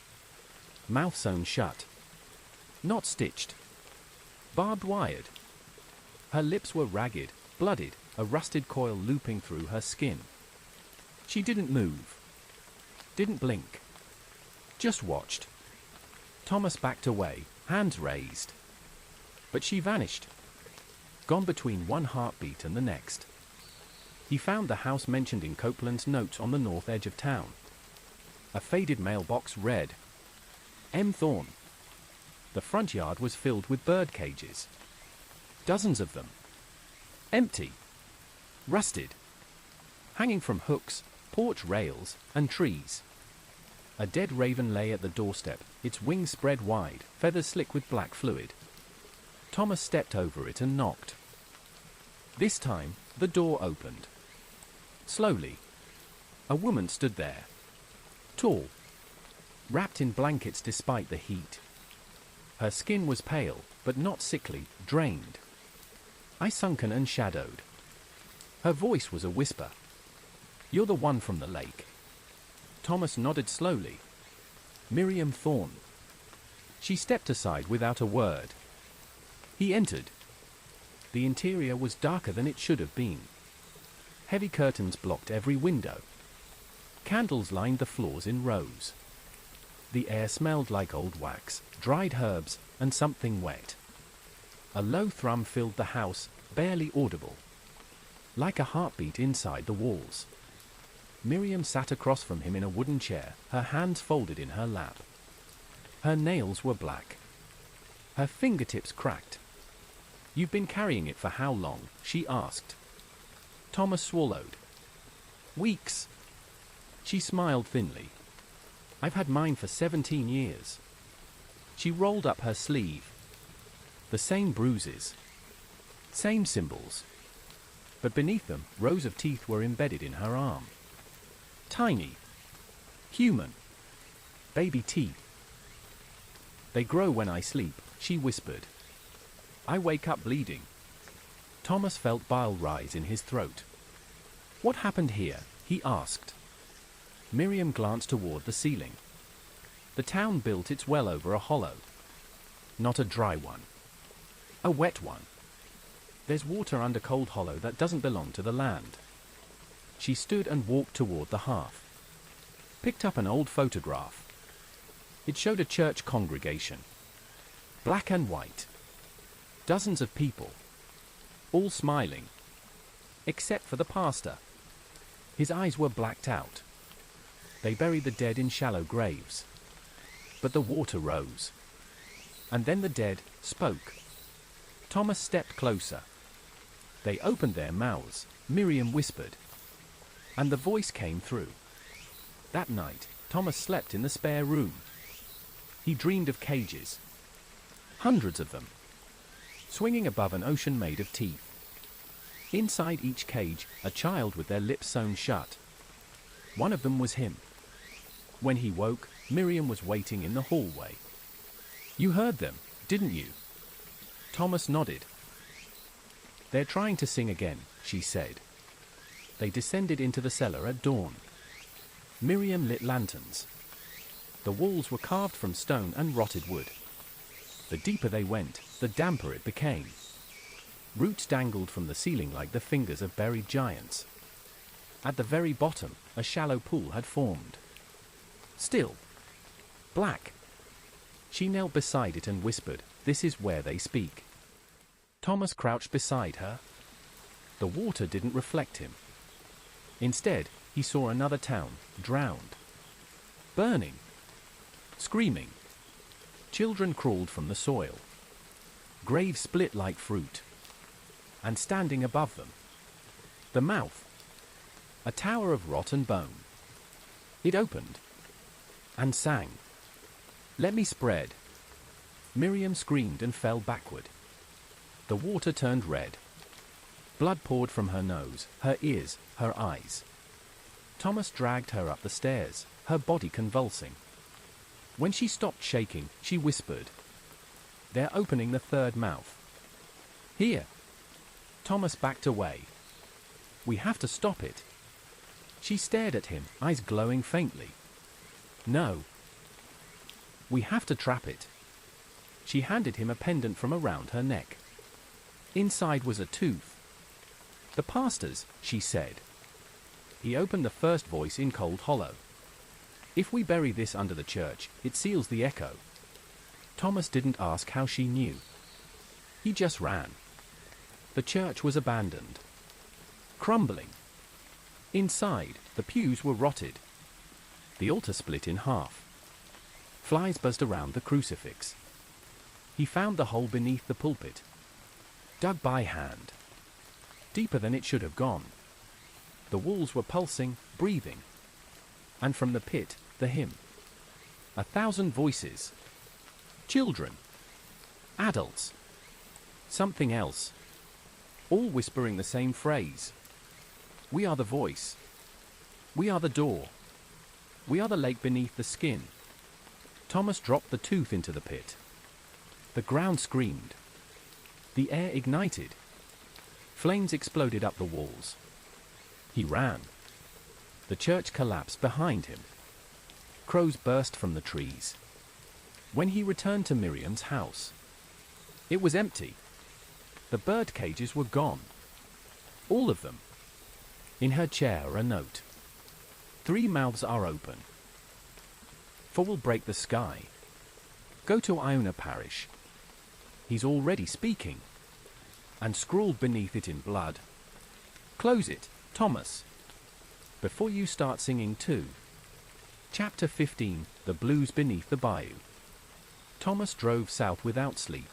Mouth sewn shut. Not stitched. Barbed wired. Her lips were ragged, blooded, a rusted coil looping through her skin. She didn't move. Didn't blink. Just watched. Thomas backed away, hands raised. But she vanished. Gone between one heartbeat and the next. He found the house mentioned in Copeland's notes on the north edge of town. A faded mailbox read, M. Thorne. The front yard was filled with bird cages. Dozens of them. Empty. Rusted. Hanging from hooks, porch rails, and trees. A dead raven lay at the doorstep, its wings spread wide, feathers slick with black fluid. Thomas stepped over it and knocked. This time, the door opened. Slowly. A woman stood there. Tall. Wrapped in blankets despite the heat. Her skin was pale, but not sickly, drained. Eyes sunken and shadowed. Her voice was a whisper. "You're the one from the lake." Thomas nodded slowly. Miriam Thorne. She stepped aside without a word. He entered. The interior was darker than it should have been. Heavy curtains blocked every window. Candles lined the floors in rows. The air smelled like old wax, dried herbs, and something wet. A low thrum filled the house, barely audible. Like a heartbeat inside the walls. Miriam sat across from him in a wooden chair, her hands folded in her lap. Her nails were black. Her fingertips cracked. "You've been carrying it for how long?" she asked. Thomas swallowed. "Weeks." She smiled thinly. "I've had mine for 17 years. She rolled up her sleeve. The same bruises. Same symbols. But beneath them, rows of teeth were embedded in her arm. Tiny. Human. Baby teeth. "They grow when I sleep," she whispered. "I wake up bleeding." Thomas felt bile rise in his throat. "What happened here?" he asked. Miriam glanced toward the ceiling. The town built its well over a hollow. Not a dry one. A wet one. There's water under Cold Hollow that doesn't belong to the land. She stood and walked toward the hearth. Picked up an old photograph. It showed a church congregation. Black and white. Dozens of people. All smiling. Except for the pastor. His eyes were blacked out. They buried the dead in shallow graves. But the water rose. And then the dead spoke. Thomas stepped closer. They opened their mouths, Miriam whispered. And the voice came through. That night, Thomas slept in the spare room. He dreamed of cages. Hundreds of them. Swinging above an ocean made of teeth. Inside each cage, a child with their lips sewn shut. One of them was him. When he woke, Miriam was waiting in the hallway. "You heard them, didn't you?" Thomas nodded. "They're trying to sing again," she said. They descended into the cellar at dawn. Miriam lit lanterns. The walls were carved from stone and rotted wood. The deeper they went, the damper it became. Roots dangled from the ceiling like the fingers of buried giants. At the very bottom, a shallow pool had formed. Still. Black. She knelt beside it and whispered, "This is where they speak." Thomas crouched beside her. The water didn't reflect him. Instead, he saw another town, drowned. Burning. Screaming. Children crawled from the soil. Graves split like fruit. And standing above them, the mouth. A tower of rot and bone. It opened. And sang. "Let me spread." Miriam screamed and fell backward. The water turned red. Blood poured from her nose, her ears, her eyes. Thomas dragged her up the stairs, her body convulsing. When she stopped shaking, she whispered, "They're opening the third mouth. Here." Thomas backed away. "We have to stop it." She stared at him, eyes glowing faintly. "No. We have to trap it." She handed him a pendant from around her neck. Inside was a tooth. "The pastor's," she said. He opened the first voice in Cold Hollow. "If we bury this under the church, it seals the echo." Thomas didn't ask how she knew. He just ran. The church was abandoned. Crumbling. Inside, the pews were rotted. The altar split in half. Flies buzzed around the crucifix. He found the hole beneath the pulpit. Dug by hand. Deeper than it should have gone. The walls were pulsing, breathing. And from the pit, the hymn. 1,000 voices. Children. Adults. Something else. All whispering the same phrase. We are the voice. We are the door. We are the lake beneath the skin. Thomas dropped the tooth into the pit. The ground screamed. The air ignited. Flames exploded up the walls. He ran. The church collapsed behind him. Crows burst from the trees. When he returned to Miriam's house, it was empty. The bird cages were gone. All of them. In her chair, a note. 3 mouths are open. 4 will break the sky. Go to Iona Parish. He's already speaking. And scrawled beneath it in blood. Close it, Thomas. Before you start singing too. Chapter 15, The Blues Beneath the Bayou. Thomas drove south without sleep.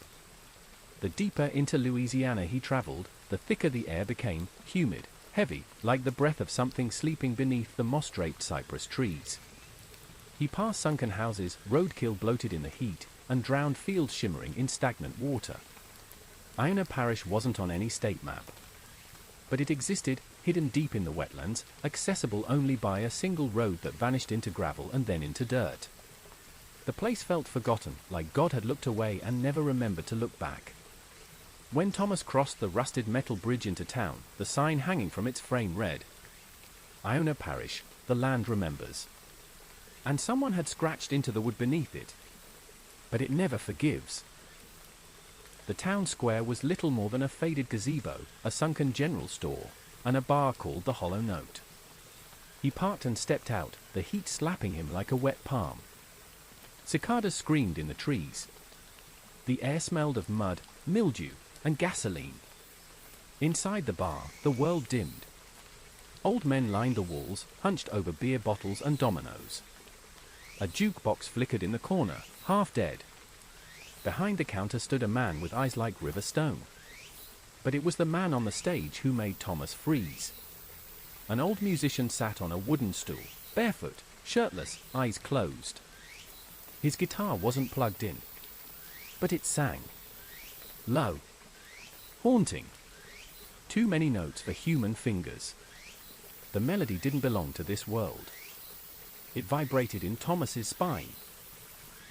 The deeper into Louisiana he traveled, the thicker the air became, humid, heavy, like the breath of something sleeping beneath the moss-draped cypress trees. He passed sunken houses, roadkill bloated in the heat, and drowned fields shimmering in stagnant water. Iona Parish wasn't on any state map. But it existed, hidden deep in the wetlands, accessible only by a single road that vanished into gravel and then into dirt. The place felt forgotten, like God had looked away and never remembered to look back. When Thomas crossed the rusted metal bridge into town, the sign hanging from its frame read, Iona Parish, the land remembers. And someone had scratched into the wood beneath it. But it never forgives. The town square was little more than a faded gazebo, a sunken general store, and a bar called the Hollow Note. He parked and stepped out, the heat slapping him like a wet palm. Cicadas screamed in the trees. The air smelled of mud, mildew, and gasoline. Inside the bar, the world dimmed. Old men lined the walls, hunched over beer bottles and dominoes. A jukebox flickered in the corner, half dead. Behind the counter stood a man with eyes like river stone. But it was the man on the stage who made Thomas freeze. An old musician sat on a wooden stool, barefoot, shirtless, eyes closed. His guitar wasn't plugged in. But it sang. Low. Haunting. Too many notes for human fingers. The melody didn't belong to this world. It vibrated in Thomas's spine.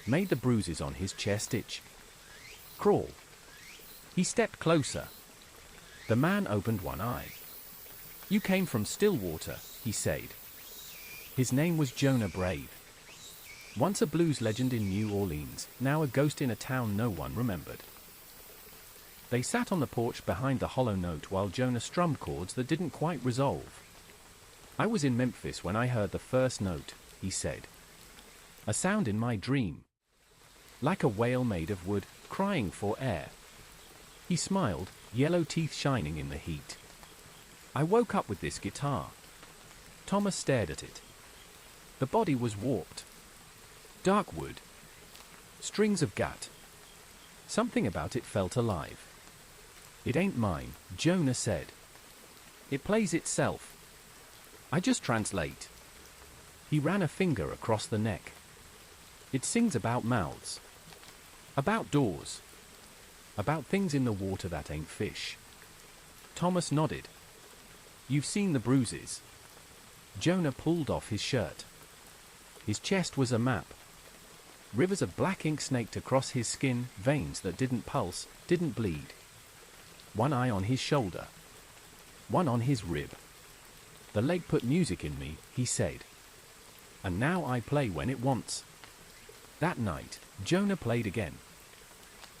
Made the bruises on his chest itch. Crawl. He stepped closer. The man opened one eye. You came from Stillwater, he said. His name was Jonah Brave. Once a blues legend in New Orleans, now a ghost in a town no one remembered. They sat on the porch behind the Hollow Note while Jonah strummed chords that didn't quite resolve. I was in Memphis when I heard the first note, he said. A sound in my dream. Like a whale made of wood, crying for air. He smiled, yellow teeth shining in the heat. I woke up with this guitar. Thomas stared at it. The body was warped. Dark wood. Strings of gut. Something about it felt alive. It ain't mine, Jonah said. It plays itself. I just translate. He ran a finger across the neck. It sings about mouths. About doors. About things in the water that ain't fish. Thomas nodded. You've seen the bruises. Jonah pulled off his shirt. His chest was a map. Rivers of black ink snaked across his skin, veins that didn't pulse, didn't bleed. One eye on his shoulder. One on his rib. The lake put music in me, he said. And now I play when it wants. That night, Jonah played again.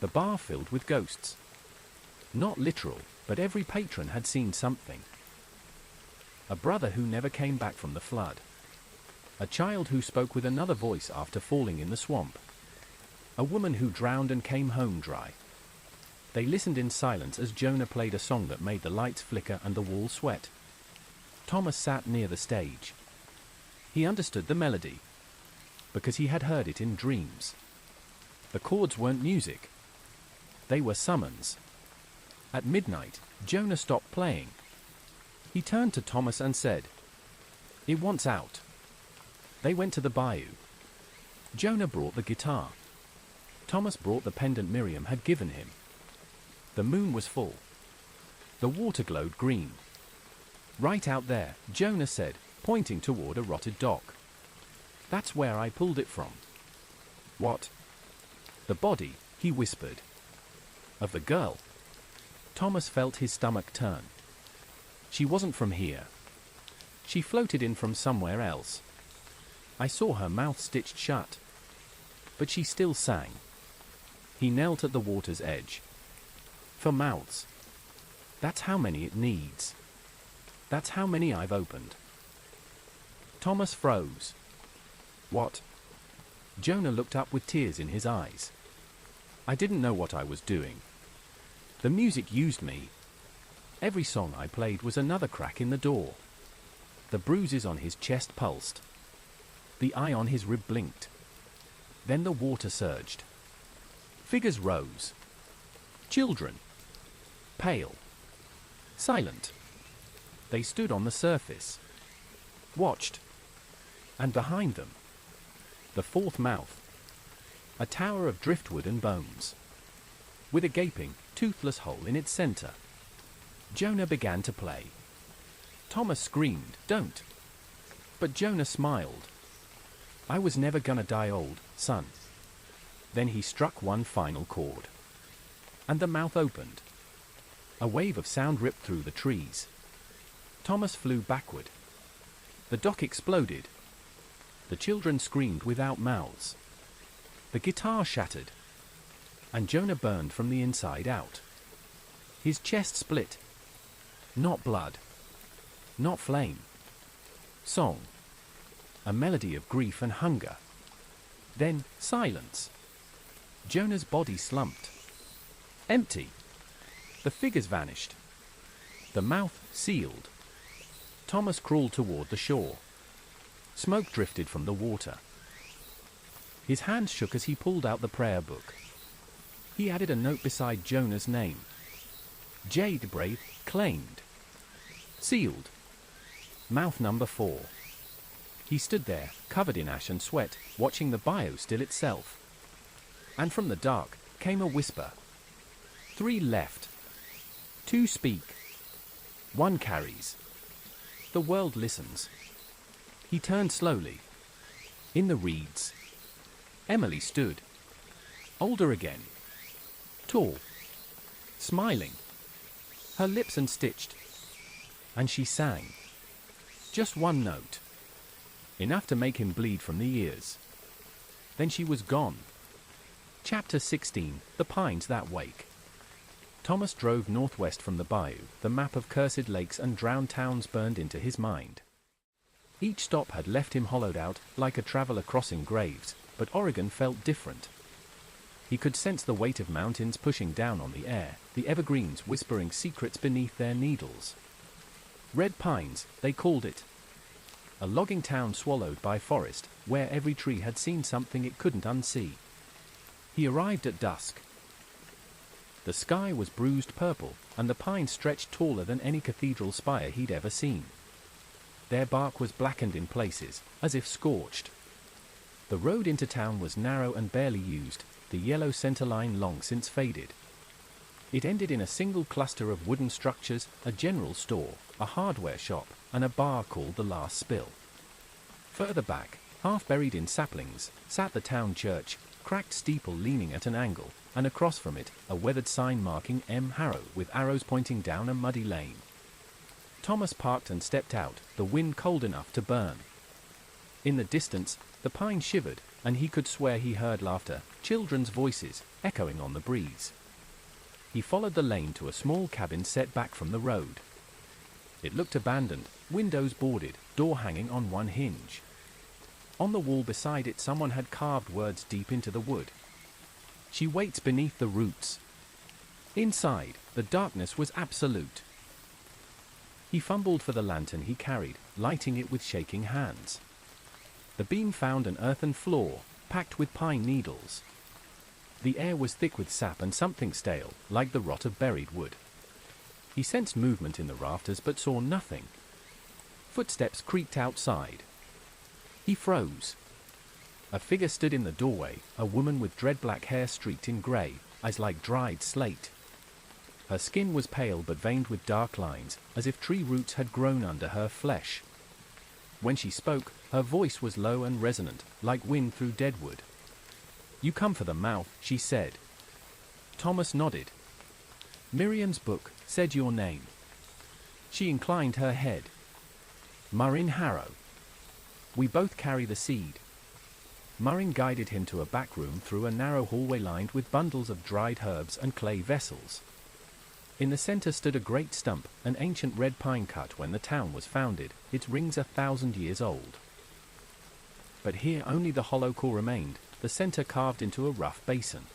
The bar filled with ghosts. Not literal, but every patron had seen something. A brother who never came back from the flood. A child who spoke with another voice after falling in the swamp. A woman who drowned and came home dry. They listened in silence as Jonah played a song that made the lights flicker and the walls sweat. Thomas sat near the stage. He understood the melody, because he had heard it in dreams. The chords weren't music. They were summons. At midnight, Jonah stopped playing. He turned to Thomas and said, "It wants out." They went to the bayou. Jonah brought the guitar. Thomas brought the pendant Miriam had given him. The moon was full. The water glowed green. "Right out there," Jonah said, pointing toward a rotted dock. "That's where I pulled it from." "What?" "The body," he whispered. "Of the girl." Thomas felt his stomach turn. "She wasn't from here. She floated in from somewhere else. I saw her mouth stitched shut. But she still sang." He knelt at the water's edge. "For mouths. That's how many it needs. That's how many I've opened." Thomas froze. "What?" Jonah looked up with tears in his eyes. "I didn't know what I was doing. The music used me. Every song I played was another crack in the door." The bruises on his chest pulsed. The eye on his rib blinked. Then the water surged. Figures rose. Children. Pale. Silent. They stood on the surface. Watched. And behind them, the fourth mouth. A tower of driftwood and bones, with a gaping, toothless hole in its center. Jonah began to play. Thomas screamed, "Don't!" But Jonah smiled. "I was never gonna die old, son." Then he struck one final chord. And the mouth opened. A wave of sound ripped through the trees. Thomas flew backward. The dock exploded. The children screamed without mouths. The guitar shattered. And Jonah burned from the inside out. His chest split. Not blood. Not flame. Song. A melody of grief and hunger. Then, silence. Jonah's body slumped. Empty. The figures vanished. The mouth sealed. Thomas crawled toward the shore. Smoke drifted from the water. His hands shook as he pulled out the prayer book. He added a note beside Jonah's name. Jade Brave, claimed. Sealed. Mouth number 4. He stood there, covered in ash and sweat, watching the bio still itself. And from the dark came a whisper. 3 left. 2 speak. 1 carries. The world listens. He turned slowly. In the reeds, Emily stood. Older again. Tall. Smiling. Her lips unstitched. And she sang. Just 1 note. Enough to make him bleed from the ears. Then she was gone. Chapter 16, The Pines That Wake. Thomas drove northwest from the bayou, the map of cursed lakes and drowned towns burned into his mind. Each stop had left him hollowed out, like a traveler crossing graves, but Oregon felt different. He could sense the weight of mountains pushing down on the air, the evergreens whispering secrets beneath their needles. Red Pines, they called it. A logging town swallowed by forest, where every tree had seen something it couldn't unsee. He arrived at dusk. The sky was bruised purple, and the pines stretched taller than any cathedral spire he'd ever seen. Their bark was blackened in places, as if scorched. The road into town was narrow and barely used, the yellow center line long since faded. It ended in a single cluster of wooden structures, a general store, a hardware shop, and a bar called The Last Spill. Further back, half buried in saplings, sat the town church, cracked steeple leaning at an angle, and across from it, a weathered sign marking M. Harrow with arrows pointing down a muddy lane. Thomas parked and stepped out, the wind cold enough to burn. In the distance, the pine shivered, and he could swear he heard laughter, children's voices, echoing on the breeze. He followed the lane to a small cabin set back from the road. It looked abandoned, windows boarded, door hanging on one hinge. On the wall beside it someone had carved words deep into the wood. She waits beneath the roots. Inside, the darkness was absolute. He fumbled for the lantern he carried, lighting it with shaking hands. The beam found an earthen floor, packed with pine needles. The air was thick with sap and something stale, like the rot of buried wood. He sensed movement in the rafters but saw nothing. Footsteps creaked outside. He froze. A figure stood in the doorway, a woman with dread black hair streaked in grey, eyes like dried slate. Her skin was pale but veined with dark lines, as if tree roots had grown under her flesh. When she spoke, her voice was low and resonant, like wind through dead wood. "You come for the mouth," she said. Thomas nodded. "Miriam's book said your name." She inclined her head. "Murrin Harrow. We both carry the seed." Murrin guided him to a back room through a narrow hallway lined with bundles of dried herbs and clay vessels. In the center stood a great stump, an ancient red pine cut when the town was founded, its rings 1,000 years old. But here only the hollow core remained, the center carved into a rough basin.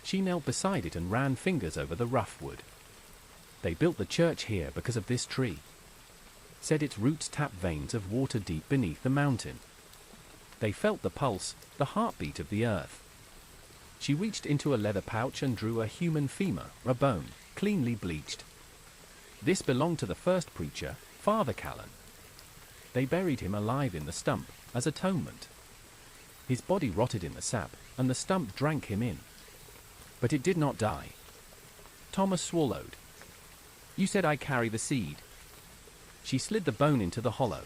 She knelt beside it and ran fingers over the rough wood. "They built the church here because of this tree," said. "Its roots tap veins of water deep beneath the mountain. They felt the pulse, the heartbeat of the earth." She reached into a leather pouch and drew a human femur, a bone, cleanly bleached. "This belonged to the first preacher, Father Callan. They buried him alive in the stump, as atonement. His body rotted in the sap, and the stump drank him in. But it did not die." Thomas swallowed. "You said I carry the seed." She slid the bone into the hollow.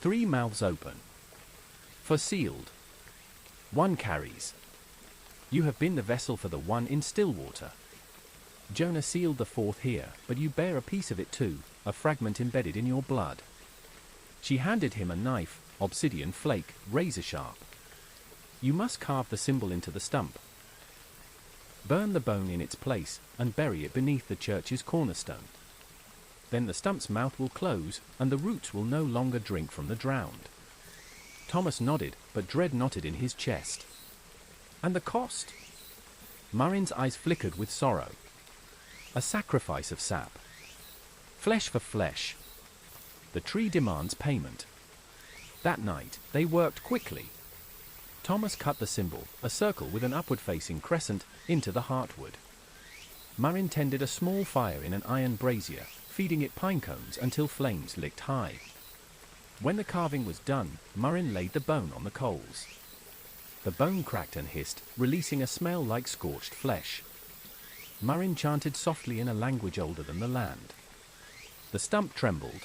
3 mouths open. "For sealed. 1 carries. You have been the vessel for the one in Stillwater. Jonah sealed the 4th here, but you bear a piece of it too, a fragment embedded in your blood." She handed him a knife, obsidian flake, razor sharp. "You must carve the symbol into the stump. Burn the bone in its place, and bury it beneath the church's cornerstone. Then the stump's mouth will close, and the roots will no longer drink from the drowned." Thomas nodded, but dread knotted in his chest. "And the cost?" Murrin's eyes flickered with sorrow. "A sacrifice of sap. Flesh for flesh. The tree demands payment." That night, they worked quickly. Thomas cut the symbol, a circle with an upward-facing crescent, into the heartwood. Murrin tended a small fire in an iron brazier, feeding it pine cones until flames licked high. When the carving was done, Murrin laid the bone on the coals. The bone cracked and hissed, releasing a smell like scorched flesh. Murrin chanted softly in a language older than the land. The stump trembled.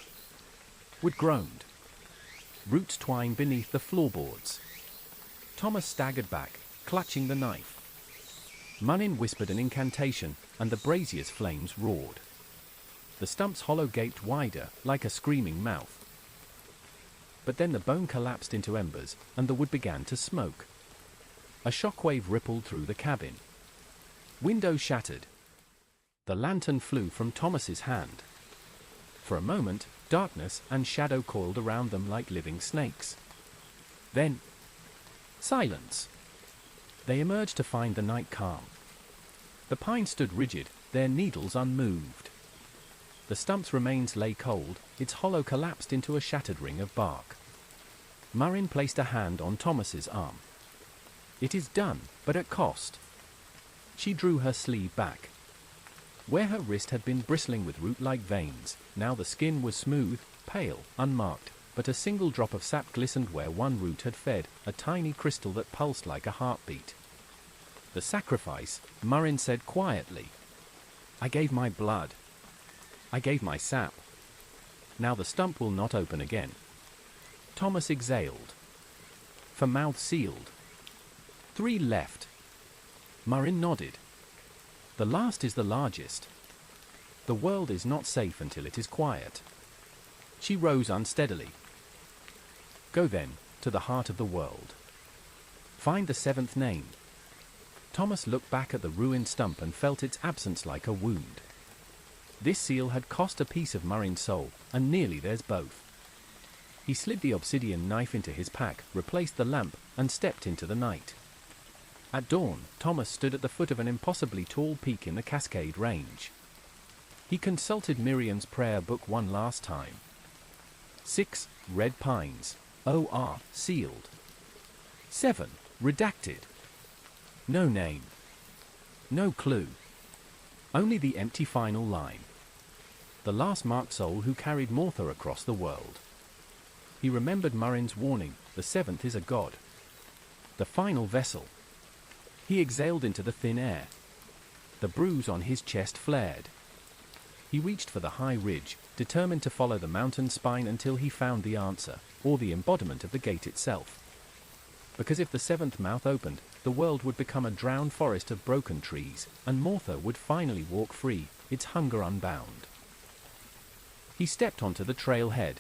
Wood groaned. Roots twined beneath the floorboards. Thomas staggered back, clutching the knife. Murrin whispered an incantation, and the brazier's flames roared. The stump's hollow gaped wider, like a screaming mouth. But then the bone collapsed into embers, and the wood began to smoke. A shockwave rippled through the cabin. Windows shattered. The lantern flew from Thomas's hand. For a moment, darkness and shadow coiled around them like living snakes. Then, silence. They emerged to find the night calm. The pines stood rigid, their needles unmoved. The stump's remains lay cold, its hollow collapsed into a shattered ring of bark. Murrin placed a hand on Thomas's arm. "It is done, but at cost." She drew her sleeve back. Where her wrist had been bristling with root-like veins, now the skin was smooth, pale, unmarked, but a single drop of sap glistened where one root had fed, a tiny crystal that pulsed like a heartbeat. "The sacrifice," Murrin said quietly. "I gave my blood. I gave my sap. Now the stump will not open again." Thomas exhaled. "For mouth sealed. 3 left." Murrin nodded. "The last is the largest. The world is not safe until it is quiet." She rose unsteadily. "Go then, to the heart of the world. Find the 7th name." Thomas looked back at the ruined stump and felt its absence like a wound. This seal had cost a piece of Murrin's soul, and nearly theirs both. He slid the obsidian knife into his pack, replaced the lamp, and stepped into the night. At dawn, Thomas stood at the foot of an impossibly tall peak in the Cascade Range. He consulted Miriam's prayer book one last time. 6 red pines, OR sealed. 7 redacted. No name. No clue. Only the empty final line. The last marked soul who carried Mortha across the world. He remembered Murrin's warning, the 7th is a god. The final vessel. He exhaled into the thin air. The bruise on his chest flared. He reached for the high ridge, determined to follow the mountain spine until he found the answer, or the embodiment of the gate itself. Because if the seventh mouth opened, the world would become a drowned forest of broken trees, and Martha would finally walk free, its hunger unbound. He stepped onto the trailhead,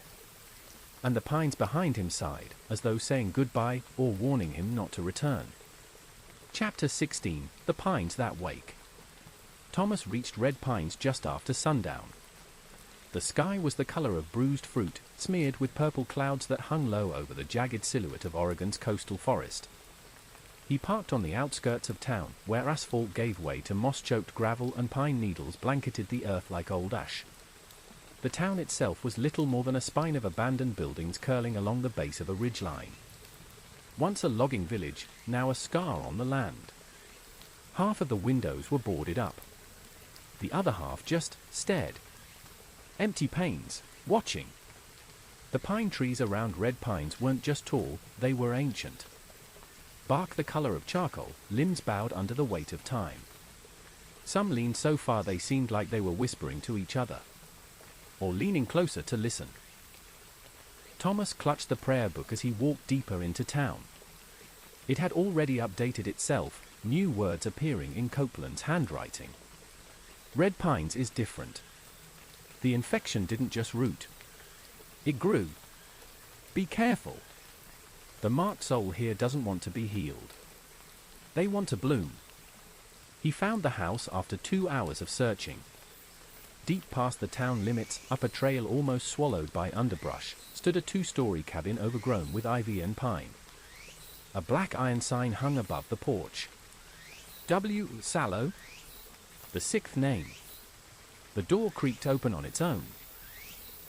and the pines behind him sighed, as though saying goodbye or warning him not to return. Chapter 16: The Pines That Wake. Thomas reached Red Pines just after sundown. The sky was the color of bruised fruit, smeared with purple clouds that hung low over the jagged silhouette of Oregon's coastal forest. He parked on the outskirts of town, where asphalt gave way to moss-choked gravel and pine needles blanketed the earth like old ash. The town itself was little more than a spine of abandoned buildings curling along the base of a ridgeline. Once a logging village, now a scar on the land. Half of the windows were boarded up. The other half just stared. Empty panes, watching. The pine trees around Red Pines weren't just tall, they were ancient. Bark the color of charcoal, limbs bowed under the weight of time. Some leaned so far they seemed like they were whispering to each other, or leaning closer to listen. Thomas clutched the prayer book as he walked deeper into town. It had already updated itself, new words appearing in Copeland's handwriting. Red Pines is different. The infection didn't just root. It grew. Be careful. The marked soul here doesn't want to be healed. They want to bloom. He found the house after 2 hours of searching. Deep past the town limits, up a trail almost swallowed by underbrush, stood a 2-story cabin overgrown with ivy and pine. A black iron sign hung above the porch. W. Sallow? The 6th name. The door creaked open on its own.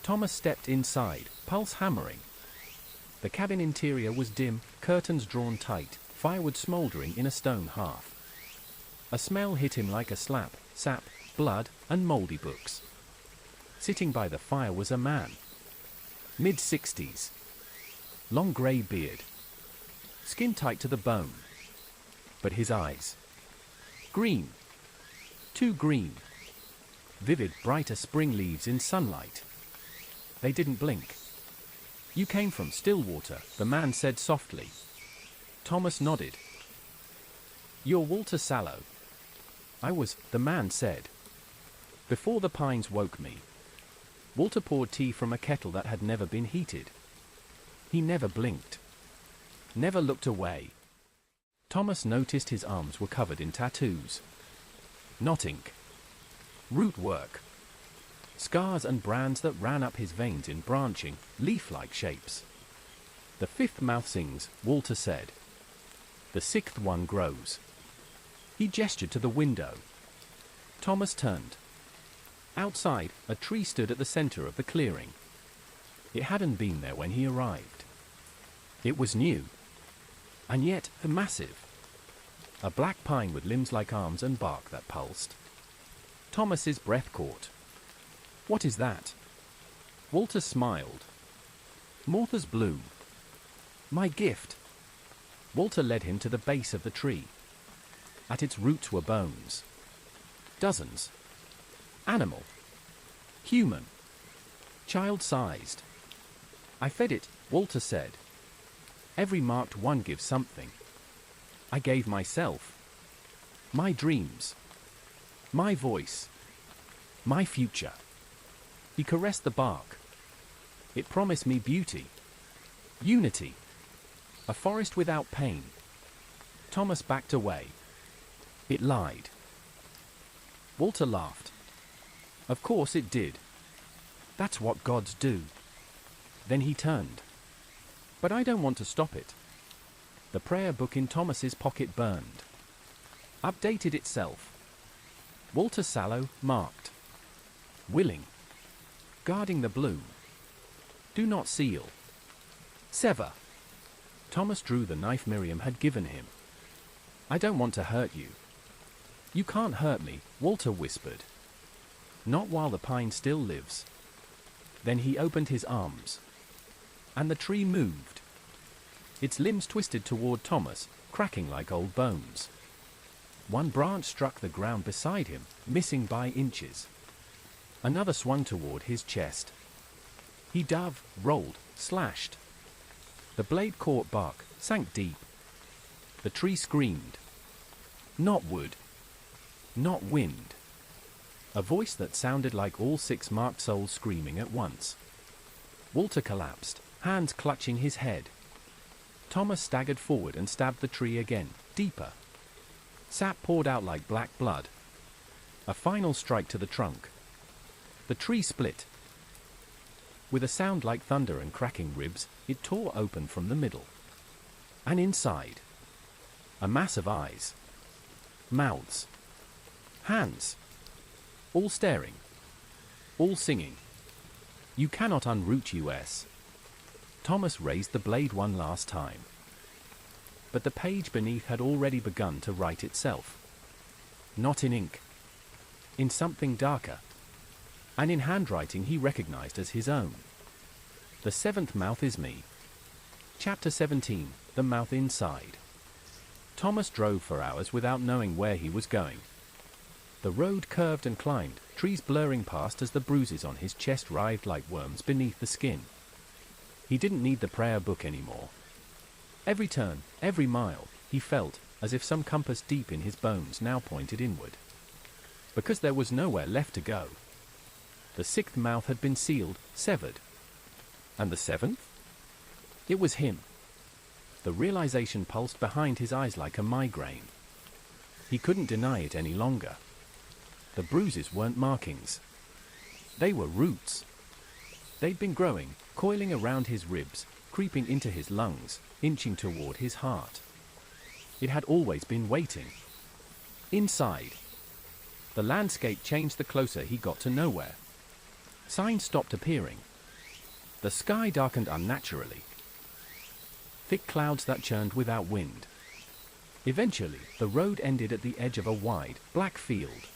Thomas stepped inside, pulse hammering. The cabin interior was dim, curtains drawn tight, firewood smouldering in a stone hearth. A smell hit him like a slap, sap, blood, and mouldy books. Sitting by the fire was a man. Mid-60s. Long grey beard. Skin tight to the bone. But his eyes. Green. Too green. Vivid, brighter spring leaves in sunlight. They didn't blink. You came from Stillwater, the man said softly. Thomas nodded. You're Walter Sallow. I was, the man said. Before the pines woke me. Walter poured tea from a kettle that had never been heated. He never blinked. Never looked away. Thomas noticed his arms were covered in tattoos. Not ink. Root work. Scars and brands that ran up his veins in branching, leaf-like shapes. The 5th mouth sings, Walter said. The 6th one grows. He gestured to the window. Thomas turned. Outside, a tree stood at the center of the clearing. It hadn't been there when he arrived. It was new. And yet, massive. A black pine with limbs like arms and bark that pulsed. Thomas's breath caught. What is that? Walter smiled. Martha's bloom. My gift. Walter led him to the base of the tree. At its roots were bones. Dozens. Animal. Human. Child-sized. I fed it, Walter said. Every marked one gives something. I gave myself. My dreams. My voice. My future. He caressed the bark. It promised me beauty. Unity. A forest without pain. Thomas backed away. It lied. Walter laughed. Of course it did. That's what gods do. Then he turned. But I don't want to stop it. The prayer book in Thomas's pocket burned. Updated itself. Walter Sallow, marked. Willing. Guarding the bloom. Do not seal. Sever. Thomas drew the knife Miriam had given him. I don't want to hurt you. You can't hurt me, Walter whispered. Not while the pine still lives. Then he opened his arms. And the tree moved. Its limbs twisted toward Thomas, cracking like old bones. One branch struck the ground beside him, missing by inches. Another swung toward his chest. He dove, rolled, slashed. The blade caught bark, sank deep. The tree screamed. Not wood. Not wind. A voice that sounded like all 6 marked souls screaming at once. Walter collapsed, hands clutching his head. Thomas staggered forward and stabbed the tree again, deeper. Sap poured out like black blood. A final strike to the trunk. The tree split. With a sound like thunder and cracking ribs, it tore open from the middle. And inside, a mass of eyes. Mouths. Hands. All staring. All singing. You cannot unroot us. Thomas raised the blade one last time. But the page beneath had already begun to write itself. Not in ink. In something darker. And in handwriting he recognized as his own. The 7th mouth is me. Chapter 17, The Mouth Inside. Thomas drove for hours without knowing where he was going. The road curved and climbed, trees blurring past as the bruises on his chest writhed like worms beneath the skin. He didn't need the prayer book anymore. Every turn, every mile, he felt as if some compass deep in his bones now pointed inward. Because there was nowhere left to go. The 6th mouth had been sealed, severed. And the 7th? It was him. The realization pulsed behind his eyes like a migraine. He couldn't deny it any longer. The bruises weren't markings. They were roots. They'd been growing, coiling around his ribs, creeping into his lungs, inching toward his heart. It had always been waiting. Inside. The landscape changed the closer he got to nowhere. Signs stopped appearing. The sky darkened unnaturally. Thick clouds that churned without wind. Eventually, the road ended at the edge of a wide, black field.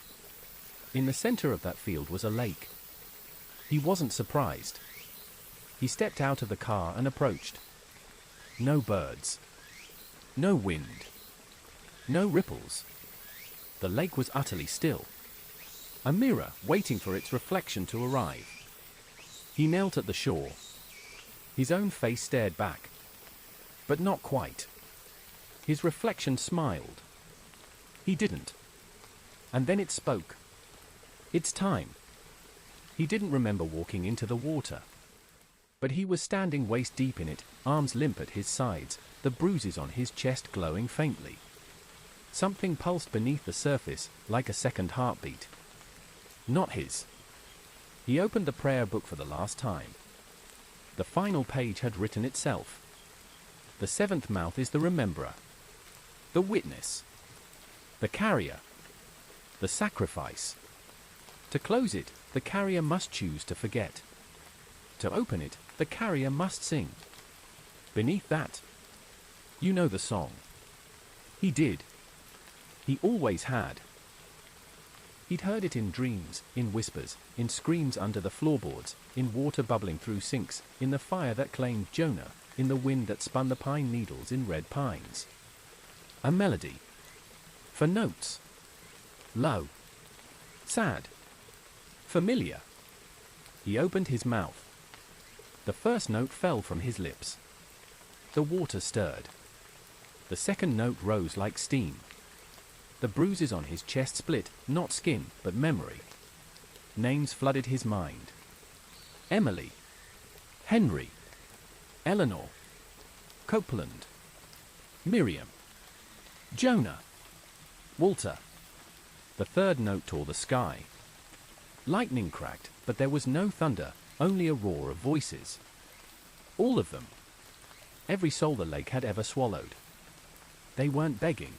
In the center of that field was a lake. He wasn't surprised. He stepped out of the car and approached. No birds. No wind. No ripples. The lake was utterly still. A mirror waiting for its reflection to arrive. He knelt at the shore. His own face stared back. But not quite. His reflection smiled. He didn't. And then it spoke. It's time. He didn't remember walking into the water. But he was standing waist deep in it, arms limp at his sides, the bruises on his chest glowing faintly. Something pulsed beneath the surface, like a second heartbeat. Not his. He opened the prayer book for the last time. The final page had written itself. The 7th mouth is the rememberer. The witness. The carrier. The sacrifice. To close it, the carrier must choose to forget. To open it, the carrier must sing. Beneath that, you know the song. He did. He always had. He'd heard it in dreams, in whispers, in screams under the floorboards, in water bubbling through sinks, in the fire that claimed Jonah, in the wind that spun the pine needles in red pines. A melody. For notes. Low. Sad. Familiar. He opened his mouth. The first note fell from his lips. The water stirred. The second note rose like steam. The bruises on his chest split, not skin, but memory. Names flooded his mind. Emily. Henry. Eleanor. Copeland. Miriam. Jonah. Walter. The third note tore the sky. Lightning cracked, but there was no thunder, only a roar of voices. All of them. Every soul the lake had ever swallowed. They weren't begging.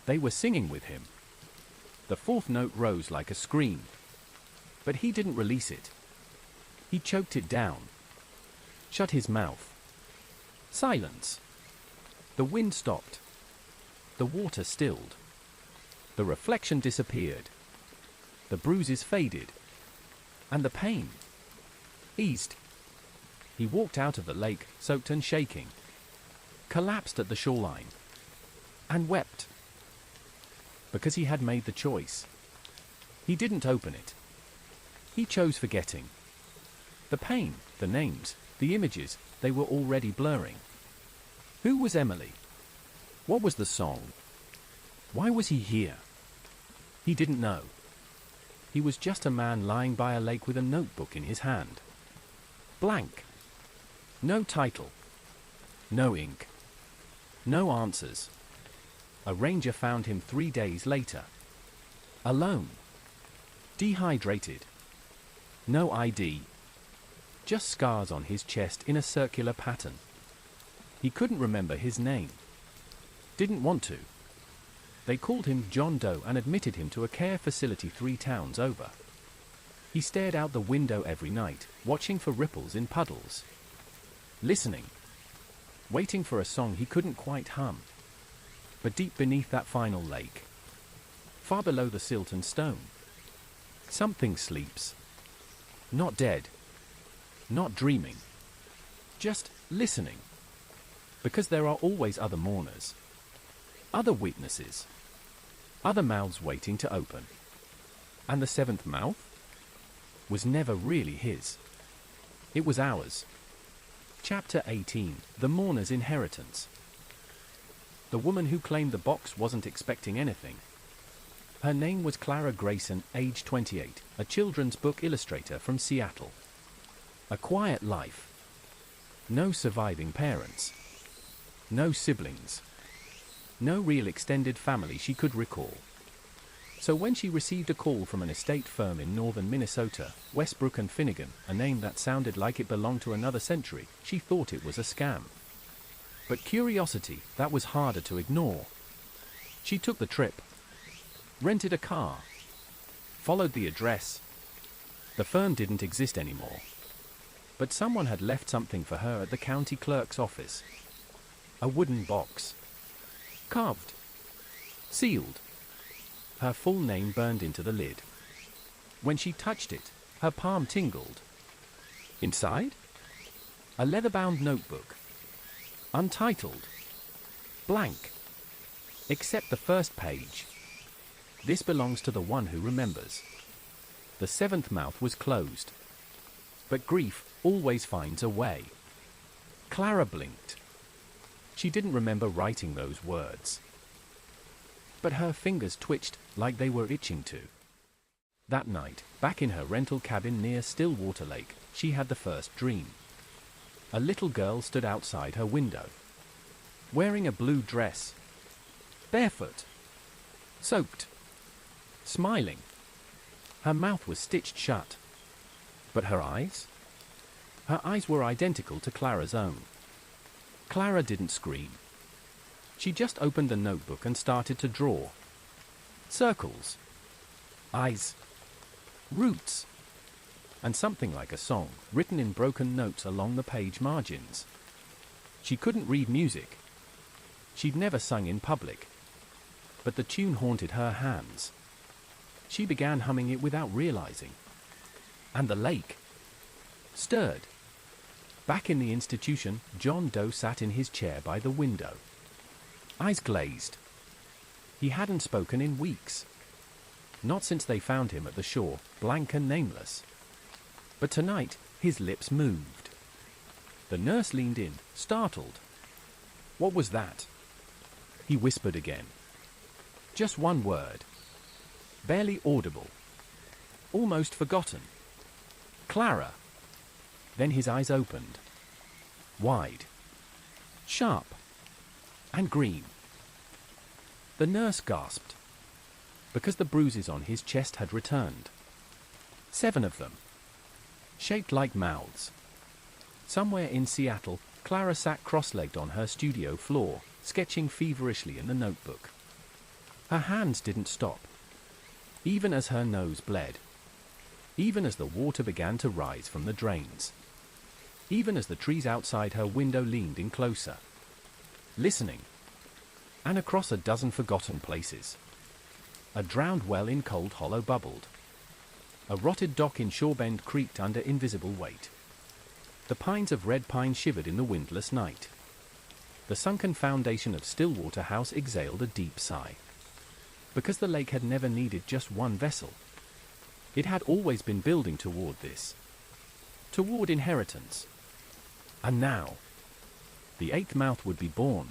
They were singing with him. The fourth note rose like a scream. But he didn't release it. He choked it down. Shut his mouth. Silence. The wind stopped. The water stilled. The reflection disappeared. The bruises faded. And the pain eased. He walked out of the lake, soaked and shaking. Collapsed at the shoreline. And wept. because he had made the choice. He didn't open it. He chose forgetting. The pain, the names, the images, they were already blurring. Who was Emily? What was the song? Why was he here? He didn't know. He was just a man lying by a lake with a notebook in his hand. Blank. No title. No ink. No answers. A ranger found him 3 days later. Alone. Dehydrated. No ID. Just scars on his chest in a circular pattern. He couldn't remember his name. Didn't want to. They called him John Doe and admitted him to a care facility 3 towns over. He stared out the window every night, watching for ripples in puddles. Listening. Waiting for a song he couldn't quite hum. But deep beneath that final lake, far below the silt and stone, something sleeps. Not dead. Not dreaming. Just listening. Because there are always other mourners. Other witnesses. Other mouths waiting to open. And the 7th mouth was never really his. It was ours. Chapter 18, The Mourner's Inheritance. The woman who claimed the box wasn't expecting anything. Her name was Clara Grayson, age 28, a children's book illustrator from Seattle. A quiet life. No surviving parents. No siblings. No real extended family she could recall. So when she received a call from an estate firm in northern Minnesota, Westbrook and Finnegan, a name that sounded like it belonged to another century, she thought it was a scam. But curiosity, that was harder to ignore. She took the trip. Rented a car. Followed the address. The firm didn't exist anymore. But someone had left something for her at the county clerk's office. A wooden box. Carved. Sealed. Her full name burned into the lid. When she touched it, her palm tingled. Inside? A leather-bound notebook. Untitled. Blank. Except the first page. This belongs to the one who remembers. The 7th mouth was closed. But grief always finds a way. Clara blinked. She didn't remember writing those words. But her fingers twitched like they were itching to. That night, back in her rental cabin near Stillwater Lake, she had the first dream. A little girl stood outside her window. Wearing a blue dress. Barefoot. Soaked. Smiling. Her mouth was stitched shut. But her eyes? Her eyes were identical to Clara's own. Clara didn't scream. She just opened the notebook and started to draw. Circles. Eyes. Roots. And something like a song, written in broken notes along the page margins. She couldn't read music. She'd never sung in public. But the tune haunted her hands. She began humming it without realizing. And the lake stirred. Back in the institution, John Doe sat in his chair by the window. Eyes glazed. He hadn't spoken in weeks. Not since they found him at the shore, blank and nameless. But tonight, his lips moved. The nurse leaned in, startled. What was that? He whispered again. Just one word. Barely audible. Almost forgotten. Clara. Then his eyes opened. Wide. Sharp. And green. The nurse gasped. Because the bruises on his chest had returned. 7 of them. Shaped like mouths. Somewhere in Seattle, Clara sat cross-legged on her studio floor, sketching feverishly in the notebook. Her hands didn't stop. Even as her nose bled. Even as the water began to rise from the drains. Even as the trees outside her window leaned in closer. Listening. And across a dozen forgotten places. A drowned well in Cold Hollow bubbled. A rotted dock in Shorebend creaked under invisible weight. The pines of red pine shivered in the windless night. The sunken foundation of Stillwater House exhaled a deep sigh. because the lake had never needed just one vessel. It had always been building toward this. Toward inheritance. And now, the eighth mouth would be born.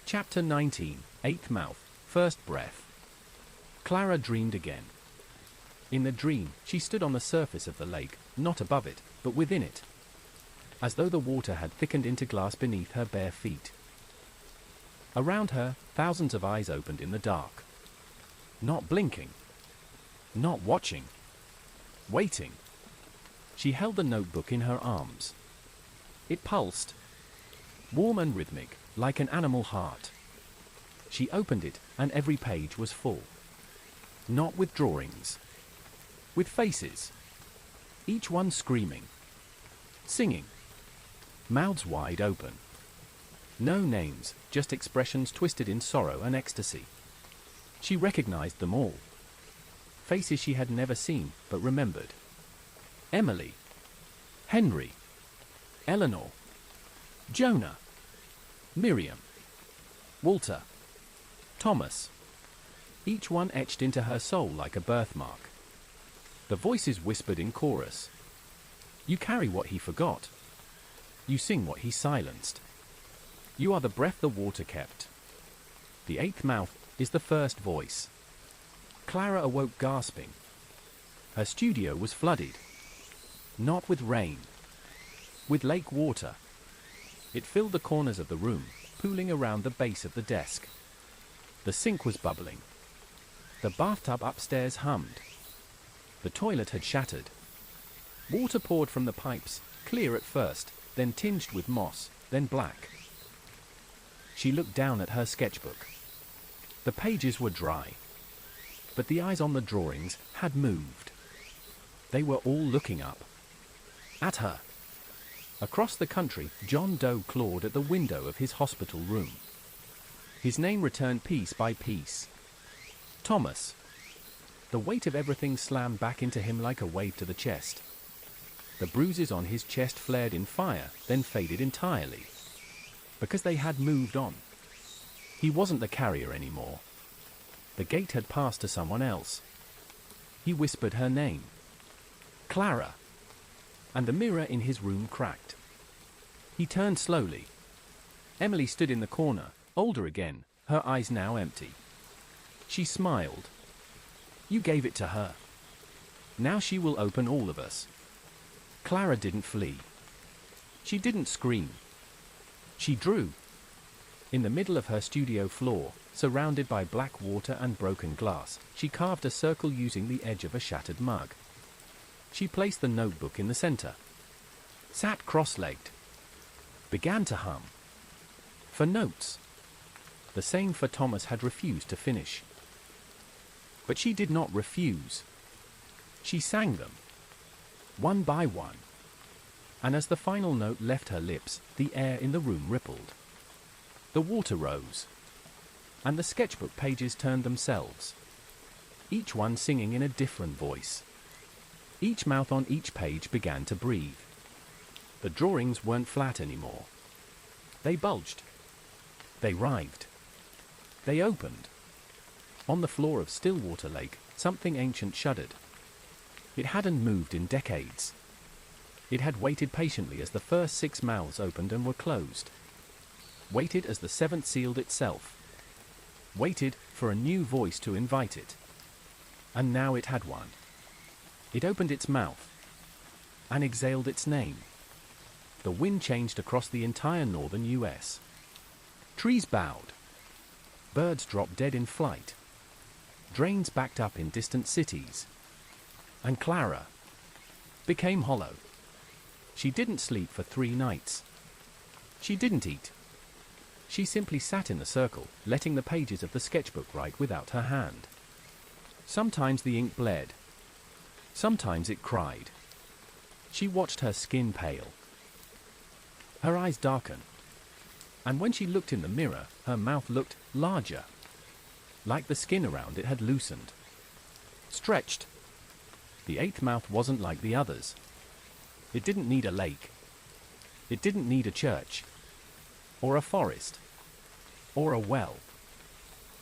Chapter 19, Eighth Mouth, First Breath. Clara dreamed again. In the dream, she stood on the surface of the lake, not above it, but within it, as though the water had thickened into glass beneath her bare feet. Around her, thousands of eyes opened in the dark. Not blinking. Not watching. Waiting. She held the notebook in her arms. It pulsed. Warm and rhythmic, like an animal heart. She opened it, and every page was full. Not with drawings. With faces. Each one screaming. Singing. Mouths wide open. No names, just expressions twisted in sorrow and ecstasy. She recognized them all. Faces she had never seen, but remembered. Emily. Henry. Eleanor. Jonah. Miriam. Walter. Thomas. Each one etched into her soul like a birthmark. The voices whispered in chorus. You carry what he forgot. You sing what he silenced. You are the breath the water kept. The eighth mouth is the first voice. Clara awoke gasping. Her studio was flooded. Not with rain. With lake water. It filled the corners of the room, pooling around the base of the desk. The sink was bubbling. The bathtub upstairs hummed. The toilet had shattered. Water poured from the pipes, clear at first, then tinged with moss, then black. She looked down at her sketchbook. The pages were dry. But the eyes on the drawings had moved. They were all looking up. At her. Across the country, John Doe clawed at the window of his hospital room. His name returned piece by piece. Thomas. The weight of everything slammed back into him like a wave to the chest. The bruises on his chest flared in fire, then faded entirely. Because they had moved on. He wasn't the carrier anymore. The gate had passed to someone else. He whispered her name. Clara. And the mirror in his room cracked. He turned slowly. Emily stood in the corner, older again, her eyes now empty. She smiled. You gave it to her. Now she will open all of us. Clara didn't flee. She didn't scream. She drew. In the middle of her studio floor, surrounded by black water and broken glass, she carved a circle using the edge of a shattered mug. She placed the notebook in the center. Sat cross-legged. Began to hum. For notes. The same for Thomas had refused to finish. But she did not refuse. She sang them. One by one. And as the final note left her lips, the air in the room rippled. The water rose. And the sketchbook pages turned themselves. Each one singing in a different voice. Each mouth on each page began to breathe. The drawings weren't flat anymore. They bulged. They writhed. They opened. On the floor of Stillwater Lake, something ancient shuddered. It hadn't moved in decades. It had waited patiently as the first 6 mouths opened and were closed. Waited as the 7th sealed itself. Waited for a new voice to invite it. And now it had one. It opened its mouth and exhaled its name. The wind changed across the entire northern U.S. Trees bowed. Birds dropped dead in flight. Drains backed up in distant cities. And Clara became hollow. She didn't sleep for 3 nights. She didn't eat. She simply sat in the circle, letting the pages of the sketchbook write without her hand. Sometimes the ink bled. Sometimes it cried. She watched her skin pale. Her eyes darken. And when she looked in the mirror, her mouth looked larger. Like the skin around it had loosened. Stretched. The 8th mouth wasn't like the others. It didn't need a lake. It didn't need a church. Or a forest. Or a well.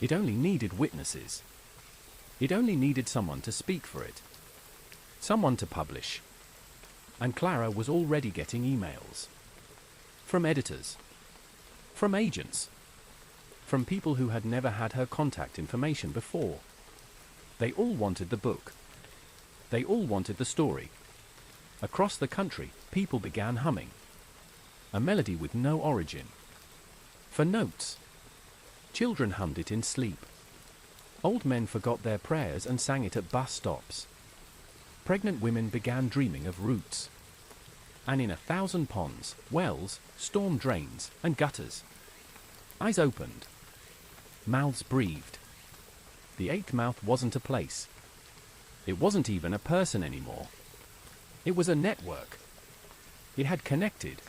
It only needed witnesses. It only needed someone to speak for it. Someone to publish. And Clara was already getting emails. From editors. From agents. From people who had never had her contact information before. They all wanted the book. They all wanted the story. Across the country, people began humming. A melody with no origin. For notes. Children hummed it in sleep. Old men forgot their prayers and sang it at bus stops. Pregnant women began dreaming of roots. And in 1,000 ponds, wells, storm drains, and gutters. Eyes opened. Mouths breathed. The eighth mouth wasn't a place. It wasn't even a person anymore. It was a network. It had connected.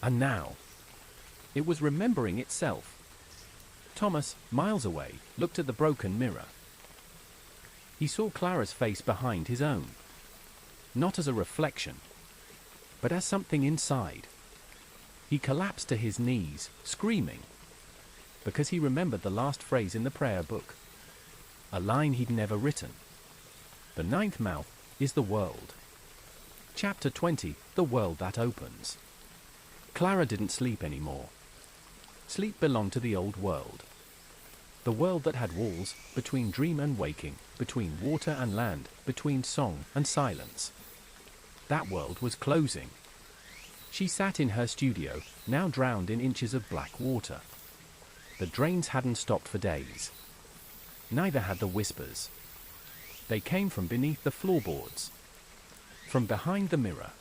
And now, it was remembering itself. Thomas, miles away, looked at the broken mirror. He saw Clara's face behind his own. Not as a reflection, but as something inside. He collapsed to his knees, screaming, because he remembered the last phrase in the prayer book. A line he'd never written. The ninth mouth is the world. Chapter 20, The World That Opens. Clara didn't sleep anymore. Sleep belonged to the old world. The world that had walls, between dream and waking, between water and land, between song and silence. That world was closing. She sat in her studio, now drowned in inches of black water. The drains hadn't stopped for days. Neither had the whispers. They came from beneath the floorboards. From behind the mirror.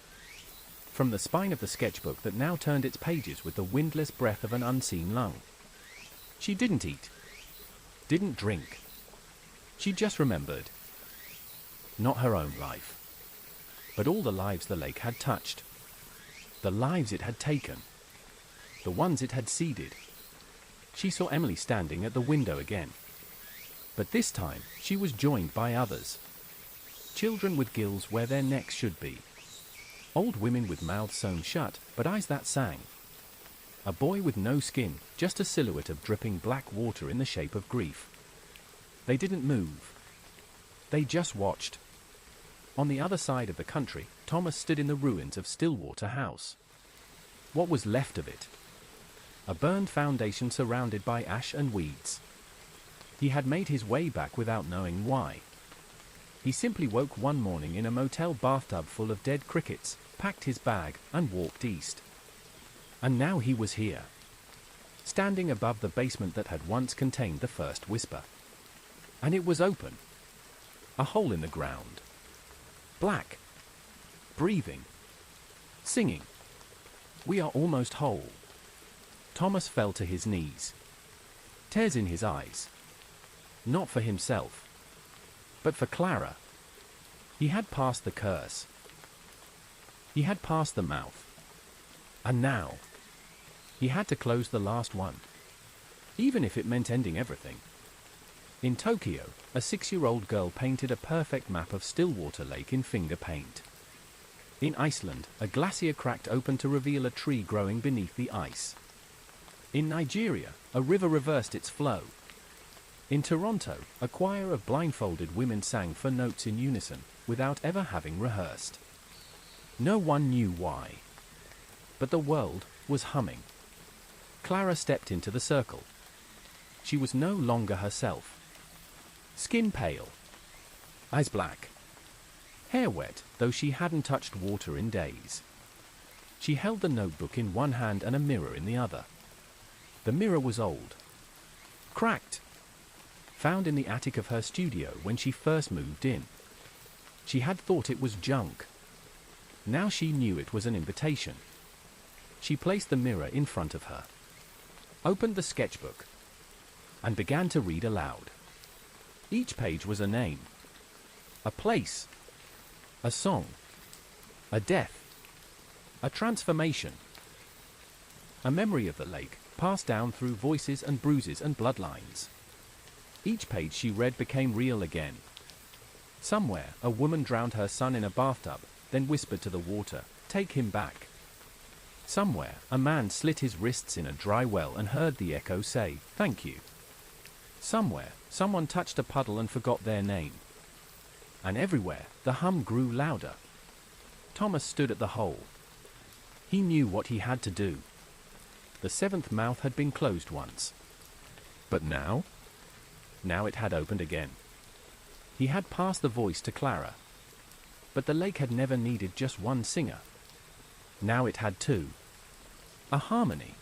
From the spine of the sketchbook that now turned its pages with the windless breath of an unseen lung. She didn't eat. Didn't drink. She just remembered. Not her own life. But all the lives the lake had touched. The lives it had taken. The ones it had seeded. She saw Emily standing at the window again. But this time, she was joined by others. Children with gills where their necks should be. Old women with mouths sewn shut, but eyes that sang. A boy with no skin, just a silhouette of dripping black water in the shape of grief. They didn't move. They just watched. On the other side of the country, Thomas stood in the ruins of Stillwater House. What was left of it? A burned foundation surrounded by ash and weeds. He had made his way back without knowing why. He simply woke one morning in a motel bathtub full of dead crickets, packed his bag, and walked east. And now he was here. Standing above the basement that had once contained the first whisper. And it was open. A hole in the ground. Black. Breathing. Singing. We are almost whole. Thomas fell to his knees. Tears in his eyes. Not for himself. But for Clara. He had passed the curse. He had passed the mouth. And now, he had to close the last one. Even if it meant ending everything. In Tokyo, a 6-year-old girl painted a perfect map of Stillwater Lake in finger paint. In Iceland, a glacier cracked open to reveal a tree growing beneath the ice. In Nigeria, a river reversed its flow. In Toronto, a choir of blindfolded women sang for notes in unison, without ever having rehearsed. No one knew why. But the world was humming. Clara stepped into the circle. She was no longer herself. Skin pale. Eyes black. Hair wet, though she hadn't touched water in days. She held the notebook in one hand and a mirror in the other. The mirror was old. Cracked. Found in the attic of her studio when she first moved in. She had thought it was junk. Now she knew it was an invitation. She placed the mirror in front of her. Opened the sketchbook. And began to read aloud. Each page was a name. A place. A song. A death. A transformation. A memory of the lake, passed down through voices and bruises and bloodlines. Each page she read became real again. Somewhere, a woman drowned her son in a bathtub, then whispered to the water, "Take him back." Somewhere, a man slit his wrists in a dry well and heard the echo say, "Thank you." Somewhere, someone touched a puddle and forgot their name. And everywhere, the hum grew louder. Thomas stood at the hole. He knew what he had to do. The seventh mouth had been closed once. But now? Now it had opened again. He had passed the voice to Clara. But the lake had never needed just one singer. Now it had two. A harmony.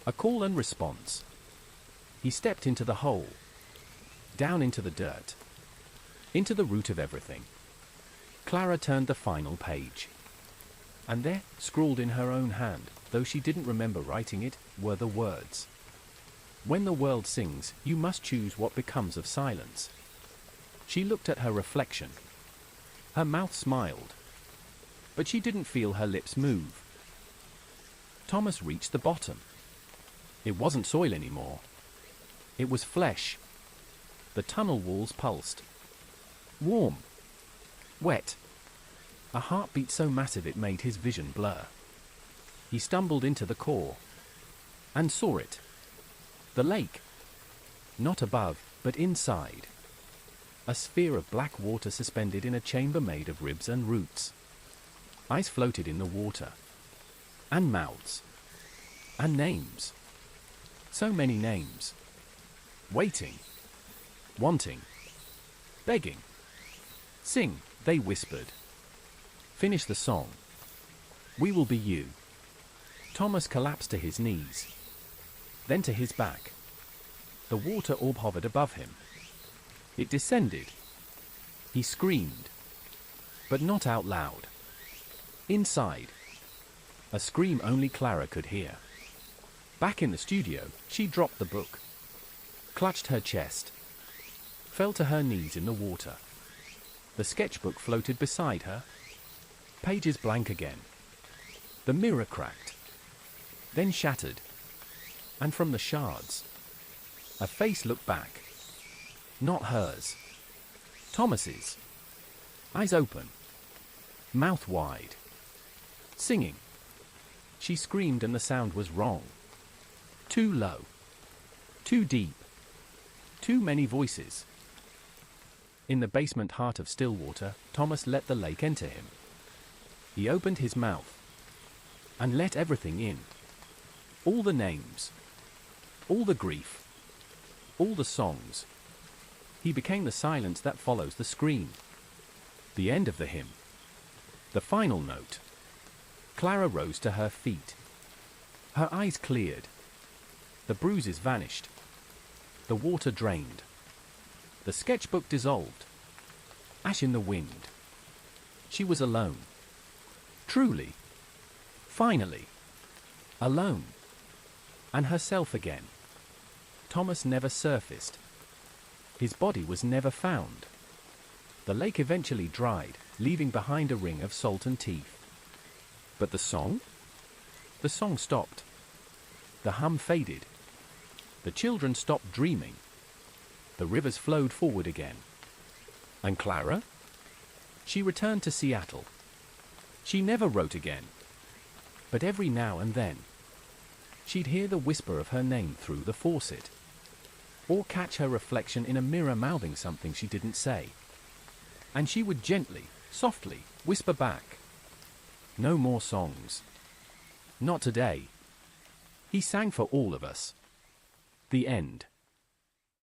A call and response. He stepped into the hole. Down into the dirt. Into the root of everything. Clara turned the final page. And there, scrawled in her own hand, though she didn't remember writing it, were the words. When the world sings, you must choose what becomes of silence. She looked at her reflection. Her mouth smiled. But she didn't feel her lips move. Thomas reached the bottom. It wasn't soil anymore. It was flesh. The tunnel walls pulsed. Warm. Wet. A heartbeat so massive it made his vision blur. He stumbled into the core. And saw it. The lake. Not above, but inside. A sphere of black water suspended in a chamber made of ribs and roots. Ice floated in the water. And mouths. And names. So many names. Waiting. Wanting. Begging. Sing, they whispered. Finish the song. We will be you. Thomas collapsed to his knees. Then to his back. The water orb hovered above him. It descended. He screamed. But not out loud. Inside. A scream only Clara could hear. Back in the studio, she dropped the book. Clutched her chest. Fell to her knees in the water. The sketchbook floated beside her. Pages blank again. The mirror cracked. Then shattered. And from the shards, a face looked back. Not hers. Thomas's. Eyes open. Mouth wide. Singing. She screamed and the sound was wrong. Too low. Too deep. Too many voices. In the basement heart of Stillwater, Thomas let the lake enter him. He opened his mouth and let everything in. All the names. All the grief. All the songs. He became the silence that follows the scream. The end of the hymn. The final note. Clara rose to her feet. Her eyes cleared. The bruises vanished. The water drained. The sketchbook dissolved. Ash in the wind. She was alone. Truly. Finally. Alone. And herself again. Thomas never surfaced. His body was never found. The lake eventually dried, leaving behind a ring of salt and teeth. But the song? The song stopped. The hum faded. The children stopped dreaming. The rivers flowed forward again. And Clara? She returned to Seattle. She never wrote again. But every now and then, she'd hear the whisper of her name through the faucet. Or catch her reflection in a mirror mouthing something she didn't say. And she would gently, softly, whisper back, "No more songs. Not today." He sang for all of us. The end.